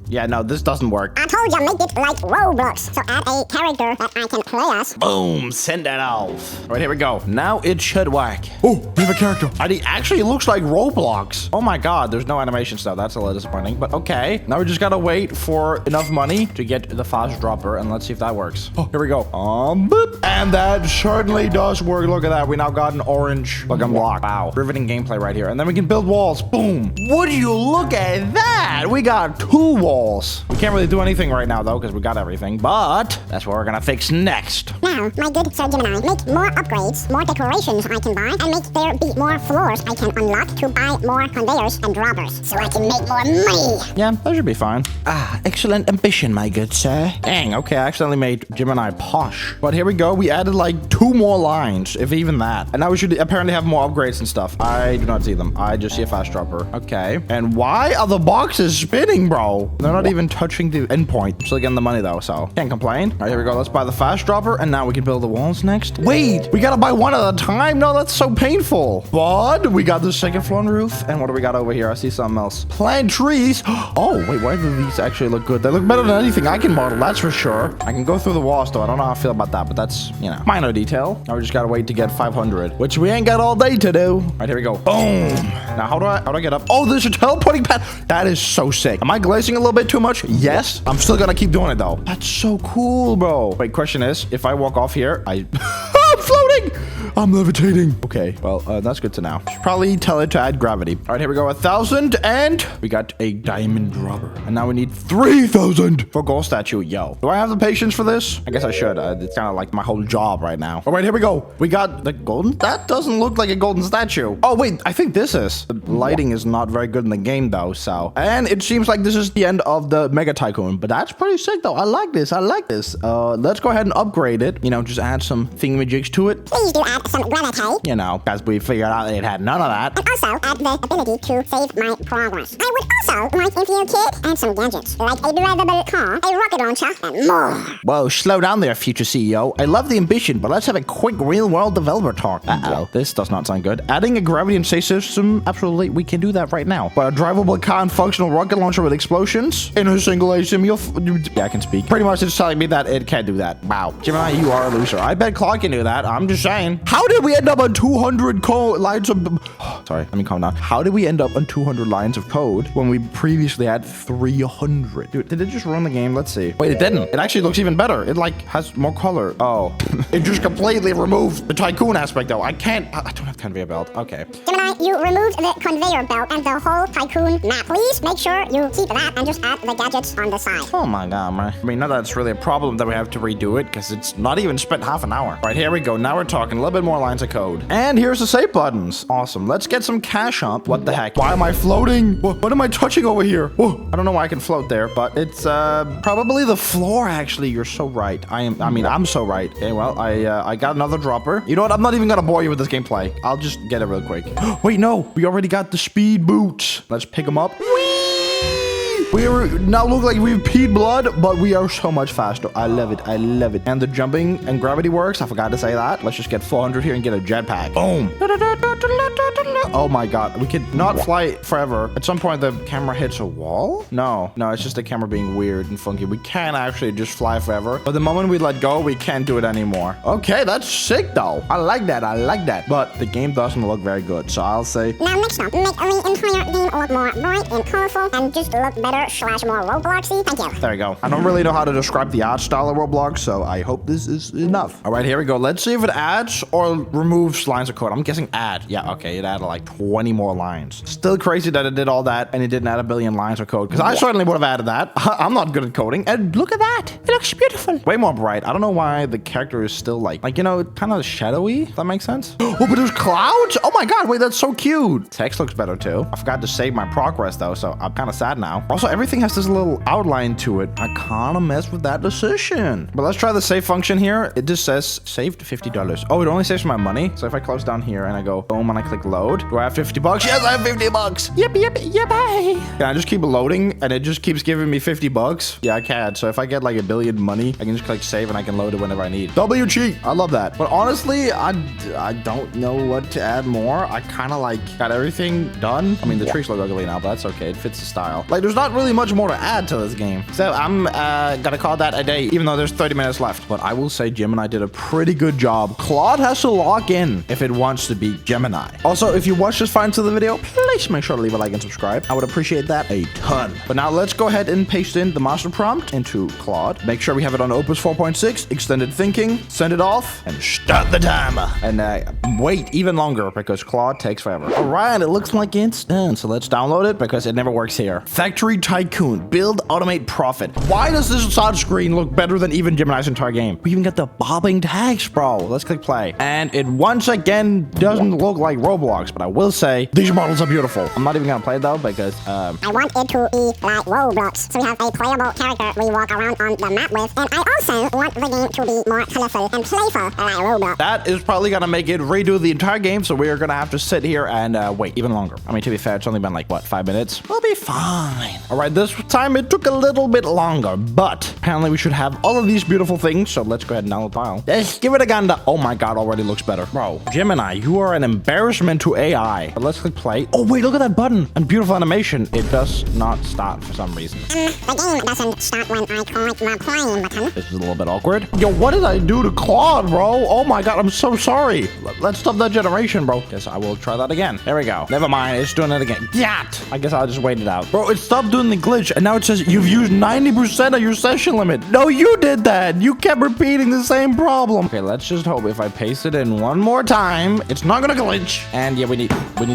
Yeah, no, this doesn't work.
I told you make it like Roblox, so add a character that I can play as.
Boom, send that off. All right, here we go. Now it should work. Oh, we have a character. And he actually looks like Roblox. Oh my god, there's no animation stuff. That's a little disappointing, but okay. Now we just gotta wait for enough money to get the fast dropper, and let's see if that works. Oh, here we go. Boop. And that certainly does work. Look at that. We now got an orange looking block. Wow. Riveting gameplay right here. And then we can build walls. Boom. Would you look at that? We got 2 walls. We can't really do anything right now, though, because we got everything. But that's what we're going to fix next.
Now, my good Sir Gemini, make more upgrades, more decorations I can buy, and make there be more floors I can unlock to buy more conveyors and droppers, so I can make more money.
Yeah, that should be fine. Ah, excellent ambition, my good sir. Dang, okay, I accidentally made Gemini posh. But here we go. We added like 2 more lines, if even that. And now we should apparently have more upgrades and stuff. I do not see them. I just see a fast dropper. Okay. And why are the boxes spinning, bro? They're not even touching the endpoint. I'm still getting the money though, so can't complain. All right, here we go. Let's buy the fast dropper, and now we can build the walls next. Wait, we gotta buy one at a time? No, that's so painful. But we got the second floor on the roof. And what do we got over here? I see something else. Plant trees. Oh, wait, why do these actually look good? They look better than anything I can model, that's for sure. I can go through the walls though. I don't know how I feel about that, but that's, you know, minor detail. Now we just gotta wait to get 500. it, which we ain't got all day to do. All right, here we go. Boom. Now, how do I get up? Oh, there's a teleporting pad. That is so sick. Am I glazing a little bit too much? Yes. I'm still gonna keep doing it though. That's so cool, bro. Wait, question is, if I walk off here, I'm floating. I'm levitating. Okay, well, that's good to know. Should probably tell it to add gravity. All right, here we go. 1,000, and we got a diamond rubber. And now we need 3,000 for gold statue. Yo, do I have the patience for this? I guess I should. It's kind of like my whole job right now. All right, here we go. We got the golden. That doesn't look like a golden statue. Oh, wait, I think this is. The lighting is not very good in the game, though, so. And it seems like this is the end of the Mega Tycoon, but that's pretty sick, though. I like this. I like this. Let's go ahead and upgrade it. You know, just add some thingamajigs to it.
Please do add some gravity.
You know, because we figured out it had none of that.
And also add the ability to save my progress. I would also like if you could add some gadgets, like a drivable car, a rocket launcher, and more.
Whoa, slow down there, future CEO. I love the ambition, but let's have a quick real-world developer talk. Uh-oh, this does not sound good. Adding a gravity and safe system, absolutely, we can do that right now. But a drivable car and functional rocket launcher with explosions in a single HM, yeah, I can speak. Pretty much it's telling me that it can't do that. Wow. Gemini, you are a loser. I bet Claude can do that. I'm just saying. How did we end up on 200 lines of... Sorry, let me calm down. How did we end up on 200 lines of code when we previously had 300? Dude, did it just run the game? Let's see. Wait, it didn't. It actually looks even better. It, like, has more color. Oh. It just completely removed the tycoon aspect, though. I can't... I don't have conveyor belt. Okay.
Gemini, you removed the conveyor belt and the whole tycoon map. Please make sure you keep that and just add the gadgets on the side.
Oh my god, man. I mean, not that it's really a problem that we have to redo it, because it's not even spent half an hour. Right, here we go. Now we're talking a little bit more lines of code. And here's the save buttons. Awesome. Let's get some cash up. What the heck? Why am I floating? What am I touching over here? Whoa. I don't know why I can float there, but it's probably the floor, actually. You're so right. I'm so right. Okay, well, I got another dropper. You know what? I'm not even gonna bore you with this gameplay. I'll just get it real quick. Wait, no. We already got the speed boots. Let's pick them up. We now look like we've peed blood, but we are so much faster. I love it. I love it. And the jumping and gravity works. I forgot to say that. Let's just get 400 here and get a jetpack. Boom. Oh my god. We could not fly forever. At some point, the camera hits a wall? No, it's just the camera being weird and funky. We can actually just fly forever. But the moment we let go, we can't do it anymore. Okay, that's sick, though. I like that. I like that. But the game doesn't look very good. So I'll say...
Now, next up, make the entire game look more bright and colorful and just look better / more Robloxy. Thank you.
There you go. I don't really know how to describe the art style of Roblox, so I hope this is enough. All right, here we go. Let's see if it adds or removes lines of code. I'm guessing add. Yeah, okay, it added like 20 more lines. Still crazy that it did all that and it didn't add a billion lines of code, because I certainly would have added that. I'm not good at coding. And look at that. It looks beautiful. Way more bright. I don't know why the character is still like, you know, kind of shadowy, if that makes sense. Oh, but there's clouds? Oh my god, wait, that's so cute. Text looks better too. I forgot to save my progress though, so I'm kind of sad now. Also, everything has this little outline to it. I kind of messed with that decision. But let's try the save function here. It just says saved $50. Oh, it only saves my money. So if I close down here and I go boom and I click load, do I have 50 bucks? Yes, I have 50 bucks. Yippee. Can I just keep loading and it just keeps giving me 50 bucks? Yeah, I can. So if I get like a billion money, I can just click save and I can load it whenever I need. W cheat. I love that. But honestly, I don't know what to add more. I kind of like got everything done. I mean, the trees look ugly now, but that's okay. It fits the style. Like, there's not really much more to add to this game. So I'm gonna call that a day, even though there's 30 minutes left. But I will say Gemini did a pretty good job. Claude has to lock in if it wants to be Gemini. Also, if you watched this far into the video, please make sure to leave a like and subscribe. I would appreciate that a ton. But now let's go ahead and paste in the master prompt into Claude. Make sure we have it on Opus 4.6, extended thinking, send it off, and start the timer. And wait even longer because Claude takes forever. All right, it looks like it's done. So let's download it because it never works here. Factory Tycoon, build, automate, profit. Why does this side screen look better than even Gemini's entire game? We even got the bobbing tags, bro. Let's click play. And it once again doesn't look like Roblox, but I will say these models are beautiful. I'm not even gonna play it though because
I want it to be like Roblox. So we have a playable character we walk around on the map with. And I also want the game to be more colorful and playful like Roblox.
That is probably gonna make it redo the entire game, so we are gonna have to sit here and wait even longer. I mean, to be fair, it's only been like, what, 5 minutes? We'll be fine. All right. right, this time it took a little bit longer, but apparently we should have all of these beautiful things. So let's go ahead and download the file. Let's give it a gander. Oh my God, already looks better. Bro, Gemini, you are an embarrassment to AI. But let's click play. Oh wait, look at that button and beautiful animation. It does not start for some reason.
The game doesn't start when I click the playing button.
This is a little bit awkward. Yo, what did I do to Claude, bro? Oh my God, I'm so sorry. Let's stop that generation, bro. Guess I will try that again. There we go. Never mind, it's doing it again. Yat! I guess I'll just wait it out. Bro, it stopped doing the glitch, and now it says you've used 90% of your session limit. No, you did that. You kept repeating the same problem. Okay, let's just hope if I paste it in one more time, it's not gonna glitch. And yeah, we need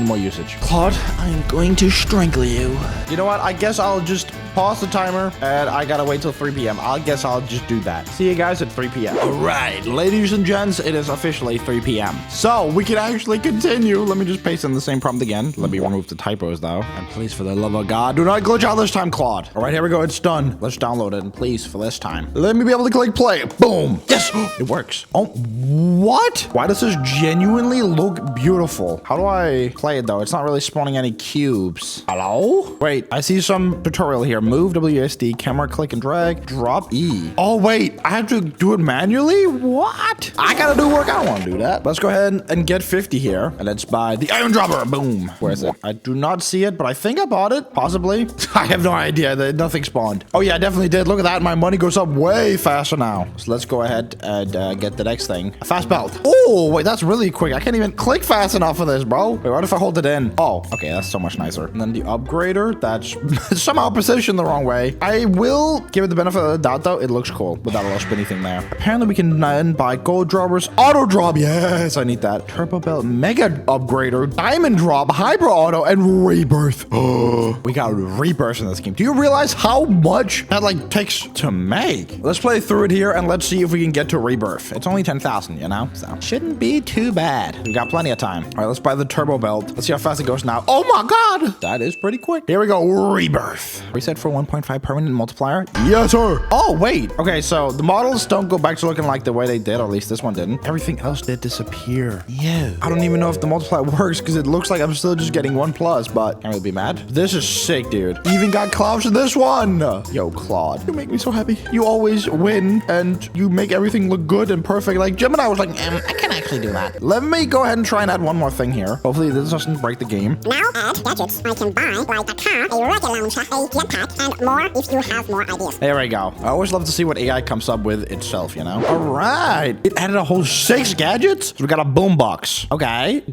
more usage. Claude, I am going to strangle you. You know what? I guess I'll just pause the timer, and I gotta wait till 3 p.m. I guess I'll just do that. See you guys at 3 p.m. All right, ladies and gents, it is officially 3 p.m. So we can actually continue. Let me just paste in the same prompt again. Let me remove the typos though. And please, for the love of God, do not glitch out this time, Claude. All right, here we go. It's done. Let's download it. And please, for this time, let me be able to click play. Boom. Yes, it works. Oh, what? Why does this genuinely look beautiful? How do I play it though? It's not really spawning any cubes. Hello? Wait, I see some tutorial here. Move WSD, camera, click and drag, drop E. Oh wait, I have to do it manually? What? I gotta do work. I don't want to do that. Let's go ahead and get 50 here, and let's buy the iron dropper. Boom. Where is it? I do not see it, but I think I bought it. Possibly. I have no idea. Nothing spawned. Oh yeah, I definitely did. Look at that. My money goes up way faster now. So let's go ahead and get the next thing. A fast belt. Oh wait, that's really quick. I can't even click fast enough for this, bro. Wait, what if I hold it in? Oh, okay, that's so much nicer. And then the upgrader, that's somehow positioned the wrong way. I will give it the benefit of the doubt though. It looks cool with that little spinny thing there. Apparently we can then buy gold droppers, auto drop. Yes, I need that. Turbo belt, mega upgrader, diamond drop, hyper auto, and rebirth. Oh, we got rebirth in this game. Do you realize how much that like takes to make? Let's play through it here and let's see if we can get to rebirth. It's only 10,000, you know, so shouldn't be too bad. We got plenty of time. All right, let's buy the turbo belt. Let's see how fast it goes now. Oh my God, that is pretty quick. Here we go, rebirth. Reset for 1.5 permanent multiplier. Yes, sir. Oh wait. Okay, so the models don't go back to looking like the way they did, or at least this one didn't. Everything else did disappear. Yeah. I don't even know if the multiplier works because it looks like I'm still just getting 1+, but can't really be mad. This is sick, dude. Even got clouds in this one. Yo, Claude, you make me so happy. You always win and you make everything look good and perfect. Like Gemini was like, I can actually do that. Let me go ahead and try and add one more thing here. Hopefully this doesn't break the game.
Now add gadgets. I can buy like a car, a rocket launcher, a jetpack, and more if you have more ideas.
There we go. I always love to see what AI comes up with itself, you know? All right. It added a whole 6 gadgets. So we got a boombox. Okay.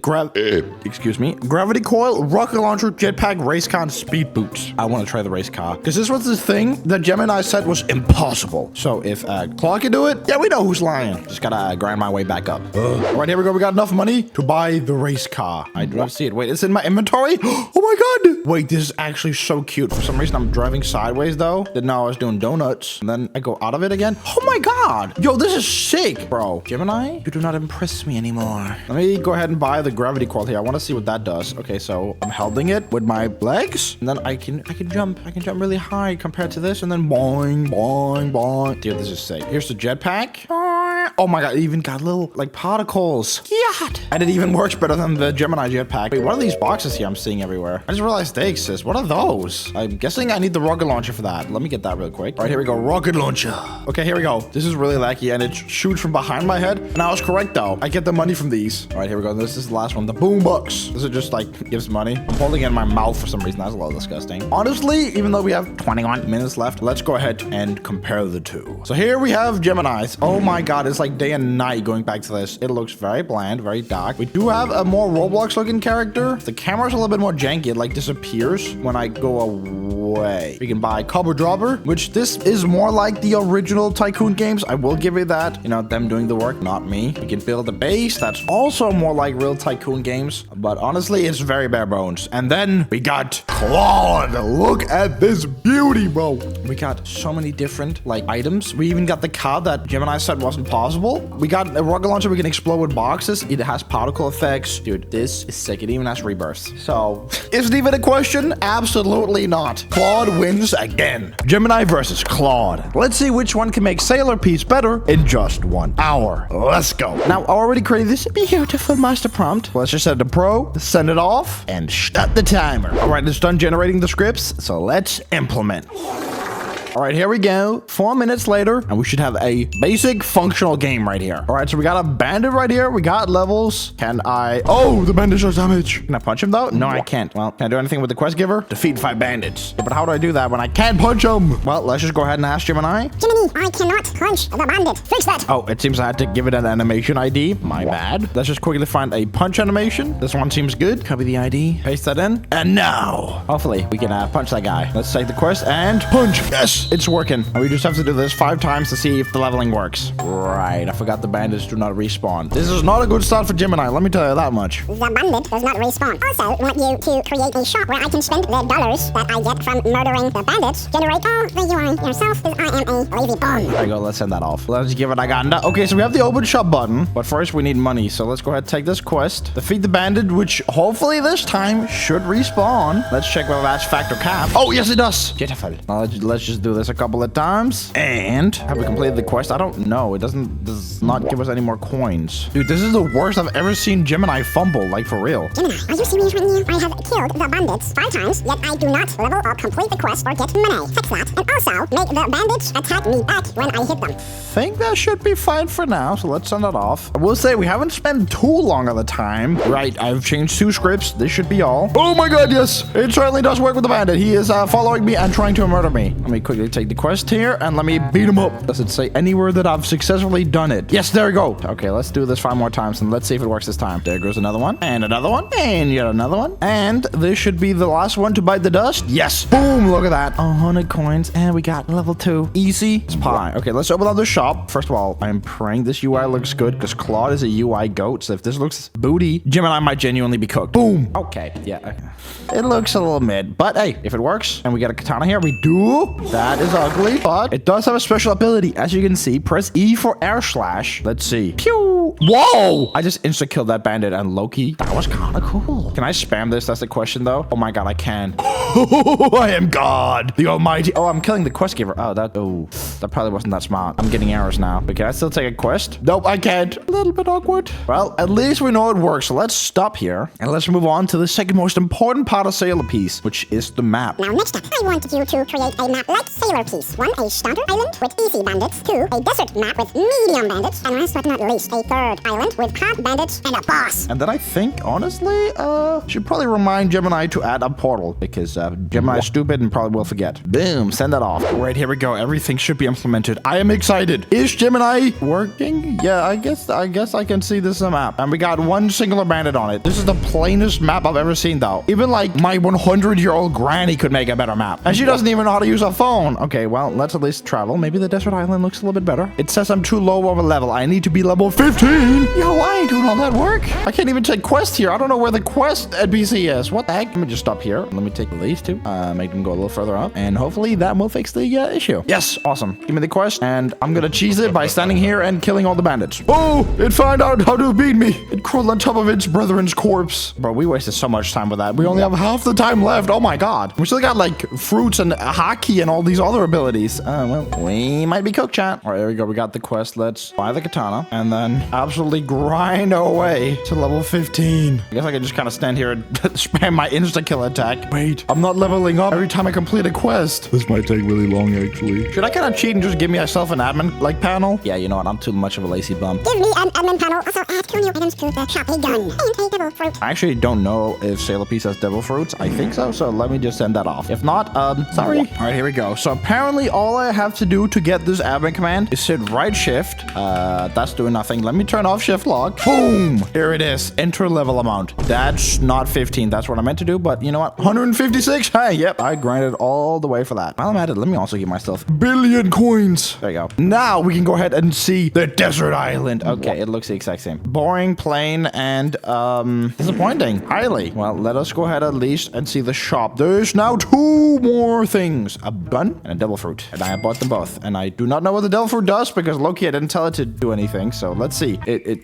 Excuse me. Gravity coil, rocket launcher, jetpack, race car, and speed boots. I want to try the race car because this was the thing that Gemini said was impossible. So if Claude can do it, yeah, we know who's lying. Just gotta grind my way back up. All right, here we go. We got enough money to buy the race car. I do not see it. Wait, it's in my inventory. Oh my God. Wait, this is actually so cute. For some reason, I'm driving sideways though. Didn't know I was doing donuts. And then I go out of it again. Oh my God. Yo, this is sick, bro. Gemini, you do not impress me anymore. Let me go ahead and buy the gravity coil here. I want to see what that does. Okay, so I'm holding it with my legs, and then I can jump. I can jump really high compared to this, and then boing, boing, boing. Dude, this is sick. Here's the jetpack. Oh my God, it even got little like particles. Yeah. And it even works better than the Gemini jetpack. Wait, what are these boxes here I'm seeing everywhere? I just realized they exist. What are those? I'm guessing I need the rocket launcher for that. Let me get that real quick. All right, here we go. Rocket launcher. Okay, here we go. This is really lucky, and it shoots from behind my head. And I was correct though. I get the money from these. All right, here we go. This is the last one. The boombox. This is just like gives money. I'm holding it in my mouth for some reason. That's a little disgusting. Honestly, even though we have 21 minutes left, let's go ahead and compare the two. So here we have Geminis. Oh my God, it's like day and night going back to this. It looks very bland, very dark. We do have a more Roblox looking character. The camera's a little bit more janky. It like disappears when I go away. We can buy Cobble Dropper, which this is more like the original Tycoon games. I will give you that. You know, them doing the work, not me. We can build a base. That's also more like real Tycoon games, but honestly, it's very bare bones. And then we got Claude. Look at this beauty, bro. We got so many different like items. We even got the car that Gemini said wasn't possible. We got a rocket launcher we can explode with boxes. It has particle effects. Dude, this is sick. It even has rebirth. So, is it even a question? Absolutely not. Claude wins again. Gemini versus Claude. Let's see which one can make Sailor Piece better in just 1 hour. Let's go. Now, I already created this beautiful master prompt. Let's just set it to pro, send it off, and start the timer. All right, it's done generating the scripts, so let's implement. All right, here we go. 4 minutes later, and we should have a basic functional game right here. All right, so we got a bandit right here. We got levels. Can I... Oh, the bandit does damage. Can I punch him, though? No, I can't. Well, can I do anything with the quest giver? Defeat 5 bandits. Yeah, but how do I do that when I can't punch him? Well, let's just go ahead and ask Gemini.
Gemini, I cannot punch the bandit. Fix that.
Oh, it seems I had to give it an animation ID. My bad. Let's just quickly find a punch animation. This one seems good. Copy the ID. Paste that in. And now, hopefully, we can punch that guy. Let's take the quest and punch. Yes, it's working. And we just have to do this 5 times to see if the leveling works. Right, I forgot the bandits do not respawn. This is not a good start for Gemini, let me tell you that much.
The bandit does not respawn. Also, want you to create a shop where I can spend the dollars that I get from murdering the bandits, generate all the UI yourself, because I am a lazy bum.
There you go, let's send that off. Let's give it a ganda. Okay, so we have the open shop button, but first we need money. So let's go ahead and take this quest. Defeat the bandit, which hopefully this time should respawn. Let's check whether that's factor cap. Oh, yes, it does. Beautiful. Now let's just do this a couple of times. And have we completed the quest? I don't know. It does not give us any more coins. Dude, this is the worst I've ever seen Gemini fumble, like for real.
Gemini, are you serious right now? I have killed the bandits 5 times, yet I do not level or complete the quest or get money. Fix that. And also, make the bandits attack me back when I hit them.
Think that should be fine for now, so let's send it off. I will say we haven't spent too long of the time. Right, I've changed 2 scripts. This should be all. Oh my god, yes! It certainly does work with the bandit. He is following me and trying to murder me. Let me quickly take the quest here and let me beat him up. Does it say anywhere that I've successfully done it? Yes, there we go. Okay, let's do this 5 more times and let's see if it works this time. There goes another one, and another one, and yet another one. And this should be the last one to bite the dust. Yes! Boom! Look at that. 100 coins, and we got level 2. Easy. It's pie. Okay, let's open up the shop. First of all, I'm praying this UI looks good because Claude is a UI goat. So if this looks booty, Gemini might genuinely be cooked. Boom. Okay. Yeah. Okay. It looks a little mid, but hey, if it works and we get a katana here, we do. That is ugly, but it does have a special ability. As you can see, press E for air slash. Let's see. Pew. Whoa. I just insta killed that bandit and Loki. That was kind of cool. Can I spam this? That's the question though. Oh my god, I can. I am God, the almighty. Oh, I'm killing the quest giver. Oh, that probably wasn't that smart. I'm getting errors now. But can I still take a quest? Nope, I can't. A little bit awkward. Well, at least we know it works. So let's stop here and let's move on to the second most important part of Sailor Piece, which is the map.
Now, next up, I want you to create a map like Sailor Piece. 1, a starter island with easy bandits. 2, a desert map with medium bandits. And last but not least, a 3rd island with hard bandits and a boss.
And then I think, honestly, should probably remind Gemini to add a portal because Gemini is stupid and probably will forget. Boom, send that off. All right, here we go. Everything should be implemented. I am excited. Is Gemini working? Yeah, I guess I can see this map. And we got 1 singular bandit on it. This is the plainest map I've ever seen, though. Even like my 100-year-old granny could make a better map. And she doesn't even know how to use a phone. Okay, well, let's at least travel. Maybe the desert island looks a little bit better. It says I'm too low of a level. I need to be level 15. Yo, I ain't doing all that work. I can't even take quests here. I don't know where the quest NPC is. What the heck? Let me just stop here. Let me take these 2. Make them go a little further up. And hopefully that will fix the issue. Yes, awesome. Give me the quest. And I'm gonna cheese it by standing here and killing all the bandits. Oh, it found out how to beat me. It crawled on top of its brethren's corpse. Bro, we wasted so much time with that. We only have half the time left. Oh my god. We still got like fruits and hockey and all these other abilities. Well, we might be cooked, chat. All right, there we go. We got the quest. Let's buy the katana and then absolutely grind our way to level 15. I guess I can just kind of stand here and spam my insta-kill attack. Wait, I'm not leveling up every time I complete a quest.
This might take really long, actually.
Should I kind of cheat and just give myself an admin like panel? Yeah, you know what? I'm too much of a lazy bum.
Give me an admin panel. Also add 2 new items to the shop. A gun and a devil fruit.
I actually don't know if Sailor Piece has devil fruits. I think so, so let me just send that off. If not, sorry. All right, here we go. So apparently all I have to do to get this admin command is hit right shift. That's doing nothing. Let me turn off shift lock. Boom! Here it is. Enter level amount. That's not 15. That's what I meant to do, but you know what? 156? Hey, yep. I grinded all the way for that. While I'm at it, let me also give myself billion coins. There you go. Now we can go ahead and see the desert island. Okay, it looks the exact same. Boring, plain, and disappointing. Highly. Well, let us go ahead at least and see the shop. There's now 2 more things. A gun watermelon and a devil fruit. And I bought them both. And I do not know what the devil fruit does because Loki, I didn't tell it to do anything. So let's see.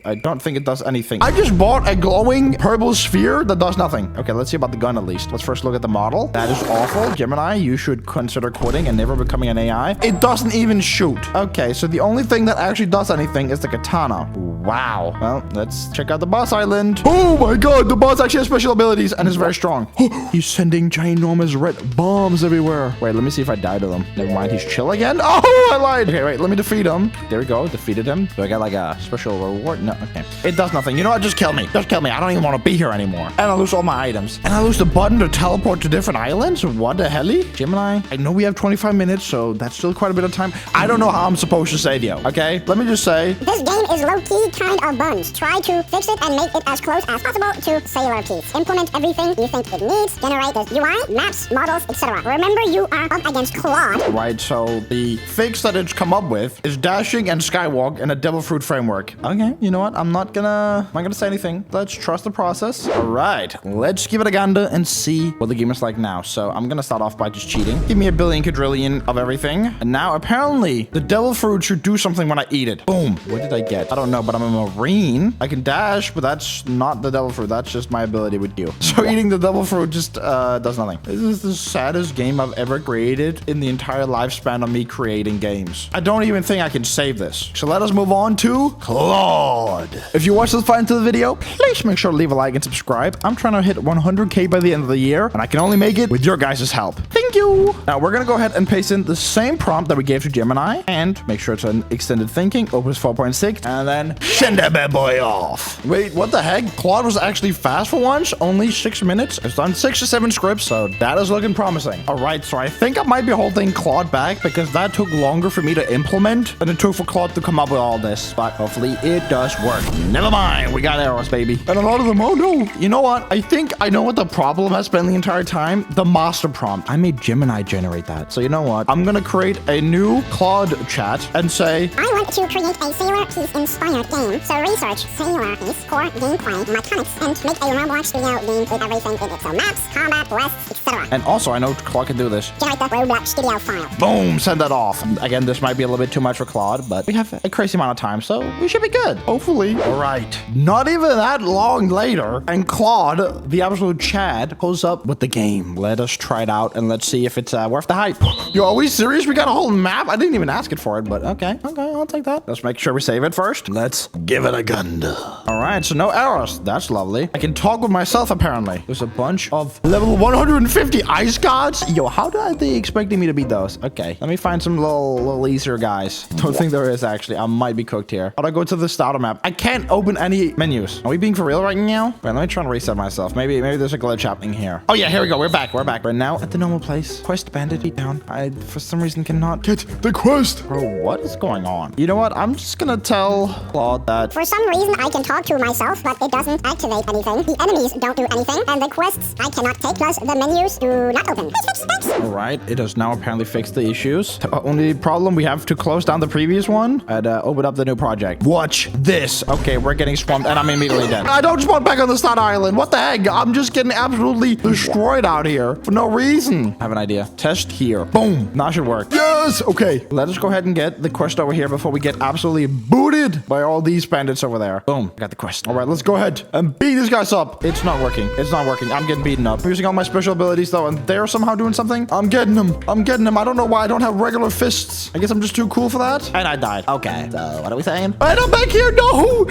I don't think it does anything. I just bought a glowing purple sphere that does nothing. Okay, let's see about the gun at least. Let's first look at the model. That is awful. Gemini, you should consider quitting and never becoming an AI. It doesn't even shoot. Okay, so the only thing that actually does anything is the katana. Wow. Well, let's check out the boss island. Oh my god, the boss actually has special abilities and is very strong. He's sending ginormous red bombs everywhere. Wait, let me see if I die to them. Never mind, he's chill again. Oh, I lied. Okay, wait, let me defeat him. There we go, defeated him. Do I get like a special reward? No, okay. It does nothing. You know what? Just kill me. Just kill me. I don't even want to be here anymore. And I lose all my items. And I lose the button to teleport to different islands? What the hell? Gemini, I know we have 25 minutes, so that's still quite a bit of time. I don't know how I'm supposed to save you, okay? Let me just say,
This game is low-key kind of buns. Try to fix it and make it as close as possible to Sailor Keys. Implement everything you think it needs. Generate the UI, maps, models, etc. Remember, you are up against Claude.
right, so the fix that it's come up with is dashing and skywalk in a devil fruit framework. Okay, you know what? I'm not gonna say anything. Let's trust the process. All right, let's give it a gander and see what the game is like now. So I'm gonna start off by just cheating. Give me a billion quadrillion of everything. And now apparently the devil fruit should do something when I eat it. Boom. What did I get? I don't know, but I'm a marine. I can dash, but that's not the devil fruit. That's just my ability with you. So eating the devil fruit just does nothing. This is the saddest game I've ever created in the entire lifespan of me creating games. I don't even think I can save this. So let us move on to Claude. If you watched this far into the video, please make sure to leave a like and subscribe. I'm trying to hit 100K by the end of the year, and I can only make it with your guys' help. Thank you. Now we're gonna go ahead and paste in the same prompt that we gave to Gemini, and make sure it's an extended thinking, Opus 4.6, and then send that bad boy off. Wait, what the heck? Claude was actually fast for once, only 6 minutes. It's done 6 to 7 scripts, so that is looking promising. All right, so I think I might be holding Claude back because that took longer for me to implement than it took for Claude to come up with all this, but hopefully it does work. Never mind, we got arrows, baby. And a lot of them, oh no. You know what? I think I know what the problem has been the entire time. The master prompt. I made Gemini generate that. So you know what? I'm gonna create a new Claude chat and say,
I want to create a Sailor Keys inspired game. So research Sailor Keys core gameplay mechanics and make a Roblox studio game with everything in it. So maps, combat, quests, etc.
and also I know Claude can do this.
Generate the Roblox studio file.
Boom, send that off. Again, this might be a little bit too much for Claude, but we have a crazy amount of time, so we should be good. Hopefully. All right. Not even that long later, and Claude, the absolute Chad, pulls up with the game. Let us try it out, and let's see if it's worth the hype. Yo, are we serious? We got a whole map? I didn't even ask it for it, but okay, I'll take that. Let's make sure we save it first. Let's give it a gun. All right, so no arrows. That's lovely. I can talk with myself, apparently. There's a bunch of level 150 ice gods. Yo, how are they expecting me to beat those? Okay, let me find some little easier guys. Don't think there is, actually. I might be cooked here. How do I go to the starter map? I can't open any menus. Are we being for real right now? Wait, let me try and reset myself. Maybe there's a glitch happening here. Oh yeah, here we go. We're back. We're now at the normal place. Quest bandit, beat down. I, for some reason, cannot get the quest. Bro, what is going on? You know what? I'm just gonna tell Claude that
For some reason, I can talk to myself, but it doesn't activate anything. The enemies don't do anything, and the quests I cannot take, plus the menus do not open. Thanks.
all right, it has now apparently fixed the issues. The only problem, we have to close down the previous one and open up the new project. Watch this. Okay, we're getting swamped and I'm immediately dead. I don't spawn back on the start island. What the heck? I'm just getting absolutely destroyed out here for no reason. I have an idea. Test here. Boom. Now it should work. Yes. Okay. Let us go ahead and get the quest over here before we get absolutely booted by all these bandits over there. Boom. I got the quest. All right, let's go ahead and beat these guys up. It's not working. It's not working. I'm getting beaten up. I'm using all my special abilities though, and they're somehow doing something. I'm getting them. I don't know why I don't have regular fists. I guess I'm just too cool for that. And I died. Okay. So what are we saying? All right, I'm back here. No,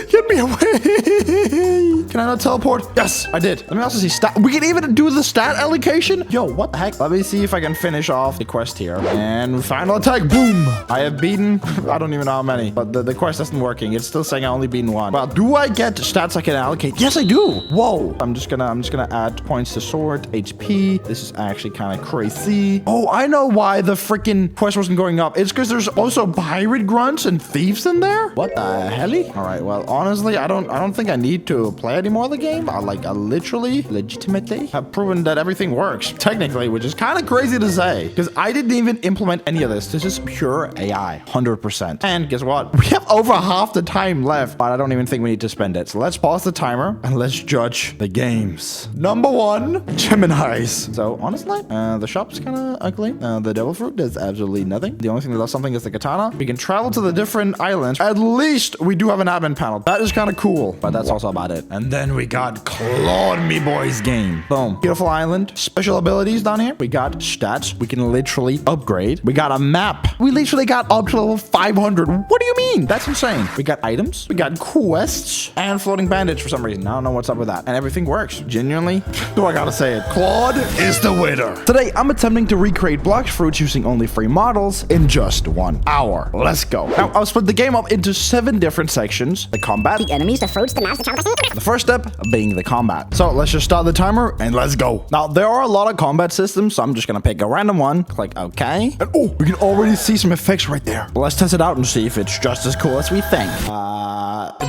get me away. Can I not teleport? Yes, I did. Let me also see stat. We can even do the stat allocation. Yo, what the heck? Let me see if I can finish off the quest here. And final attack. Boom. I have beaten, I don't even know how many, but the quest isn't working. It's still saying I only beaten one. Well, do I get stats I can allocate? Yes, I do. Whoa. I'm just gonna add points to sword, HP. This is actually kind of crazy. Oh, I know why the freaking quest wasn't going up. It's because there's also pirate grunts and thieves in there. What the hell? All right. Well, honestly, I don't think I need to play anymore. majority more of the game are like literally, legitimately have proven that everything works technically, which is kind of crazy to say because I didn't even implement any of this. This is pure AI, 100%. And guess what? We have over half the time left, but I don't even think we need to spend it. So let's pause the timer and let's judge the games. Number 1, Geminis. So honestly, the shop's kind of ugly. The devil fruit does absolutely nothing. The only thing that does something is the katana. We can travel to the different islands. At least we do have an admin panel. That is kind of cool, but that's also about it. And then we got Claude Me Boy's game. Boom. Beautiful island. Special abilities down here. We got stats. We can literally upgrade. We got a map. We literally got up to level 500. What do you mean? That's insane. We got items. We got quests and floating bandage for some reason. I don't know what's up with that. And everything works. Genuinely. Do I gotta say it? Claude is the winner. Today, I'm attempting to recreate Blox Fruits using only free models in just 1 hour. Let's go. Now, I'll split the game up into 7 different sections. The combat,
The enemies, the fruits, the maps, the challenges.
the first step being the combat. So let's just start the timer and let's go. Now, there are a lot of combat systems, so I'm just gonna pick a random one. Click OK. And oh, we can already see some effects right there. Well, let's test it out and see if it's just as cool as we think.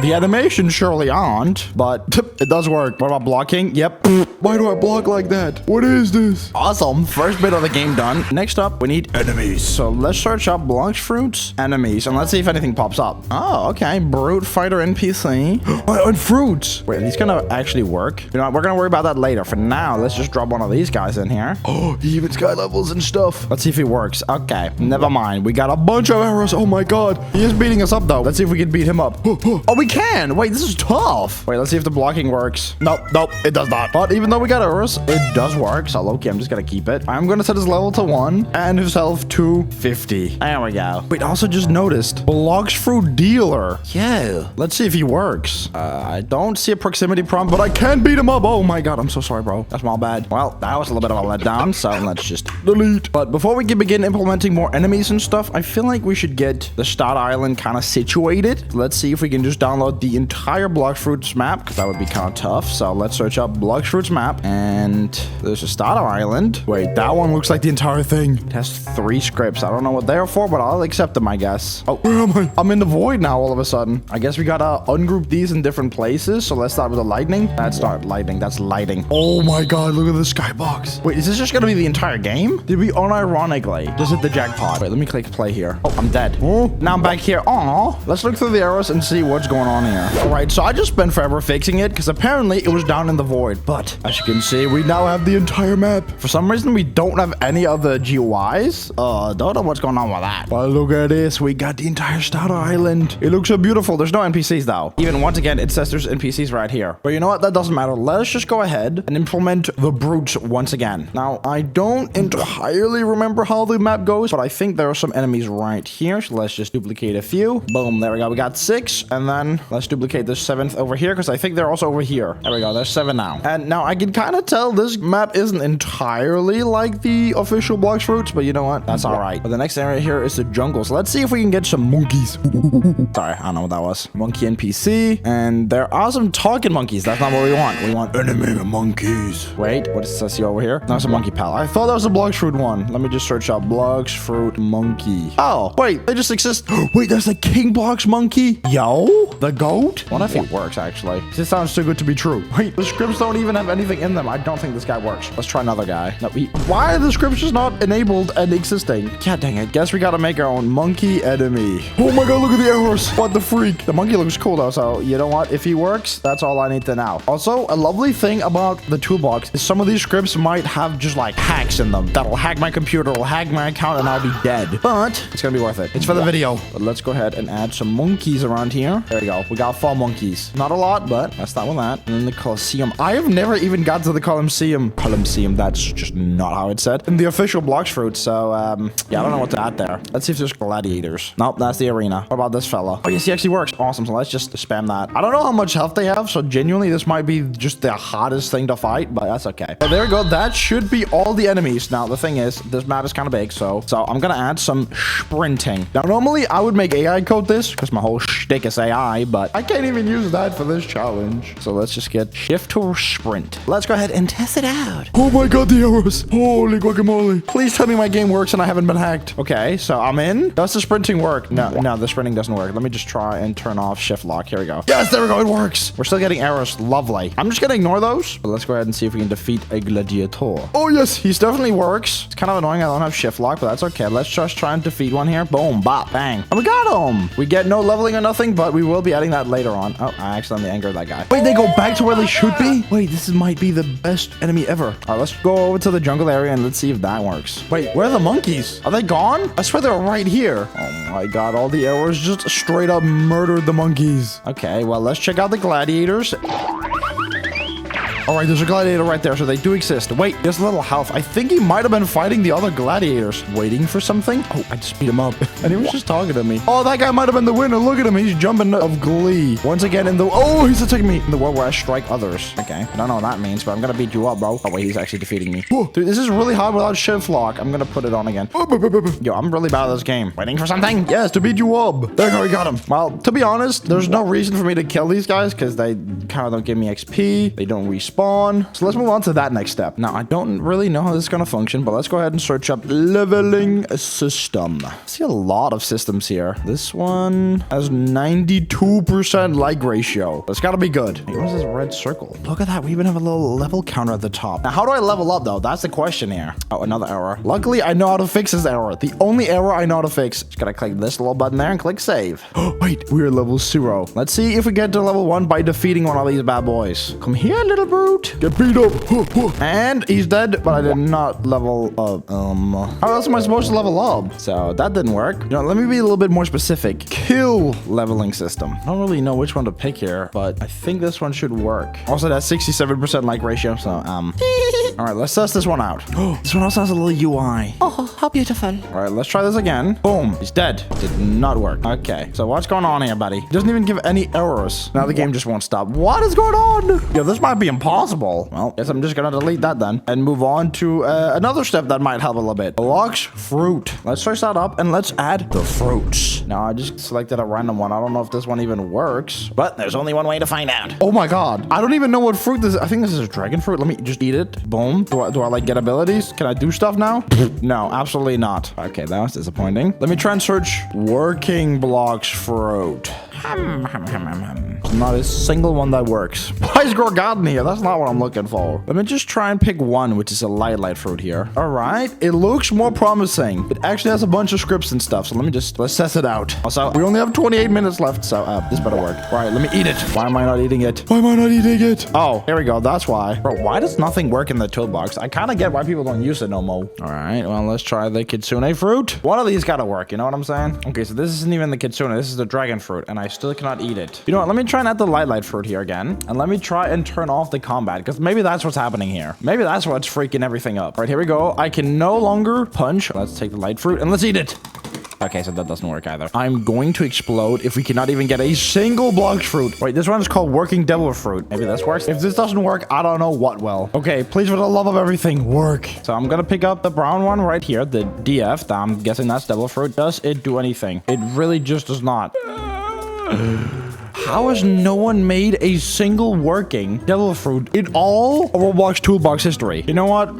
The animations surely aren't, but it does work. What about blocking? Yep.
Why do I block like that? What is this?
Awesome. First bit of the game done. Next up, we need enemies. So let's search up Blox Fruits, enemies, and let's see if anything pops up. Oh, okay. Brute Fighter NPC. And fruits. Wait, are these gonna actually work? You know what? We're gonna worry about that later. For now, let's just drop one of these guys in here.
Oh, he even sky levels and stuff.
Let's see if he works. Okay, never mind. We got a bunch of arrows. Oh my god. He is beating us up though. Let's see if we can beat him up. Oh, we can. Wait, this is tough. Wait, let's see if the blocking works. Nope, it does not. But even though we got arrows, it does work. So okay, I'm just gonna keep it. I'm gonna set his level to 1 and his health to 50. There we go. Wait, I also just noticed Blox Fruit Dealer. Yeah. Let's see if he works. I don't see a proximity prompt, but I can beat him up. Oh my god, I'm so sorry, bro. That's my bad. Well, that was a little bit of a letdown, so let's just delete. But before we can begin implementing more enemies and stuff, I feel like we should get the start island kind of situated. Let's see if we can just download the entire Blox Fruits map, because that would be kind of tough. So let's search up Blox Fruits map, and there's a starter island. Wait, that one looks like the entire thing. It has 3 scripts. I don't know what they're for, but I'll accept them, I guess. Oh, where am I? I'm in the void now all of a sudden. I guess we gotta ungroup these in different places. So let's start with the lightning. That's not lightning, that's lighting.
Oh my god, look at the skybox.
Wait, is this just gonna be the entire game? Did we unironically just hit the jackpot? Wait, let me click play here. Oh, I'm dead. Oh, now I'm back here. Aw, let's look through the arrows and see what's going on here. All right, so I just spent forever fixing it because apparently it was down in the void. But as you can see, we now have the entire map. For some reason, we don't have any of the GUIs. Don't know what's going on with that.
But look at this. We got the entire starter island.
It looks so beautiful. There's no NPCs though. Even once again, it says there's NPCs right here. But you know what? That doesn't matter. Let's just go ahead and implement the brutes once again. Now, I don't entirely remember how the map goes, but I think there are some enemies right here. So let's just duplicate a few. Boom. There we go. We got 6. And then let's duplicate the 7th over here because I think they're also over here. There we go. There's 7 now. And now I can kind of tell this map isn't entirely like the official Blox Fruits, but you know what? That's all right. But the next area here is the jungle. So let's see if we can get some monkeys. Sorry, I don't know what that was. Monkey NPC. And there are some talking monkeys. That's not what we want. We want
Enemy monkeys.
Wait, what does this say over here? No, it's a monkey pal. I thought that was a Blox Fruit one. Let me just search up Blox Fruit monkey. Oh, wait, they just exist. Wait, there's a King Blox monkey. Yo, the goat? What if it works, actually? This sounds too good to be true. Wait, the scripts don't even have anything in them. I don't think this guy works. Let's try another guy. No, why are the scripts just not enabled and existing? God dang it. Guess we gotta make our own monkey enemy.
Oh my god, look at the arrows. What the freak?
The monkey looks cool though, so you know what? If he works, that's all I need to know. Also, a lovely thing about the toolbox is some of these scripts might have just like hacks in them. That'll hack my computer, will hack my account, and I'll be dead. But it's gonna be worth it. It's for the video. But let's go ahead and add some monkeys around here. There we go. We got 4 monkeys. Not a lot, but let's start with that. And then the Colosseum. I have never even got to the Colosseum. That's just not how it's said in the official Blox Fruit. So, yeah, I don't know what to add there. Let's see if there's gladiators. Nope, that's the arena. What about this fella? Oh, yes, he actually works. Awesome. So let's just spam that. I don't know how much health they have, so genuinely, this might be just the hardest thing to fight, but that's okay. But there we go. That should be all the enemies. Now, the thing is, this map is kind of big, so I'm gonna add some sprinting. Now, normally, I would make AI code this, because my whole shtick is AI, but I can't even use that for this challenge. So let's just get shift to sprint. Let's go ahead and test it out.
Oh my god, the arrows. Holy guacamole.
Please tell me my game works and I haven't been hacked. Okay, so I'm in. Does the sprinting work? No, the sprinting doesn't work. Let me just try and turn off shift lock. Here we go. Yes, there we go. It works. We're still getting arrows. Lovely. I'm just gonna ignore those. But let's go ahead and see if we can defeat a gladiator. Oh, yes. He definitely works. It's kind of annoying I don't have shift lock, but that's okay. Let's just try and defeat one here. Boom, bop, bang. And we got him. We get no leveling or nothing, but we will be adding that later on. Oh, I accidentally angered that guy.
Wait, they go back to where they should be? Wait, this might be the best enemy ever.
All right, let's go over to the jungle area and let's see if that works.
Wait, where are the monkeys?
Are they gone? I swear they're right here. Oh my god, all the arrows just
Straight up murdered the monkeys.
Okay, well, let's check out the gladiators. All right, there's a gladiator right there, so they do exist. Wait, there's a little health. I think he might have been fighting the other gladiators, waiting for something. Oh, I just beat him up, and he was just talking to me. Oh, that guy might have been the winner. Look at him. He's jumping of glee. Once again in the... Oh, he's attacking me in the world where I strike others. Okay, I don't know what that means, but I'm going to beat you up, bro. Oh, wait, he's actually defeating me.
Whoa.
Dude, this is really hard without shift lock. I'm going to put it on again. Yo, I'm really bad at this game. Waiting for something?
Yes, to beat you up. There you go, we got him.
Well, to be honest, there's no reason for me to kill these guys because they kind of don't give me XP. They don't respawn. So let's move on to that next step. Now, I don't really know how this is going to function, but let's go ahead and search up leveling system. I see a lot of systems here. This one has 92% like ratio. That's got to be good. Hey, what's this red circle? Look at that. We even have a little level counter at the top. Now, how do I level up, though? That's the question here. Oh, another error. Luckily, I know how to fix this error. The only error I know how to fix. Just gotta click this little button there and click save.
Wait, we're level 0.
Let's see if we get to level 1 by defeating one of these bad boys. Come here, little brute.
Get beat up.
And he's dead, but I did not level up. How else am I supposed to level up? So that didn't work. You know, let me be a little bit more specific. Kill leveling system. I don't really know which one to pick here, but I think this one should work. Also, that's 67% like ratio, so, all right, let's test this one out.
This one also has a little UI.
Oh, how beautiful.
All right, let's try this again. Boom, he's dead. Did not work. Okay, so what's going on here, buddy? He doesn't even give any errors. Now the game just won't stop. What is going on? Yo, this might be impossible. Well, guess I'm just gonna delete that then and move on to another step that might help a little bit. Blocks fruit. Let's search that up and let's add the fruits. Now I just selected a random one. I don't know if this one even works, but there's only one way to find out. Oh my god, I don't even know what fruit this is. I think this is dragon fruit. Let me just eat it. Boom. Do I like get abilities? Can I do stuff now? No, absolutely not. Okay, that was disappointing. Let me try and search working blocks fruit. Not a single one that works. Why is Gorgon here? That's not what I'm looking for. Let me just try and pick one, which is a light fruit here. All right, it looks more promising. It actually has a bunch of scripts and stuff, so let's test it out. Also, we only have 28 minutes left, so this better work. All right, let me eat it. Why am I not eating it?
Why am I not eating it?
Oh, here we go. That's why. Bro, why does nothing work in the toolbox? I kind of get why people don't use it no more. All right, well, let's try the kitsune fruit. One of these got to work, you know what I'm saying? Okay, so this isn't even the kitsune. This is the dragon fruit, and I still cannot eat it. You know what? Let me try and add the light fruit here again, and let me try and turn off the combat, because maybe that's what's happening here. Maybe that's what's freaking everything up. All right, here we go. I can no longer punch. Let's take the light fruit and let's eat it. Okay, so that doesn't work either. I'm going to explode if we cannot even get a single block fruit. Wait, this one is called working devil fruit. Maybe this works. If this doesn't work, I don't know what will. Okay, please, for the love of everything, work. So I'm gonna pick up the brown one right here, the DF. I'm guessing that's devil fruit. Does it do anything? It really just does not. How has no one made a single working devil fruit in all of Roblox toolbox history? You know what?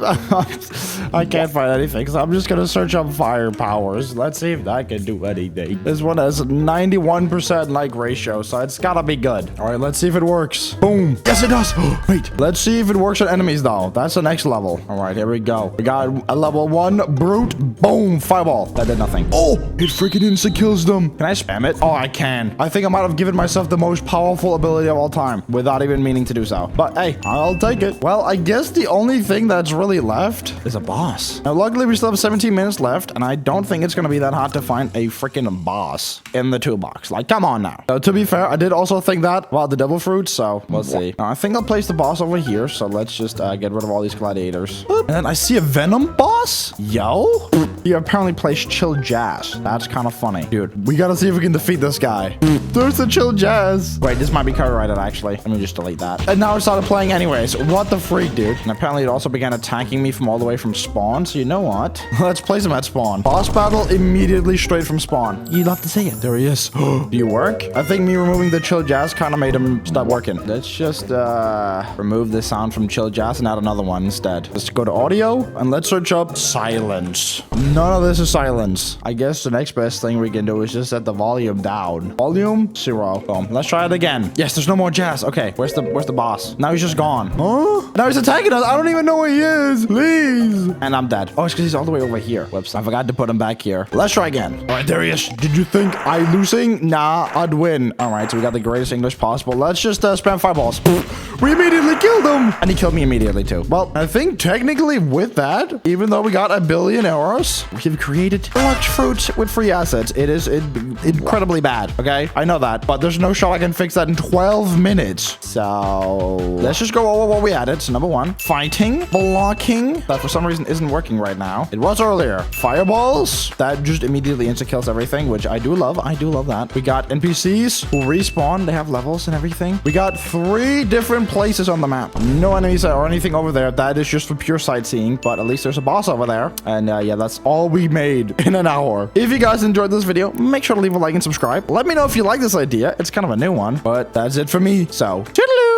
I can't find anything, so I'm just gonna search up fire powers. Let's see if that can do anything. This one has 91% like ratio, so it's gotta be good. All right, let's see if it works. Boom. Yes, it does. Wait, let's see if it works on enemies, though. That's the next level. All right, here we go. We got a level 1 brute. Boom, fireball. That did nothing.
Oh, it freaking insta kills them.
Can I spam it? Oh, I can. I think I might have given myself the most powerful ability of all time without even meaning to do so. But hey, I'll take it. Well, I guess the only thing that's really left is a boss. Now, luckily, we still have 17 minutes left, and I don't think it's going to be that hard to find a freaking boss in the toolbox. Like, come on now. So, to be fair, I did also think that about the devil fruit, so we'll see. Now, I think I'll place the boss over here, so let's just get rid of all these gladiators. And then I see a venom boss? Yo? He apparently placed chill jazz. That's kind of funny. Dude, we gotta see if we can defeat this guy. There's the chill jazz. guess. Wait, this might be copyrighted, actually. Let me just delete that. And now it started playing anyways. What the freak, dude? And apparently it also began attacking me from all the way from spawn. So you know what? Let's place him at spawn. Boss battle immediately straight from spawn.
You'd love to see it.
There he is. Do you work? I think me removing the chill jazz kind of made him stop working. Let's just remove the sound from chill jazz and add another one instead. Let's go to audio and let's search up silence. None of this is silence. I guess the next best thing we can do is just set the volume down. Volume 0. Boom. Let's try it again. Yes, there's no more jazz. Okay, where's the boss? Now he's just gone. Huh? Now he's attacking us. I don't even know where he is. Please. And I'm dead. Oh, it's because he's all the way over here. Whoops. I forgot to put him back here. Let's try again. All right, there he is. Did you think I losing? Nah, I'd win. All right, so we got the greatest English possible. Let's just spam fireballs. We immediately killed him. And he killed me immediately too. Well, I think technically with that, even though we got a billion errors, we've created large fruits with free assets. It is incredibly bad. Okay, I know that, but there's no shot I can fix that in 12 minutes. So let's just go over what we added. So number 1, fighting, blocking. That for some reason isn't working right now. It was earlier. Fireballs. That just immediately insta-kills everything, which I do love. I do love that. We got NPCs who respawn. They have levels and everything. We got 3 different places on the map. No enemies or anything over there. That is just for pure sightseeing, but at least there's a boss over there. And yeah, that's all we made in an hour. If you guys enjoyed this video, make sure to leave a like and subscribe. Let me know if you like this idea. It's kind of a new one, but that's it for me. So, toodaloo!